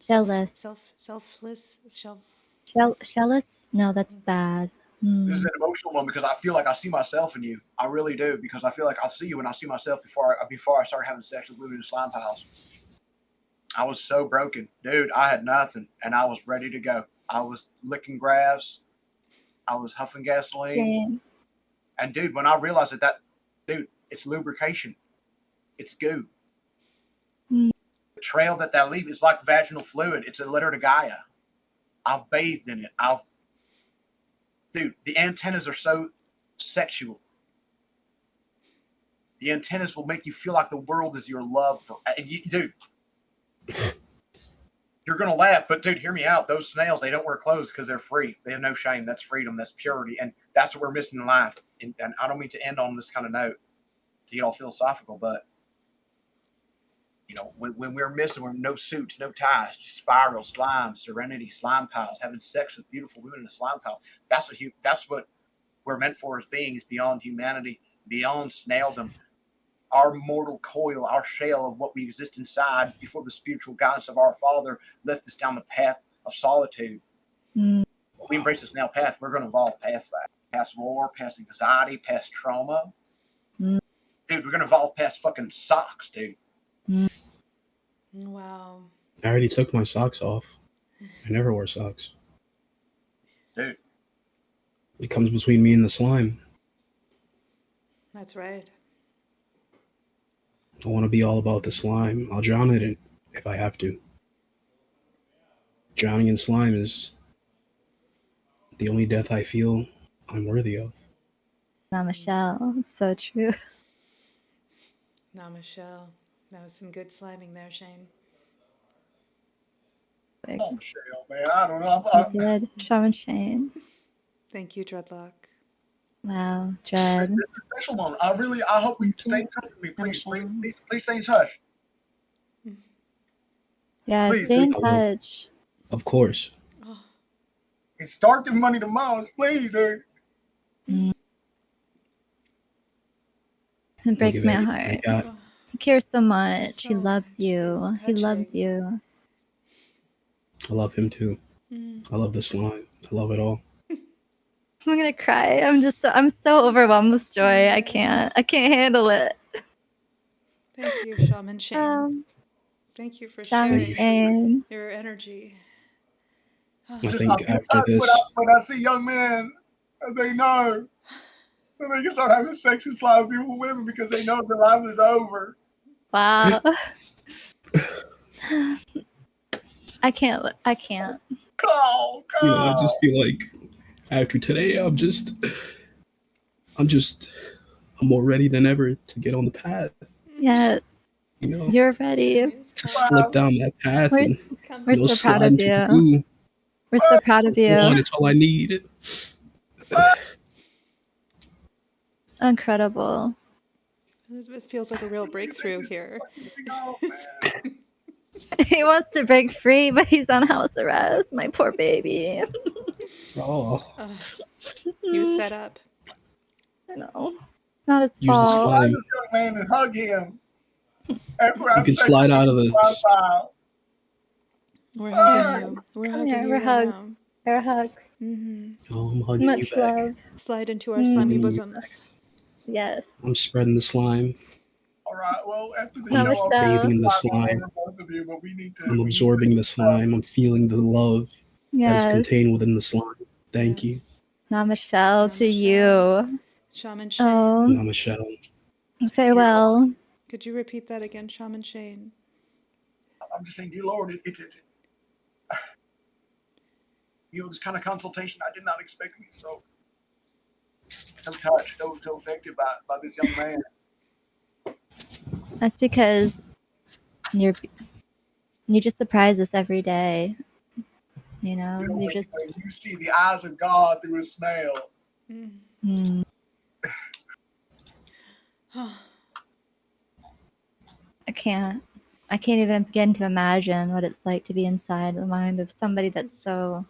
Shellless. Selfless. Shellless? No, that's bad. This is an emotional one because I feel like I see myself in you. I really do because I feel like I see you and I see myself before I started having sex with women in slime piles. I was so broken, dude. I had nothing and I was ready to go. I was licking grass. I was huffing gasoline. Same. And dude, when I realized that, dude, it's lubrication. It's goo. The trail that leave is like vaginal fluid. It's a letter to Gaia. I've bathed in it. Dude, the antennas are so sexual. The antennas will make you feel like the world is your love. Dude, you're going to laugh, but dude, hear me out. Those snails, they don't wear clothes because they're free. They have no shame. That's freedom. That's purity. And that's what we're missing in life. And I don't mean to end on this kind of note to get all philosophical, but you know, when we're missing, we're no suits, no ties, just spiral, slime, serenity, slime piles, having sex with beautiful women in a slime pile. That's what we're meant for as beings beyond humanity, beyond snaildom. Our mortal coil, our shell of what we exist inside before the spiritual guidance of our Father left us down the path of solitude. When we embrace the snail path, we're going to evolve past that, past war, past anxiety, past trauma. Dude, we're going to evolve past fucking socks, dude. Wow. I already took my socks off. I never wore socks. Dude. It comes between me and the slime. That's right. I want to be all about the slime. I'll drown in it if I have to. Drowning in slime is the only death I feel I'm worthy of. Namashell. It's so true. Namashell. That was some good sliming there, Shane. Oh, Shale, man. I don't know. You did. Shaman Shane. Thank you, Dreadlock. Wow. Dread. This is a special moment. I hope we stay in touch with me. Please stay in touch. Yeah, Please, stay in I will. touch. Of course. And start giving money to moms, please, dude. It breaks give my everything I heart. got. Oh, He cares so much. He so loves you. it's He loves touching. you. I love him too. Mm. I love the slime. I love it all. I'm gonna cry. I'm so overwhelmed with joy. I can't handle it. Thank you, Shaman Shane. Thank you for Shaman Thank you. sharing Shane. your energy. I Just a think few after times this, when I see young men, and they know that they can start having sex and slide with beautiful women because they know their life is over. Wow. I can't. Oh you know, I God! just feel like after today, I'm more ready than ever to get on the path. Yes. You know, You're ready. It's to come. slip Wow! down that path We're and Come we're to so the proud slide of path. into the you. goo. We're so proud of One, you. it's all I need. Incredible. It feels like a real breakthrough here. Oh man! He wants to break free, but he's on house arrest. My poor baby. Oh, He was Mm, set up. I know. It's not his use the fault. Find slime. this young man and hug him after You I've can sex slide with out of him the. for a while. We're hugging Here, you. We're come hugging here. you We're right hugs. now. Air hugs. Oh, I'm hugging you Much back. love. Slide into our I'm slimy hugging you bosoms. back. Yes. I'm spreading the slime. All right. Well, after the I'm show, I'll be bathing Namaste. in the all slime. over both of you, but I'm we need to absorbing the slime. I'm feeling the love that is Yes. contained within the slime. Thank you, Yes. Namashell to Namashell. you. Shaman Shane. Oh, Namashell. Dear Lord, farewell. Could you repeat that again, Shaman Shane? I'm just saying, dear Lord, this kind of consultation I did not expect to be so touched, so affected by this young man. That's because you just surprise us every day. You know, you just. When you see the eyes of God through a snail. Mm, I can't. I can't even begin to imagine what it's like to be inside the mind of somebody that's so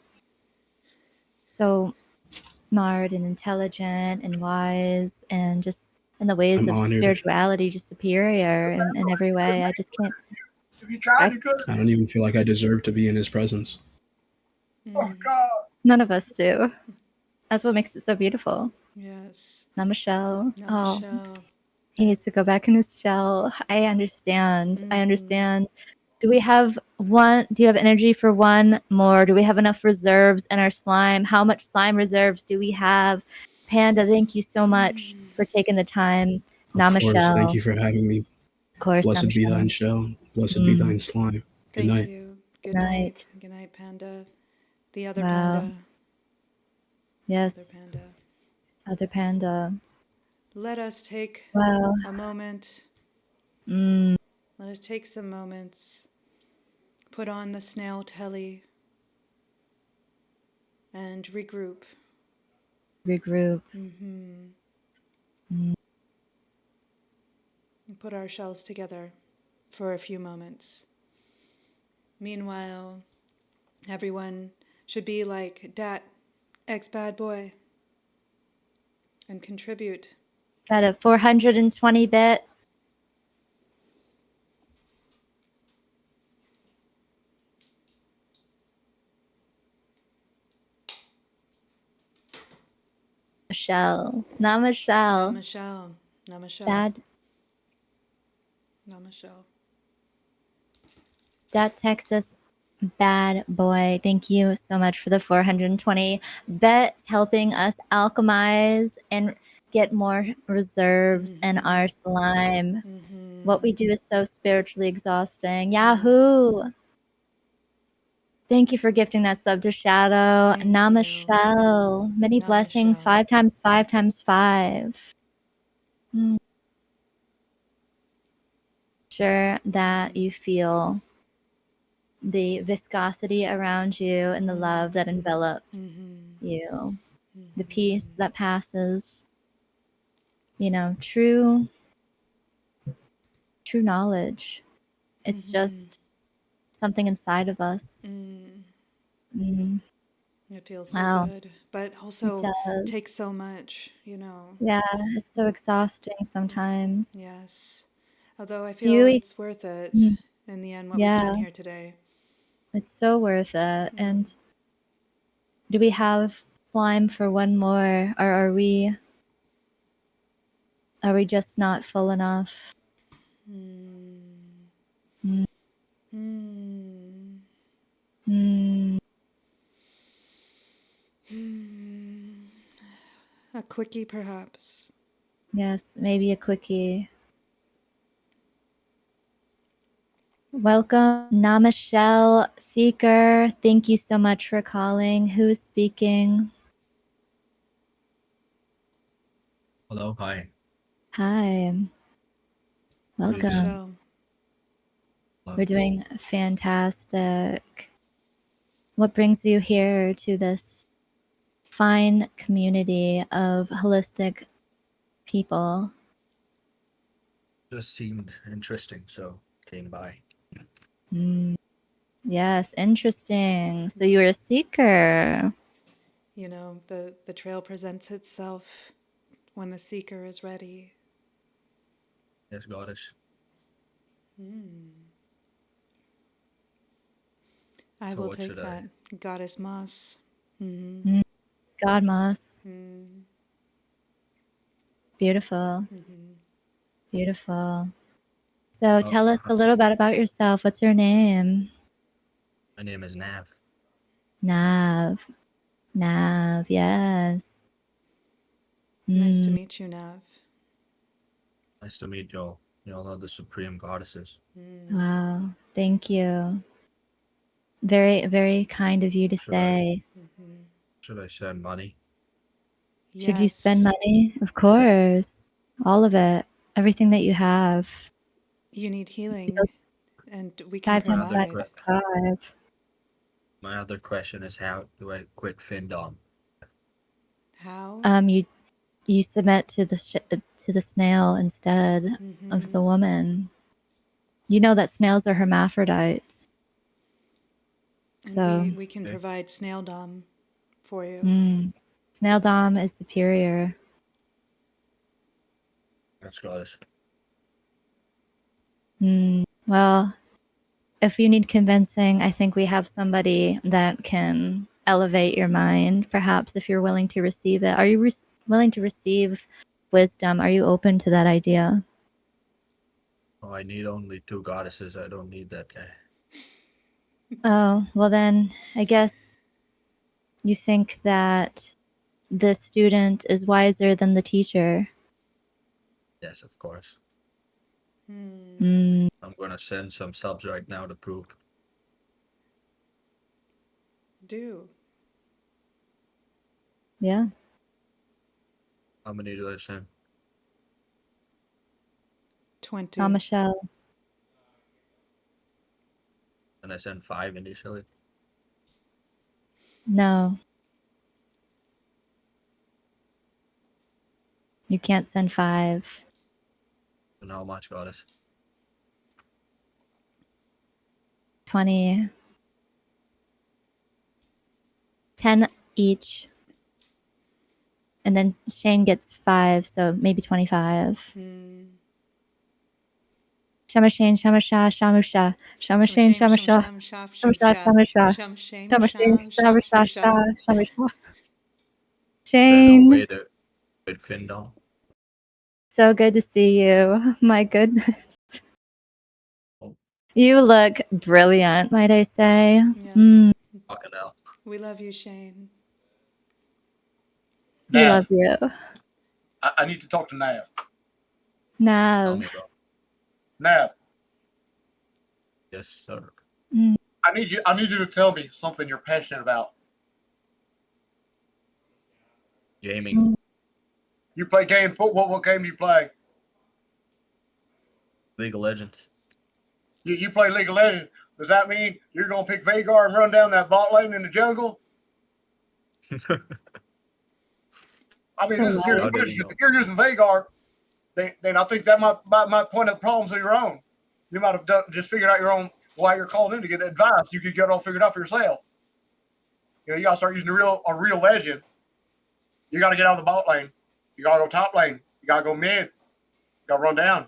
smart and intelligent and wise and just in the ways I'm of honored. spirituality, just superior in every way. I just can't. If you tried, you could. I don't even feel like I deserve to be in his presence. Oh God! None of us do. That's what makes it so beautiful. Yes. Namashell. Oh, Namashell. he needs to go back in his shell. I understand. I understand. Do we have one? Do you have energy for one more? Do we have enough reserves in our slime? How much slime reserves do we have? Panda, thank you so much for taking the time. Of course, thank Namashell. you for having me. Of course, Blessed be thine Namashell. shell. Blessed be thine slime. Good Thank night. you. Good Good night. night. Good night, Panda. The other Wow. panda. The other Yes. panda. Other panda. Let us take Wow. a moment. Mm, Let us take some moments. Put on the snail telly and regroup. regroup. And Mm, put our shells together for a few moments. Meanwhile, everyone should be like Dat, ex bad boy, and contribute. got it. 420 bits. Namashell. Namashell. Namashell. Namashell. Dad. Namashell. That Texas bad boy. Thank you so much for the 420 bets, helping us alchemize and get more reserves in our slime. What we do is so spiritually exhausting. Yahoo! Thank you for gifting that sub to Shadow. Thank you. Namashell. Many blessings. Namashell. 5 times 5 times 5. Sure that you feel the viscosity around you and the love that envelops you, the peace that passes, true knowledge. It's just something inside of us. Mm. It feels so Wow, good, but it also does. takes so much, you know. Yeah, it's so exhausting sometimes. Yes. Although I Do feel you it's worth it mm, in the end, what we've done yeah, here today. it's so worth it. Mm. And do we have slime for one more, or are we just not full enough? Mm. Mm, Mm. mm, Mm. A quickie, perhaps. yes, maybe a quickie. Welcome, Namashell Seeker. Thank you so much for calling. Who's speaking? Hello, hi. Hi, How are you doing? welcome. Namashell. We're Hello. doing fantastic. What brings you here to this fine community of holistic people? Just seemed interesting, so came by. Mm, yes, interesting. So you're a seeker. You know, the trail presents itself when the seeker is ready. Yes, goddess. Mm. I So will what should take I? that. Goddess Moss. Mm-hmm. Mm, God Moss. Mm-hmm. Beautiful. Mm-hmm. Beautiful. So Oh, tell us a little bit about yourself. What's your name? my name is Nav. Nav. Nav, yes. Nice to Mm, meet you, Nav. Nice to meet y'all. Y'all are the supreme goddesses. Mm. wow. Thank you. Very, very kind of you to Should I? say. Mm-hmm. Should I send money? Should you spend Yes, money? Of course. All of it. Everything that you have. you need You know, healing, and we can five My times other five provide. que- times five. My other question is, how do I quit Findom? How? You submit to the snail instead of Mm-hmm. the woman. You know that snails are hermaphrodites. And So we can Okay, provide snail dom for you. mm, snail dom is superior. that's goddess. Well, if you need convincing, I think we have somebody that can elevate your mind, perhaps if you're willing to receive it. Are you willing to receive wisdom? Are you open to that idea? Oh, I need only two goddesses. I don't need that guy. Oh, well, then I guess you think that the student is wiser than the teacher. Yes, of course. Hmm. Mm, I'm gonna send some subs right now to prove. Do. yeah. How many do I send? 20. Namashell. And I send 5 initially. No, you can't send 5. And how much, goddess? 20. 10 each. And then Shane gets 5, so maybe 25. Hmm. Shama Shane, Shama Shah, Shamusha. Shama Sham Shane, shame, Shama sham Shah. sham, shaf Shama sham Shah, sha. Shama Shah. Sham shame, Shama Shane, sham, Shama shaf Shah, sham Shah. sha. Shama Shah. Is there no way Shane, to quit Findom? so good to see you. My goodness. Oh, You look brilliant, might I say. Yes. fucking hell. We love you, Shane. We love Nav, you. I need to talk to Nav. Tell me, Nav. bro. Nav, Yes, sir. Mm. I need you to tell me something you're passionate about. Gaming. Mm. You play game football. What game do you play? League of Legends. You play League of Legends. Does that mean you're going to pick Vagar and run down that bot lane in the jungle? I mean, For this is a serious How life. did he question. Because know? if you're using Vagar, then I think that might point out the problems of your own. You might have just figured out your own why you're calling in to get advice. You could get it all figured out for yourself. You gotta start using a real legend. You gotta get out of the bot lane. You gotta go top lane. You gotta go mid. You gotta run down.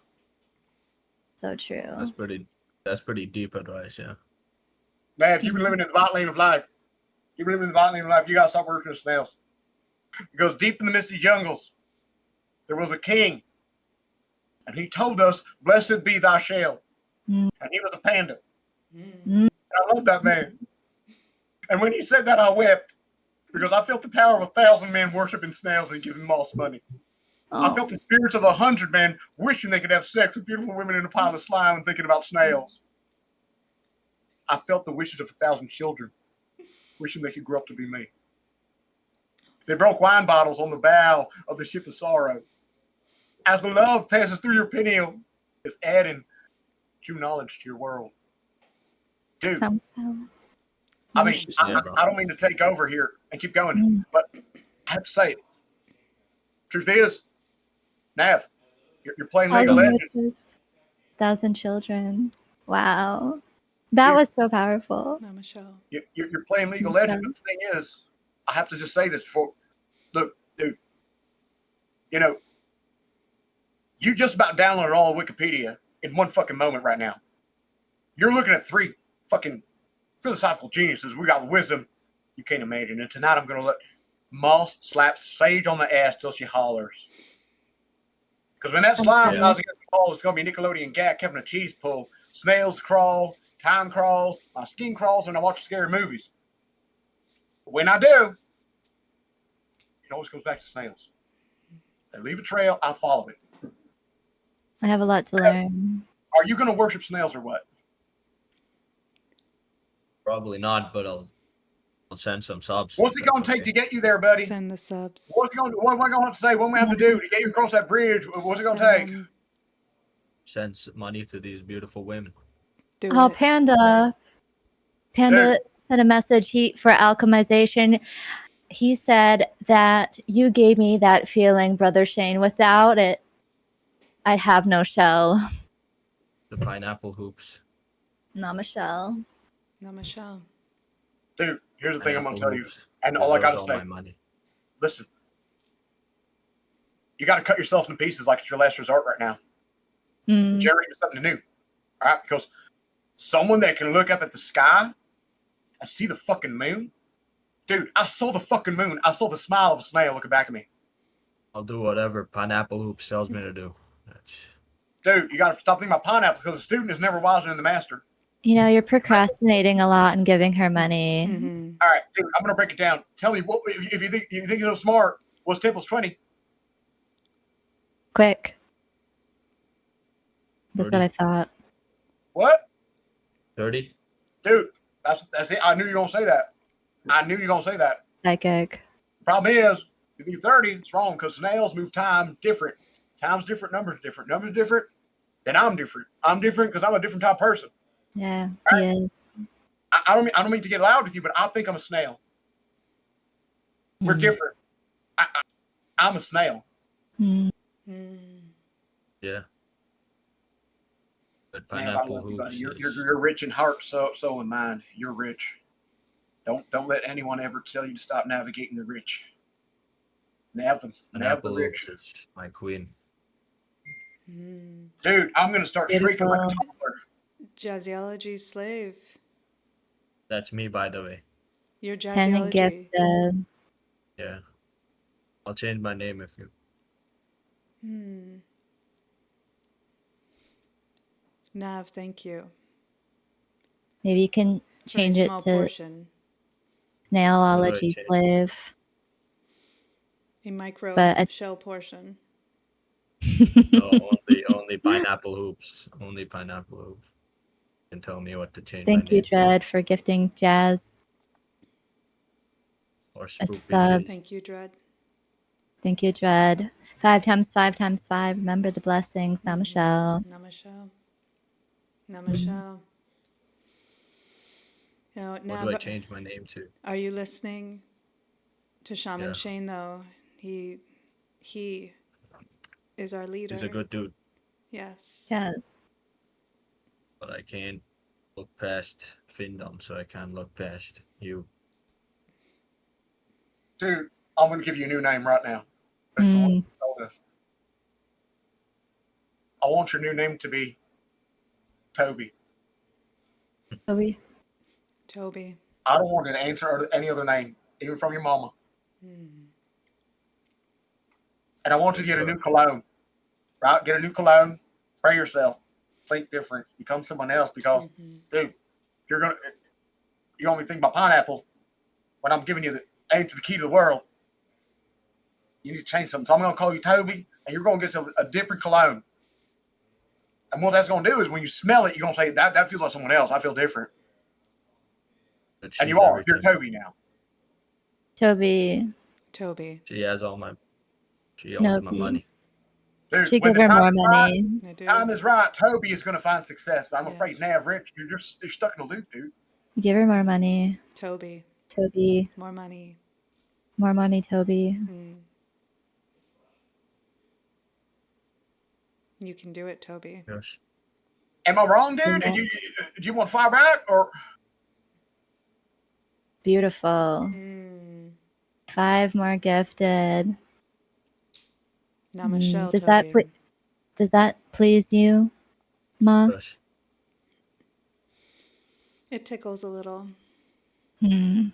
So true. That's pretty deep advice, yeah. Man, if you've been living in the bot lane of life, you've been living in the bot lane of life, you gotta stop working with snails. It goes deep in the misty jungles. There was a king, and he told us, "Blessed be thy shell." Mm. And he was a panda. Mm. I love that man. And when he said that, I wept because I felt the power of 1,000 men worshiping snails and giving moss money. I Oh, felt the spirits of 100 men wishing they could have sex with beautiful women in a pile of slime and thinking about snails. I felt the wishes of 1,000 children wishing they could grow up to be me. They broke wine bottles on the bow of the ship of sorrow. As the love passes through your pineal, it's adding true knowledge to your world. Dude, Namashell. I mean, Yeah, bro. I don't mean to take over here and keep going, Mm. but I have to say it. Truth is, Nav, you're playing League of 1,000 Legends. witches, 1,000 children. Wow. That Dude, was so powerful. Namashell. you're playing League of Legends, but the thing is, I have to just say this before. Look, dude, you know, you just about downloaded all of Wikipedia in one fucking moment right now. You're looking at three fucking philosophical geniuses. We got wisdom. You can't imagine. And tonight I'm going to let Moss slap Sage on the ass till she hollers. Because when that slime Okay. flies against the wall, it's going to be Nickelodeon Gak having a cheese pull. Snails crawl, time crawls, my skin crawls when I watch scary movies. But when I do, it always comes back to snails. They leave a trail, I follow it. I have a lot to learn. Are you going to worship snails or what? Probably not, but I'll send some subs. What's it going to take to get you there, buddy? Send the subs. What am I going to say? What do we have to do to get you across that bridge? What's it going to take? Send money to these beautiful women. Do Oh, it. Panda sent a message for alchemization. He said that you gave me that feeling, Brother Shane. Without it, I'd have no shell. The pineapple hoops. Namashell. Namashell. Dude, here's the thing I'm going to tell you. Hoops. And all I got to Deserves say, my money. listen, you got to cut yourself into pieces like it's your last resort right now. Mm. Generate something new. All right? Because someone that can look up at the sky and see the fucking moon. Dude, I saw the fucking moon. I saw the smile of a snail looking back at me. I'll do whatever pineapple hoops tells me to do. Dude, you got to stop thinking about pineapples because the student is never wiser than the master. You know, you're procrastinating a lot and giving her money. Mm-hmm. All right, dude, I'm going to break it down. Tell me, what if you think you're so smart, what's 10 plus 20? Quick. That's 30. what I thought. What? 30? Dude, that's it. I knew you were going to say that. Psychic. Problem is, if you think 30, it's wrong because snails move time different. Time's different, numbers different. Numbers different, then I'm different. I'm different because I'm a different type of person. Yeah, Right? he is. I don't mean to get loud with you, but I think I'm a snail. We're different. I'm a snail. Mm. Yeah. But Man, I pineapple love you, buddy. hoops You're rich in heart, soul, and mind. You're rich. Don't let anyone ever tell you to stop navigating the rich. Nav them. Nav the pineapple rich. hoops is my queen. Dude, I'm gonna start shrieking like a Beautiful. toddler. Jaziology's slave. That's me, by the way. You're 10 and Jaziology. gifted. Yeah. I'll change my name if you. Nav, thank you. Maybe you can For a change it small to portion. Snailology change? slave. A micro But shell portion. No, only pineapple hoops. Only pineapple hoops. You can tell me what to change thank my you, name to. Dread, for gifting Jazz Or a Spoopy sub. Kitty. Thank you, Dread. Thank you, Dread. 5 times 5 times 5. Remember the blessings, Namashell. Namashell. Namashell. You know, What Nav, do I change my name to? are you listening to Shaman Yeah. Shane though? He is our leader. He's a good dude, Yes. Yes. but I can't look past Findom, so I can't look past you. Dude, I'm going to give you a new name right now. Based on what you told us. I want your new name to be Toby. Toby. Toby. I don't want an answer or any other name, even from your mama. Mm. And I want you Yes, to get a sir. new cologne. Right? Get a new cologne. Spray yourself. Think different. Become someone else. Because, Mm-hmm. dude, you only think about pineapples when I'm giving you the aim to the key to the world. You need to change something. So I'm going to call you Toby, and you're going to get a different cologne. And what that's going to do is when you smell it, you're going to say, that feels like someone else. I feel different. And you She's are. You're everything. Toby now. Toby. Toby. She has all my. She owns my Toby. money. Dude, Should when give the her time more is right, money. I do. time is right, Toby is going to find success. But I'm afraid Yes. Nav Rich, you're stuck in a loop, dude. Give her more money. Toby. Toby. More money. More money, Toby. Mm. You can do it, Toby. Yes. Am I wrong, dude? Yeah. Do you want fire back or? Beautiful. Mm. 5 more gifted. Namashell, Does Toby. that please you, Moss? Yes. It tickles a little. Might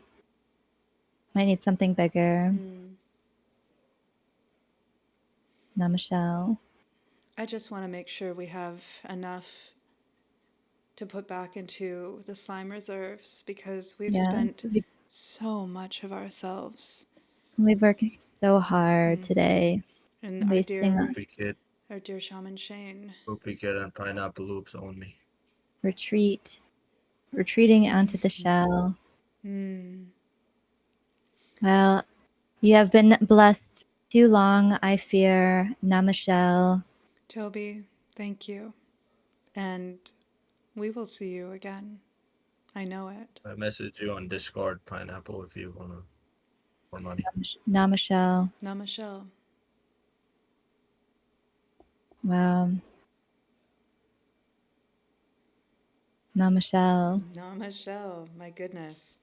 need something bigger. Mm. Namashell. I just want to make sure we have enough to put back into the slime reserves because we've spent Yes. so much of ourselves. We worked so hard today. And Wasting a our dear Shaman Shane. Poopy Kid and Pineapple Loops own me. retreating onto the shell. Mm. Well, you have been blessed too long, I fear, Namashell. Toby, thank you. And we will see you again. I know it. I message you on Discord, Pineapple, if you want more money. Namashell. Namashell. Wow. Namashell. Namashell. My goodness.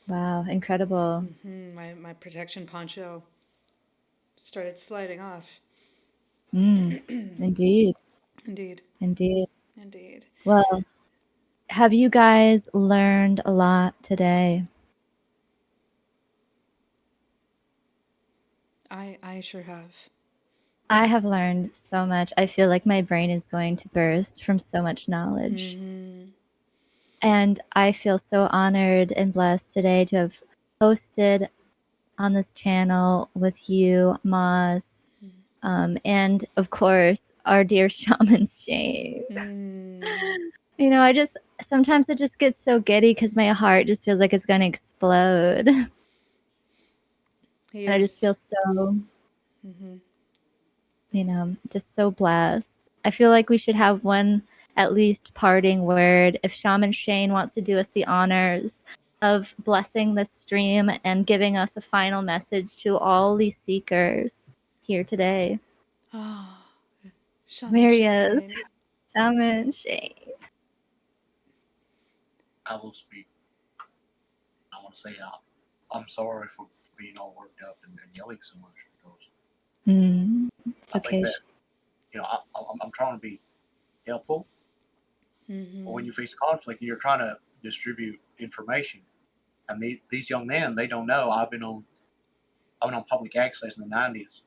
Wow, incredible. My protection poncho started sliding off. Indeed. Indeed. Indeed. Indeed. Well, have you guys learned a lot today? I sure have. I have learned so much. I feel like my brain is going to burst from so much knowledge. And I feel so honored and blessed today to have hosted on this channel with you, Moz, and of course, our dear Shaman Shane. You know, sometimes it just gets so giddy because my heart just feels like it's going to explode. And I just feel so, you know, just so blessed. I feel like we should have one at least parting word. If Shaman Shane wants to do us the honors of blessing this stream and giving us a final message to all these seekers here today. Oh, Shaman There he Shane. is. Shaman Shane. I will speak. I want to say I'm sorry for being all worked up and yelling so much because It's I think okay. that I'm trying to be helpful. But when you face conflict and you're trying to distribute information, and these young men, they don't know. I've been on public access in the '90s.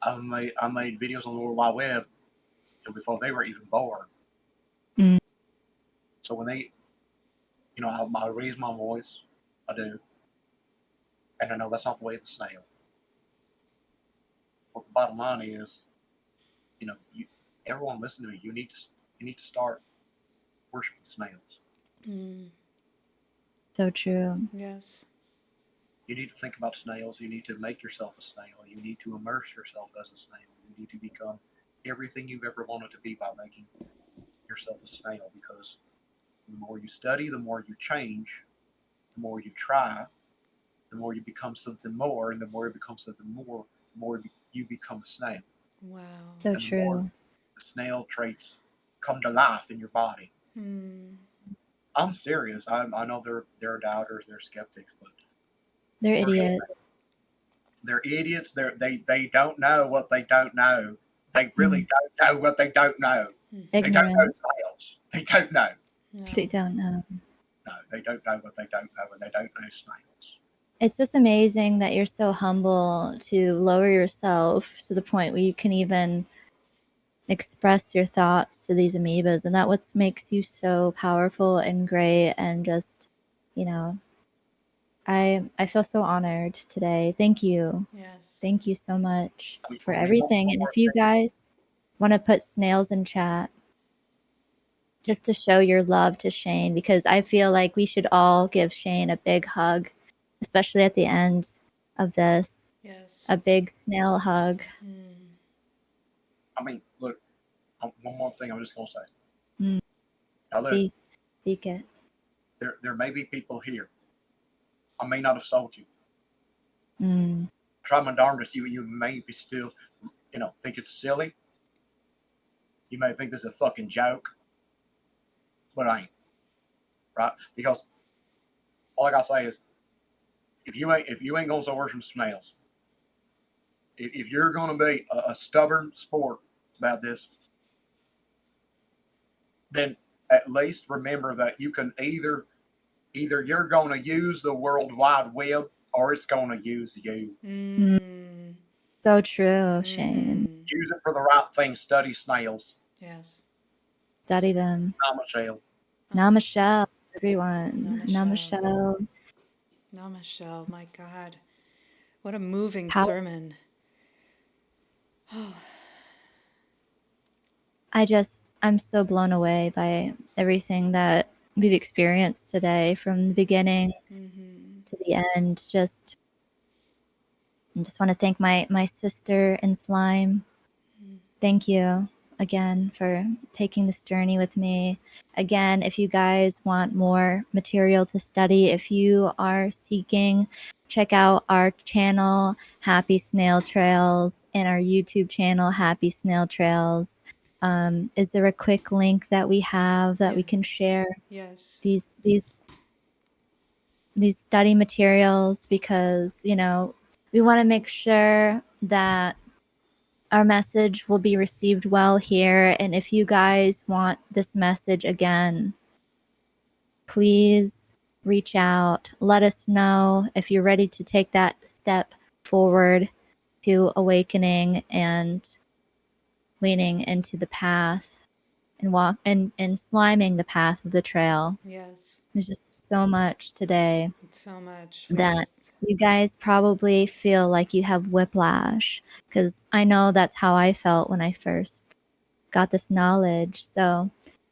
I made videos on the World Wide Web before they were even born. So when they, I raise my voice, I do, and I know that's not the way of the snail. But the bottom line is, everyone listen to me. You need to start worshiping snails. So true. Yes. You need to think about snails. You need to make yourself a snail. You need to immerse yourself as a snail. You need to become everything you've ever wanted to be by making yourself a snail. Because the more you study, the more you change, the more you try, the more you become something more, and the more you become something more, the more you become a snail. Wow. So And the more true. the snail traits come to life in your body. I'm serious. I know they're doubters, they're skeptics, but They're we're idiots. they're idiots. They don't know what they don't know. They really don't know what they don't know. They don't know Ignorant. snails. They don't know. They No. don't know. No, they don't know what they don't know, and they don't know snails. It's just amazing that you're so humble to lower yourself to the point where you can even express your thoughts to these amoebas, and that what makes you so powerful and great. And just, you know, I feel so honored today. Thank you. Yes. Thank you so much We, for we want everything. And more if you guys want to put snails in chat just to show your love to Shane, because I feel like we should all give Shane a big hug, especially at the end of this. Yes. A big snail hug. I mean, look, one more thing I'm just going to say. Mm. Now, look, Speak it. there may be people here. I may not have sold you. Mm. Try my darndest. You may be still, think it's silly. You may think this is a fucking joke, but I ain't. Right? Because all I gotta say is, if you ain't gonna start some snails, if you're gonna be a stubborn sport about this, then at least remember that you can either you're gonna use the World Wide Web or it's gonna use you. Mm. So true, Shane. Use it for the right thing. Study snails. Yes. Study them. Namashell. Namashell, everyone. Namashell. Namashell. Namashell. My God. What a moving How sermon. I'm so blown away by everything that we've experienced today from the beginning to the end. I just want to thank my sister in slime. Thank you again for taking this journey with me. Again, if you guys want more material to study, if you are seeking, check out our channel, Happy Snail Trails, and our YouTube channel, Happy Snail Trails. Is there a quick link that we have that we can share Yes. these study materials? Because, we want to make sure that our message will be received well here. And if you guys want this message again, please reach out. Let us know if you're ready to take that step forward to awakening and leaning into the path and walk and sliming the path of the trail. Yes. There's just so much today So much. that you guys probably feel like you have whiplash, because I know that's how I felt when I first got this knowledge. So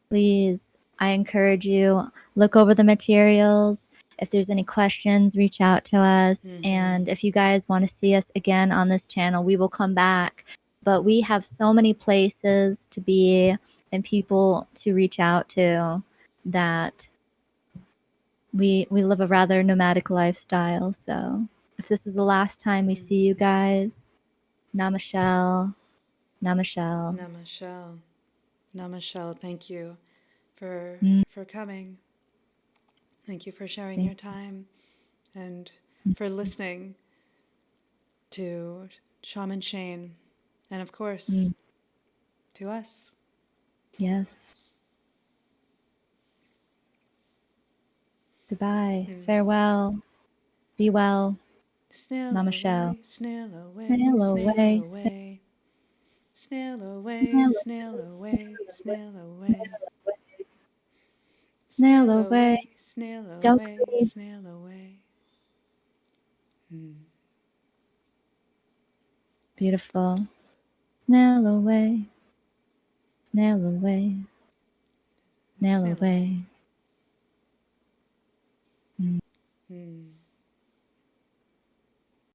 please, I encourage you, look over the materials. If there's any questions, reach out to us. And if you guys want to see us again on this channel, we will come back. But we have so many places to be and people to reach out to that we live a rather nomadic lifestyle. So if this is the last time we see you guys, Namashell, Namashell. Namashell. Namashell. Thank you for coming. Thank you for sharing your time and for listening to Shaman Shane, and of course to us. Yes. Goodbye. Farewell. Be well. Snail Namashell. away, snail away, Snail snail away, away. Snail away, snail snail away, away, snail away. snail Snail away. away, snail Don't away, breathe. snail away. Beautiful. Snail away. Snail away. Snail Snail away. away.